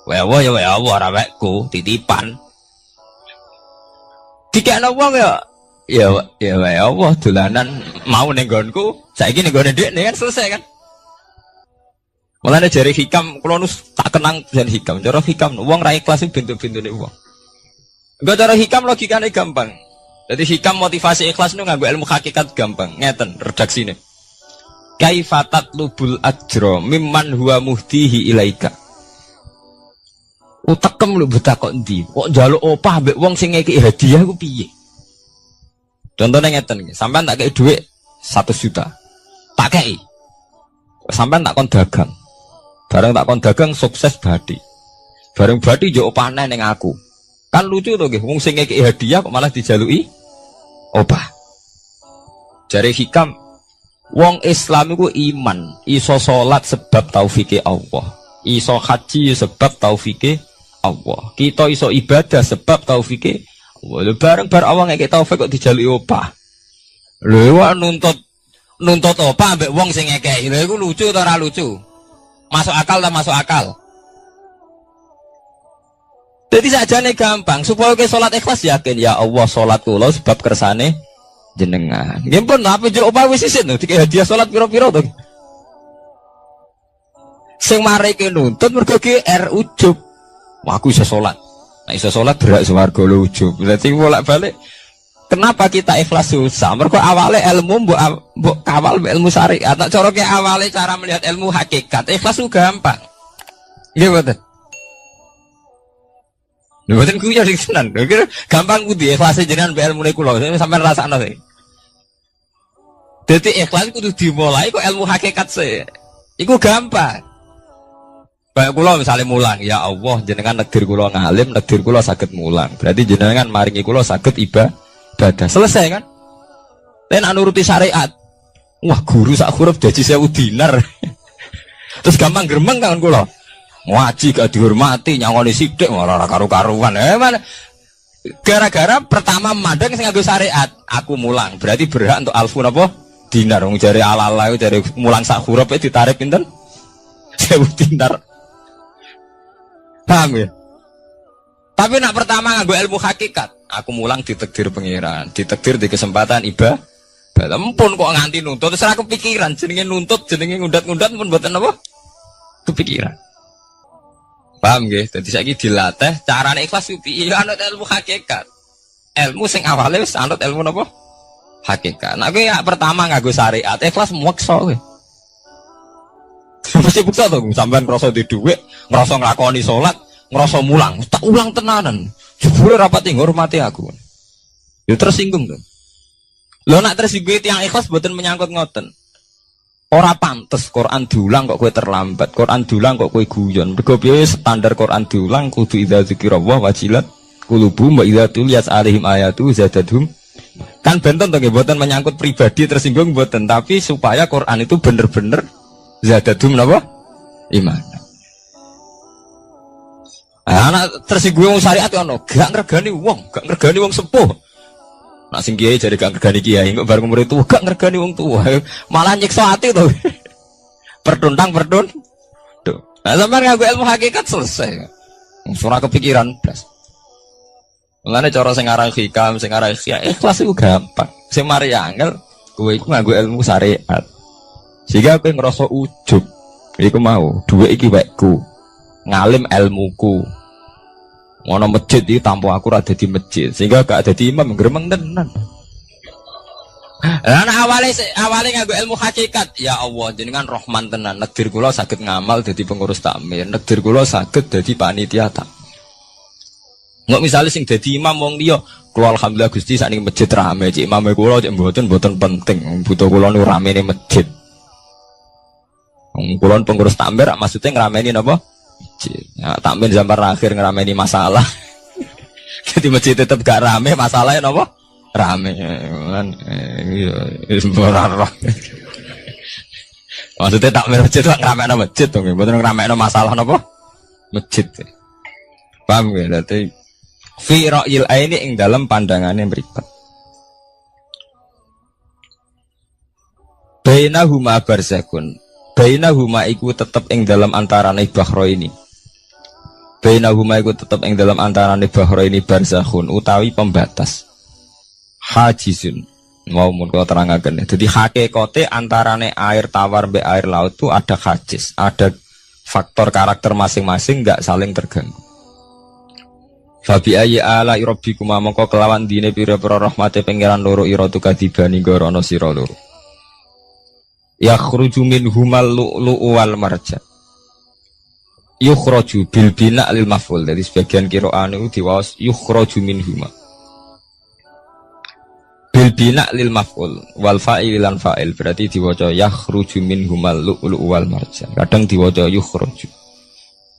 Wae Allah ya wae Allah ora wekku, titipan. Dikekno wong ya wae Allah dolanan mau ning nggonku, saiki ning nggone dhekne kan selesai kan. Mulane jare hikam kula tak kenang jan hikam. Cara hikam wong ra ikhlas bentuk-bentune wong. Engko cara hikam logikane gampang. Jadi hikam motivasi ikhlas itu nganggo ilmu hakikat gampang. Ngeten redaksine. Kaifatat lubul ajro mimman huwa muhtihi ilaika. Utekem lho betakok endi? Kok njaluk opah mbek wong sing ngeki hadiah ku piye? Contohnya ngeten iki, sampean tak kei dhuwit 100 juta. Tak kei. Sampean tak kon dagang. Bareng tak kon dagang sukses badi. Bareng badi yo opahne ning aku. Kan lucu to nggih, wong sing ngeki hadiah kok malah dijaluki opah. Jare hikam wong Islam iku iman, iso salat sebab taufike Allah. Iso haji sebab taufike Allah. Kita iso ibadah sebab taufike Allah. Bareng-bareng Allah ngekek taufik kok dijaluki opah. Lho wae nuntut opah mbek wong sing ngekeki. Lha iku lucu ta ora lucu? Masuk akal ta masuk akal? Jadi sajane gampang supaya ke salat ikhlas yakin ya Allah salat kula sebab kersane jenengan. Nggih pun apa jero opah wis isin dikek hadiah salat pira-pira to. Sing mareke nuntut mergo GR ujub. Wah aku iso salat. Nek iso salat berak swarga lho ujub. Berarti bolak-balik kenapa kita ikhlas susah? Mergo awale ilmu mbok kawal ilmu syariat. Tak cara ke awale cara melihat ilmu hakikat. Ikhlas ku gampang. Nggih mboten. Lha mboten ku ya tenan. Kira gampang ku di ikhlas jenengan mbek ilmune kula. Sampeyan rasakno sih. Dadi ikhlas kudu dimulai kok ilmu hakikat sih. Iku gampang. Baik kula misalnya mulang, ya Allah jenengan negdir kula ngalim, negdir kula saged mulang. Berarti jenengan maringi kula saged ibadah. Selesai kan? Nek nuruti syariat. Wah, guru sak huruf gaji 1000 dinar. Terus gampang gremeng kan kula. Ngaji gak dihormati, nyangoni sithik ora karu-karuan. Mana? Gara-gara pertama mandang sing nganggo syariat, aku mulang. Berarti berhak untuk alfun apa? Dinar. Wong jare ala-ala jare mulang sak huruf ditarik pinten? 1000 dinar. Paham ya? Tapi nak pertama nganggo ilmu hakikat, aku mulang ditakdir pengiran, ditakdir di kesempatan ibadah. Ampun kok nganti nuntut, terus aku kepikiran jenenge nuntut, jenenge ngundat-ngundat pun mboten apa? Kepikiran. Paham nggih? Dadi saiki dilatih carane ikhlas piye anut ilmu hakikat. Ilmu sing awale wis anut ilmu napa? Hakikat. Nah kowe ya pertama nganggo syariat, ikhlas meksa kowe. Mesti bukti to, sampean ngrasa di dhuwit, ngrasa nglakoni salat, ngrasa mulang, tak ulang tenanan. Jebule rapati ngurmati aku. Ya tersinggung to. Lho nak tersinggung tiyang ikhlas mboten menyangkut ngoten. Ora pantes Quran diulang kok kowe terlambat, Quran diulang kok kowe guyon. Mergo piye standar Quran diulang kudu idza dzikrallah wajilat qulubuhum wa idza tuliyat alaihim ayatu zadadhum. Kan benten to nggih mboten menyangkut pribadi tersinggung mboten, tapi supaya Quran itu bener-bener zadadhum napa? Iman. Anak tersinggung syariat ono, gak ngregani wong sepuh. Nak sing kiai jadi gak ngergani kiai, kok bareng umur itu gak ngergani wong tua, malah nyiksa hati tuh. Tuh. Nah sampai ngaku ilmu hakikat selesai. Surah kepikiran blas. Mulane cara sing aran hikam, sing aran ikhlas itu gampang. Sing mari angel, kowe iku nganggo ilmu syariat. Sehingga kowe ngrasa ujub. Iku mau, dhuwit iki wekku. Ngalim ilmuku. Ngono masjid iki tanpa aku ora dadi masjid, sehingga gak dadi imam gremeng tenan. Lah awale nganggo ilmu hakikat, ya Allah jenengan Rahman tenan. Negdir kula saged ngamal dadi pengurus takmir, negdir kula saged dadi panitia tak. Nggak misalnya sing dadi imam wong liya, kula alhamdulillah Gusti sakniki masjid rame, cik imame kula cik mboten penting, butuh kula nu ramene masjid. Wong kula pengurus takmir maksudnya ngrameni napa? Ya, takmir zaman akhir ngerameni masalah. Jadi masjid tetap gak rame, masalahnya apa? Rame kan. Maksudnya takmir masjid itu ngerameni masjid dong, bukan ngerameni masalah apa? Masjid. Paham ya? Berarti fi ra'yil aini ing dalam pandangannya mripat. Bainahuma barzakun. Bainahuma iku tetep ing dalam antarane bahro ini. Bainahuma iku tetep ing dalam antarane bahro ini barzakhun utawi pembatas. Hajizun. Mau mun kula terangaken. Dadi hakikate antarane air tawar mbek air laut itu ada hajiz, ada faktor karakter masing-masing enggak saling terganggu. Fabi ayyi ala rabbikuma mongko kelawan dine pira-pira rahmate pangeran loro ira tukadibani gorono sira loro. Yakhruju minhumal lu'lu'u wal marjan. Yukhraju bil bina lil maf'ul. Jadi sebagian qira'ah itu diwaos yukhraju minhuma. Bil bina lil maf'ul wal fa'il lan fa'il berarti diwaca yakhruju minhumal lu'lu'u wal marjan. Kadang diwaca yukhraju.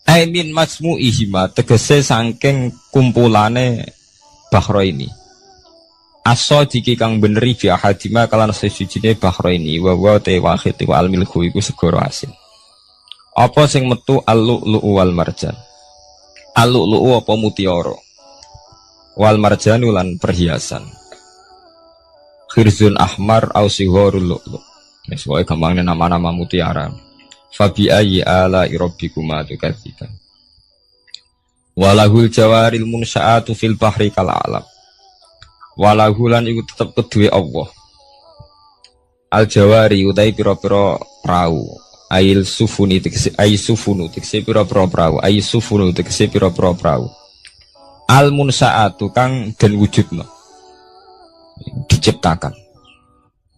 Ai min masmu'ihima tegese saking kumpulane bahro ini. Aso diki kang beneri bi ahadima kalan sejujine bahro ini wa wa te wahid wa al milku iku segoro asin. Apa sing metu al-lu'lu'u wal marjan? Al-lu'lu'u apa mutiara? Wal marjan lan perhiasan. Khirzun ahmar au sigharul lu'lu'. Wis wae gampangnya nama-nama mutiara. Fabi ayyi ala rabbikuma tukadziban. Walahul jawaril munsha'atu fil bahri kal alam. Walahulan iku tetep kedue Allah. Al jawari utai pira-pira prau. Ail sufuni tegese ai sufunu tegese pira-pira prau. Ai sufunu tegese pira-pira prau. Al munsaatu kang den wujudna. Diciptakan.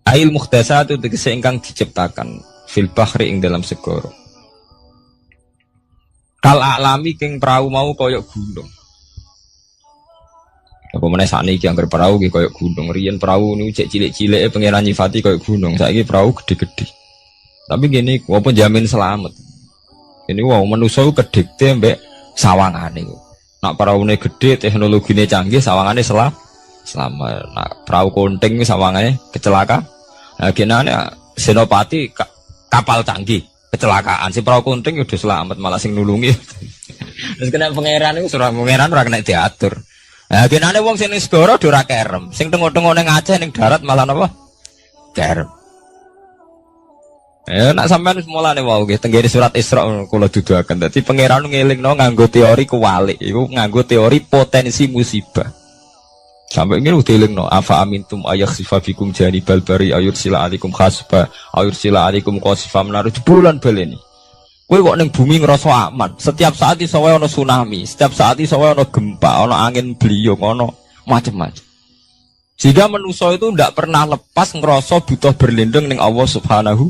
Ail mukhtasatu tegese ingkang diciptakan fil bahri ing dalam segara. Kal alami king prau mau kaya gunung. Apa meneh sakniki anggar perahu ki koyo gunung, riyen perahu niku cek cilik-cilike pangeran nyifati koyo gunung, saiki perahu gede-gede. Tapi gini, apa jamin selamat. Ini wow manusa kedikte mbek sawangane. Nak peraune gede, teknologine canggih, sawangane selamat. Nak perahu konting sawangane kecelakaan. Nah, genane Senopati kapal canggih kecelakaan si perahu kunting udah selamat malah sing nulungi. Terus kena pangeran itu surah pangeran ora kena diatur. Nah, genane wong sing ning segara ora kerem, sing tengok-tengok ning Aceh ning darat malah napa? Kerem. Nak sampean mulane wau nggih tenggene surat Isra kula duduaken. Dadi pangeran ngelingno nganggo teori kewalik, iku nganggo teori potensi musibah. Sampai ini udah dilingno afa amintum ayakhsifa bikum janibal bari ayursila alaikum khasba ayursila alaikum qasifa menaruh bulan baleni. Kowe kok ning bumi ngerasa aman. Setiap saat iso wae ana tsunami, setiap saat iso wae ana gempa, ana angin beliung, ana macam-macam. Sehingga manusia itu tidak pernah lepas ngerasa butuh berlindung ning Allah Subhanahu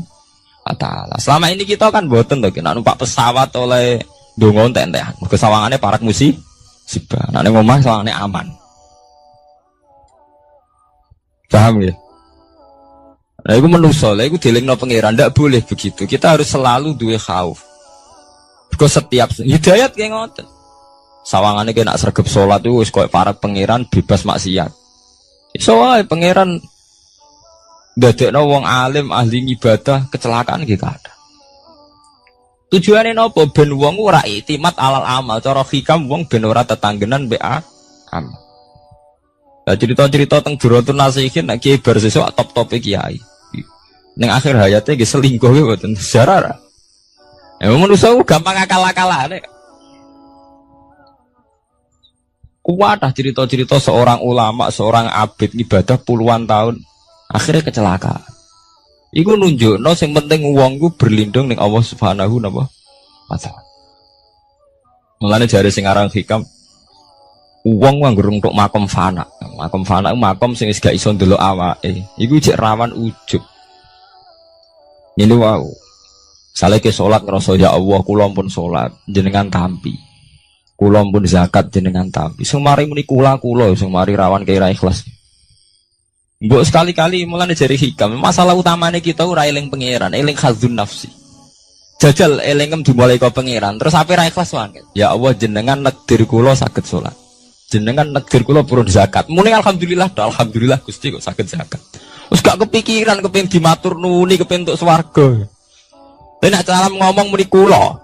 wa taala. Selama ini kita kan boten to nek numpak pesawat oleh ndonga entek-entekan. Mergo sawangane parat musibah. Nek ning omah sawangane aman. Paham ya? Nah, itu manusia, itu dilingno pangeran, tidak boleh begitu. Kita harus selalu duwe khauf. Because setiap hidayat kayak ngoten. Sawangannya kena sergap sholat itu, koyo para pangeran bebas maksiat. Soalnya pangeran dadekno wong alim ahli ibadah kecelakaan gitu ada. Tujuannya nopo ben wong ora itimat alal amal, cara hikam wong ben ora tetanggenan be amal. Nah, cerita-cerita tentang Duratun Nasihin nak kiai bar sesuk top-tope kiai. Ning akhir hayatnya ge selingkuh ge mboten sejarah. Ya manusa gampang akal-akalane. Kuat cerita-cerita seorang ulama, seorang abid ibadah puluhan tahun akhirnya kecelakaan. Iku nunjukno sing penting wong ku berlindung ning Allah Subhanahu wa taala. Mulane jare sing aran hikam wong nganggo untuk makom fana. Makom fana makom sing wis gak iso ndelok awake. Iku cek rawan ujub. Ini wow. Sale ke salat ngrasa ya Allah kula pun salat jenengan tampi. Kula pun zakat jenengan tampi. Sing mari muni kula sing mari rawan kira ikhlas. Mbok sekali-kali mulane jari hikam. Masalah utamane kita ora eling pangeran, eling khazun nafsi. Jajal elingem dimulai ke pangeran, terus ape ra ikhlas wae. Ya Allah jenengan nekdir kula saged salat. Jenengan nekdir kula purun zakat. Muni alhamdulillah Gusti kok saged zakat. Wis gak kepikiran kepengin dimatur nuni kepengin entuk swarga. Lah nek cara ngomong muni kula.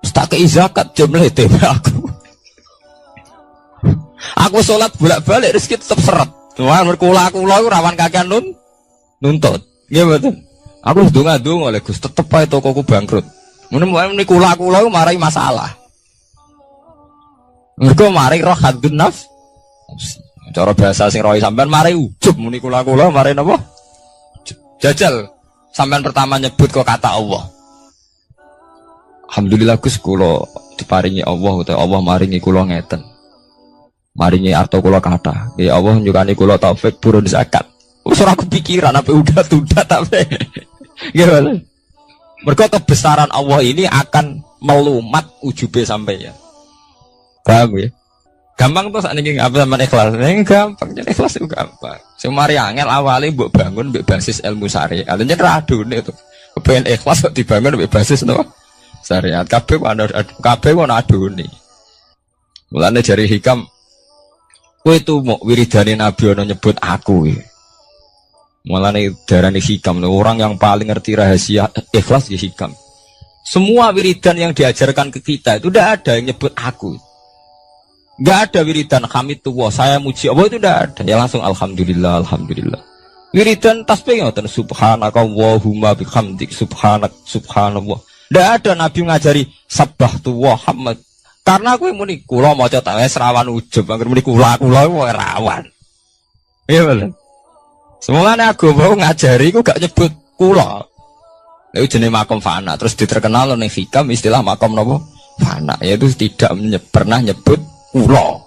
Wis tak kei zakat jemlete aku. Aku salat bolak-balik rezeki tetep seret. Tuhan berkula iku rawan kakean nuntut. Nggih mboten. Aku ndonga-ndonga oleh Gus tetep ae tokoku bangkrut. Muni kula marai masalah. Mergo mari roh hadun nafs. Cara bahasa sing rohi sampean mari ujub muni kula mari napa? Jajal sampean pertama nyebut kok kata Allah. Alhamdulillah Gus kula diparingi Allah utawa Allah maringi kula ngeten. Maringi arto kula kathah. Ya Allah nyukani kula taufik purun zakat. Wis ora kepikiran apa udah tapi. Nggih. Mergo kebesaran Allah ini akan melumat ujube sampeyan. Paham ya? Gampang tuh saat ini apa sama ikhlas? Ini gampang, jadi ikhlas itu gampang. Semari angel awalnya buat bangun berbasis ilmu syariat. Alanya radu nih tuh. Kepengen ikhlas kok dibangun berbasis no syariat. Kabeh wana adu nih. Mulanya jari hikam. Kue itu mau wiridani Nabi ono nyebut aku. Mulanya darani hikam. Orang yang paling ngerti rahasia ikhlas ya hikam. Semua wiridan yang diajarkan ke kita itu udah ada yang nyebut aku. Gak ada wiridan hamidullah saya muji Allah itu tidak ada. Ya langsung alhamdulillah. Wiridan tasbih ngoten subhanaka wahumma bihamdik subhanallah. Tidak ada Nabi ngajari sabbahtu wa hamd. Karena aku muni kula maca tak wis rawan ujub, angger muni kula rawan. Iya bener. Semuanya aku mau ngajari aku gak nyebut kula. Itu jenis makom fana. Terus diterkenal ning hikam istilah makom napa? Fana. Yaitu tidak pernah nyebut kula.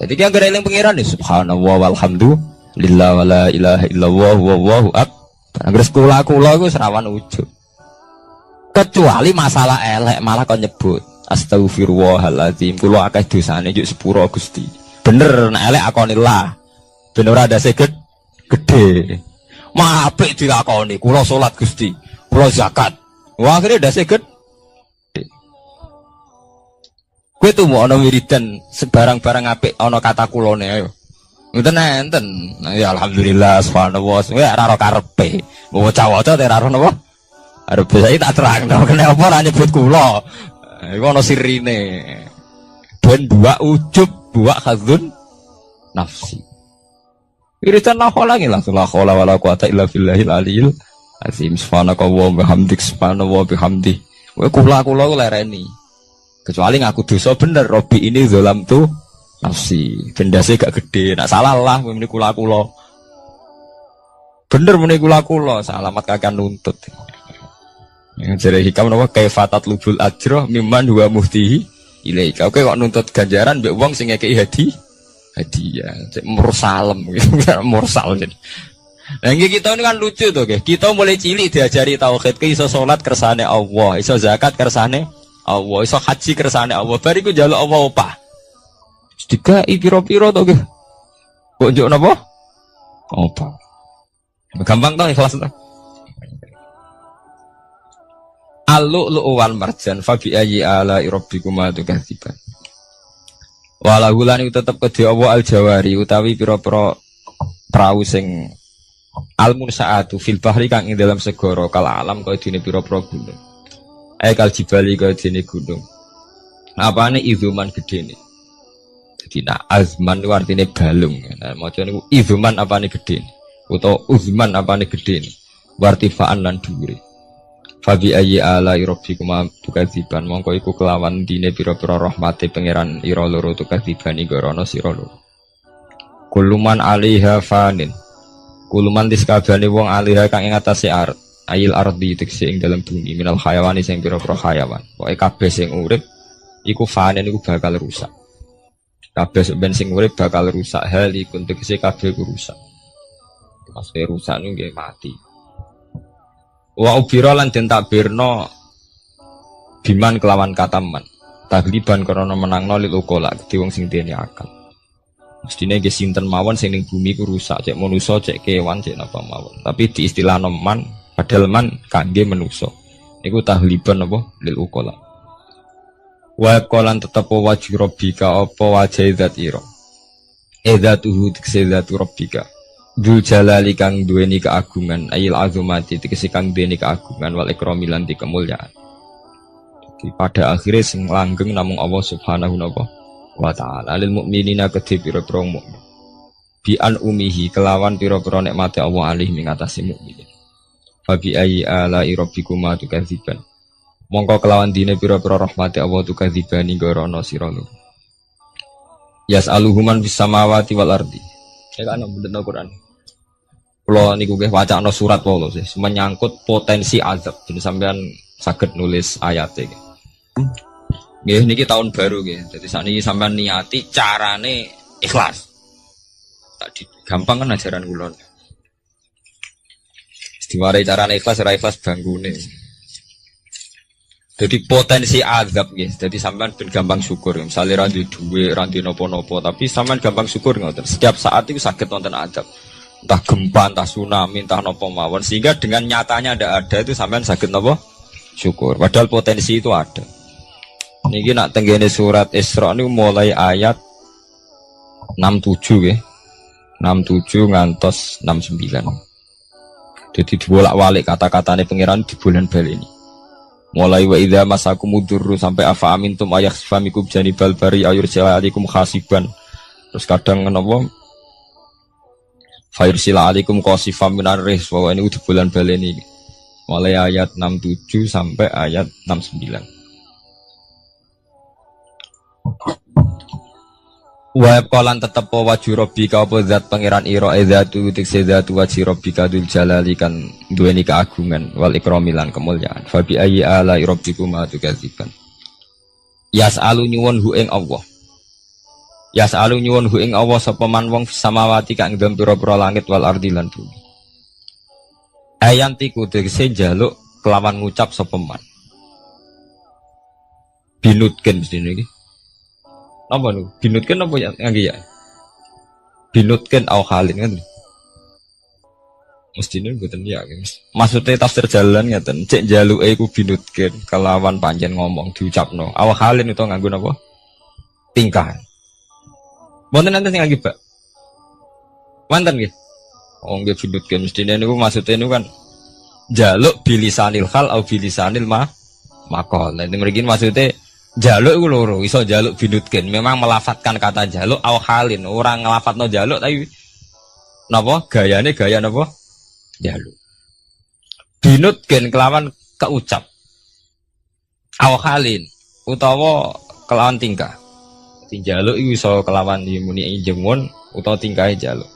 Jadi yang gara eling pangeran nih subhanallah walhamdulillah wala ilaha illallah wallahu akbar. Angger kula iku serawan ujub. Kecuali masalah elek malah kon nyebut astagfirullahaladzim kula akeh dosane juk sepuro Gusti. Bener nek elek akonillah. Ben ora ndase gede. Apik dilakoni kula salat Gusti, kula zakat. Wah akhire ndase gede. Kowe tuh mau ana wiridan sebarang-barang apik ana kata kulone ayo. Mboten enten. Nah, ya alhamdulillah subhanallah. Ya ora karepe. Waca-waca ora ora napa? Arep saya tak terangno kene apa ora nyebut kula. Iku ana sirine. Ben dua ujub, dua khadzun nafsi. Iritan la khola ngi langsung la khola wala quwata illa billahil aliyil azim. Subhanaka wa bihamdik subhanallah bihamdi. Kowe kula ku lereni. Kecuali ngaku dosa bener, Robi ini zalam tuh nafsi. Gendase gak gede, nak salah lah muni kula. Bener muni kula, salamat kakak nuntut. Yang jare hikam napa kaifatat lubul ajroh mimman huwa muhtihi ilaika. Oke kok nuntut ganjaran mbek wong sing ngekeki hadiah. Cek mursalem gitu, mursal jadi. Nah kita ini kan lucu tuh, kita mulai cilik diajari tauhid, iso salat kersane Allah, iso zakat kersane Allah, iso haji kersane Allah. Bariku njaluk Allah opah. Dikai piro-piro to nggih. Kok njuk napa? Opah. Gampang to ikhlas to. Al-lu'lu'u wal marjan fa bi ayyi ala rabbikuma tukadziban. Walahu lan tetep kedhe Allah al-jawari utawi pira-pira prau sing al-munsaatu fil bahri kang ing dalam segara kal alam kaya dene pira-pira gunung. Kal jibali kaya dene gunung. Apane izuman gedene. Dadi nak azman ku artine balung. Nah maca niku izuman apane gedene utawa uzman apane gedene. Wartifaan lan dhuwure. Fabi ayyi ala rabbikuma tukadziban mongko iku kelawan dine pira-pira rahmate pangeran ira loro tukadziban igorono sira loro. Kuluman alaiha fanin. Kuluman diskabane wong alaiha kang ing atase ayil ardi tekse ing dalem bumi minal hayawani sing pira-pira hayawan. Pokoke kabeh sing urip iku fanin iku bakal rusak. Kabeh sing urip bakal rusak hal iku tekse kabeh rusak. Pas rusak niku nggih mati. Wa ubira lan den takbirno biman kelawan kataman tagliban karena menangno lil ukola kedhe wong sing dene akal. Mestine nggih sinten mawon sing ning bumi ku rusak cek manusa cek kewan cek napa mawon. Tapi di istilah man padahal man kangge manusa. Niku tagliban apa lil ukola. Wa qalan tetep wajhi rabbika apa wajhi zat ira. Edzatuhu tiksezatu rabbika. Dzul jalali kang duweni keagungan ayil azumati tegese kang duweni keagungan wal ikrami lan kemuliaan. Jadi pada akhirnya sing langgeng namung Allah Subhanahu wa taala lil mukminina kedhe pira-pira mukmin. Bi an umihi kelawan pira-pira nikmate Allah alih ing atase mukmin. Fa bi ayyi ala rabbikuma tukadziban. Mongko kelawan dine pira-pira rahmate Allah tukadzibani gorono sira loro. Yas'aluhuman bis samawati wal ardi. Saya kan bener Al-Qur'an. Kalau niku nggih wacana surat wae sih, menyangkut potensi azab. Jadi sampean saged nulis ayate. Nggih niki tahun baru nggih. Jadi sakniki sampean niati carane ikhlas. Tak gampang kan ajaran kula. Diwarai carane ikhlas ora ikhlas banggune. Jadi potensi azab nggih. Jadi sampean ben gampang syukur. Misalnya ra duwe, ra napa-napa, tapi sampean gampang syukur ngoten. Setiap saat itu saged wonten azab. Entah gempa, entah tsunami, entah nopo mawon, sehingga dengan nyatanya ada itu sampean sakit nopo syukur. Padahal potensi itu ada. Niki nak tenggene surat Isra ini mulai ayat 67 ya, 67 ngantos 69. Jadi dibolak-balik kata-katanya pangeran di bulan bali ini. Mulai wa idza masakumudurru sampai afa amintum ayakhfamikum janibal bari ayursilaikum khasiban. Terus kadang nopo Fairsila alaikum qasifam minar ris bahwa ini udah bulan baleni mulai ayat 67 sampai ayat 69. Wa qalan tetep wajhu rabbika apa zat pangeran ira zatu tikse zatu wajhi rabbika dzul jalali kan duweni keagungan wal ikrami lan kemuliaan. Fa bi ayyi ala rabbikuma tukadziban. Yas'alu nyuwun hu ing Allah. Ya selalu nyuwun hu ing Allah sapa man wong samawati kang dalem pira-pira langit wal ardi lan bumi. Ayantiku tegese njaluk kelawan ngucap sapa man. Binutken mesti niki. Napa niku? Binutken apa ya ngangge ya? Binutken au halin kan. Mesti niku mboten ya. Maksudnya tafsir jalan ngeten, cek njaluke iku binutken kelawan panjen ngomong diucapno. Au halin itu nganggo napa? Tingkah. Wonten nanti sing akibat. Manten nggih. Oh nggih binutkeun mestine niku maksudnya niku kan jaluk bilisanil hal au bilisanil maqal. Nah mriki maksudnya jaluk iku loro, iso jaluk binutkeun. Memang melafatkan kata jaluk au halin, orang ngelafatno jaluk tapi napa gayane gaya napa jaluk. Binutkeun kelawan keucap. Au halin utawa kelawan tingkah. Jaluk iku iso kelawan dimuni jengon utawa tingkahe jaluk.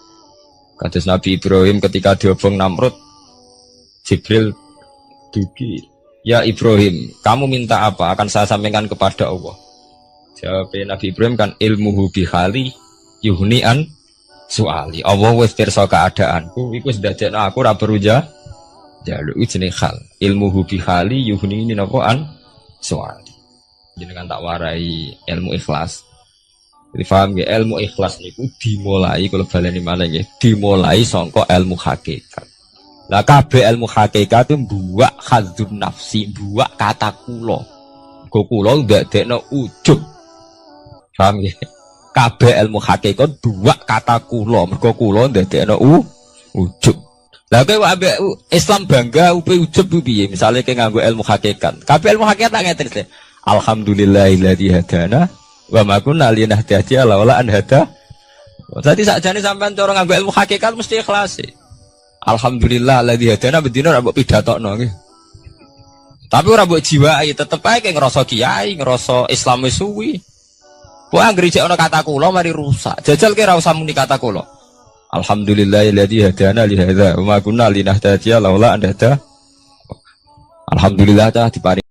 Kados Nabi Ibrahim ketika diobong Namrud, Jibril dugi, ya Ibrahim, kamu minta apa? Akan saya sampaikan kepada Allah. Jawab Nabi Ibrahim kan ilmuhu bihali yuhnian suali. Allah wis pirsa keadaanku, iku wis dadekno aku ora perlu jaluk iki jenenge hal. Ilmuhu bihali yuhni napa an suali. Jenengan tak warai ilmu ikhlas. Jadi paham ya, ilmu ikhlas niku dimulai kalau baleni malah ya, dimulai sangka ilmu hakikat. Lah kabeh ilmu hakikat itu buak hadzun nafsi, buak kata kula. Go kula ndadekno ujub. Paham ya? Kabeh ilmu hakikat buak kata kula, mergo kula ndadekno ujub. Lah kowe ambek Islam bangga upe ujub piye? Misale kowe nganggo ilmu hakikat. Kabeh ilmu hakikat tak ngeten. Alhamdulillahilladzi hadana wa ma kunna linahtadiya laula an hada. Dadi sakjane sampean cara nganggo ilmu hakikat mesti ikhlas. Alhamdulillah alladzi hadana bedino ora mbok pidatokno nggih. Tapi ora mbok jiwai, tetep ae ngrasa kiai, ngrasa Islam wis suwi. Kok anggere jek ana kata kula mari rusak. Jajal ki ora usah muni kata kula. Alhamdulillah alladzi hadana li hadza wa ma kunna linahtadiya laula an hada. Alhamdulillah ta diparingi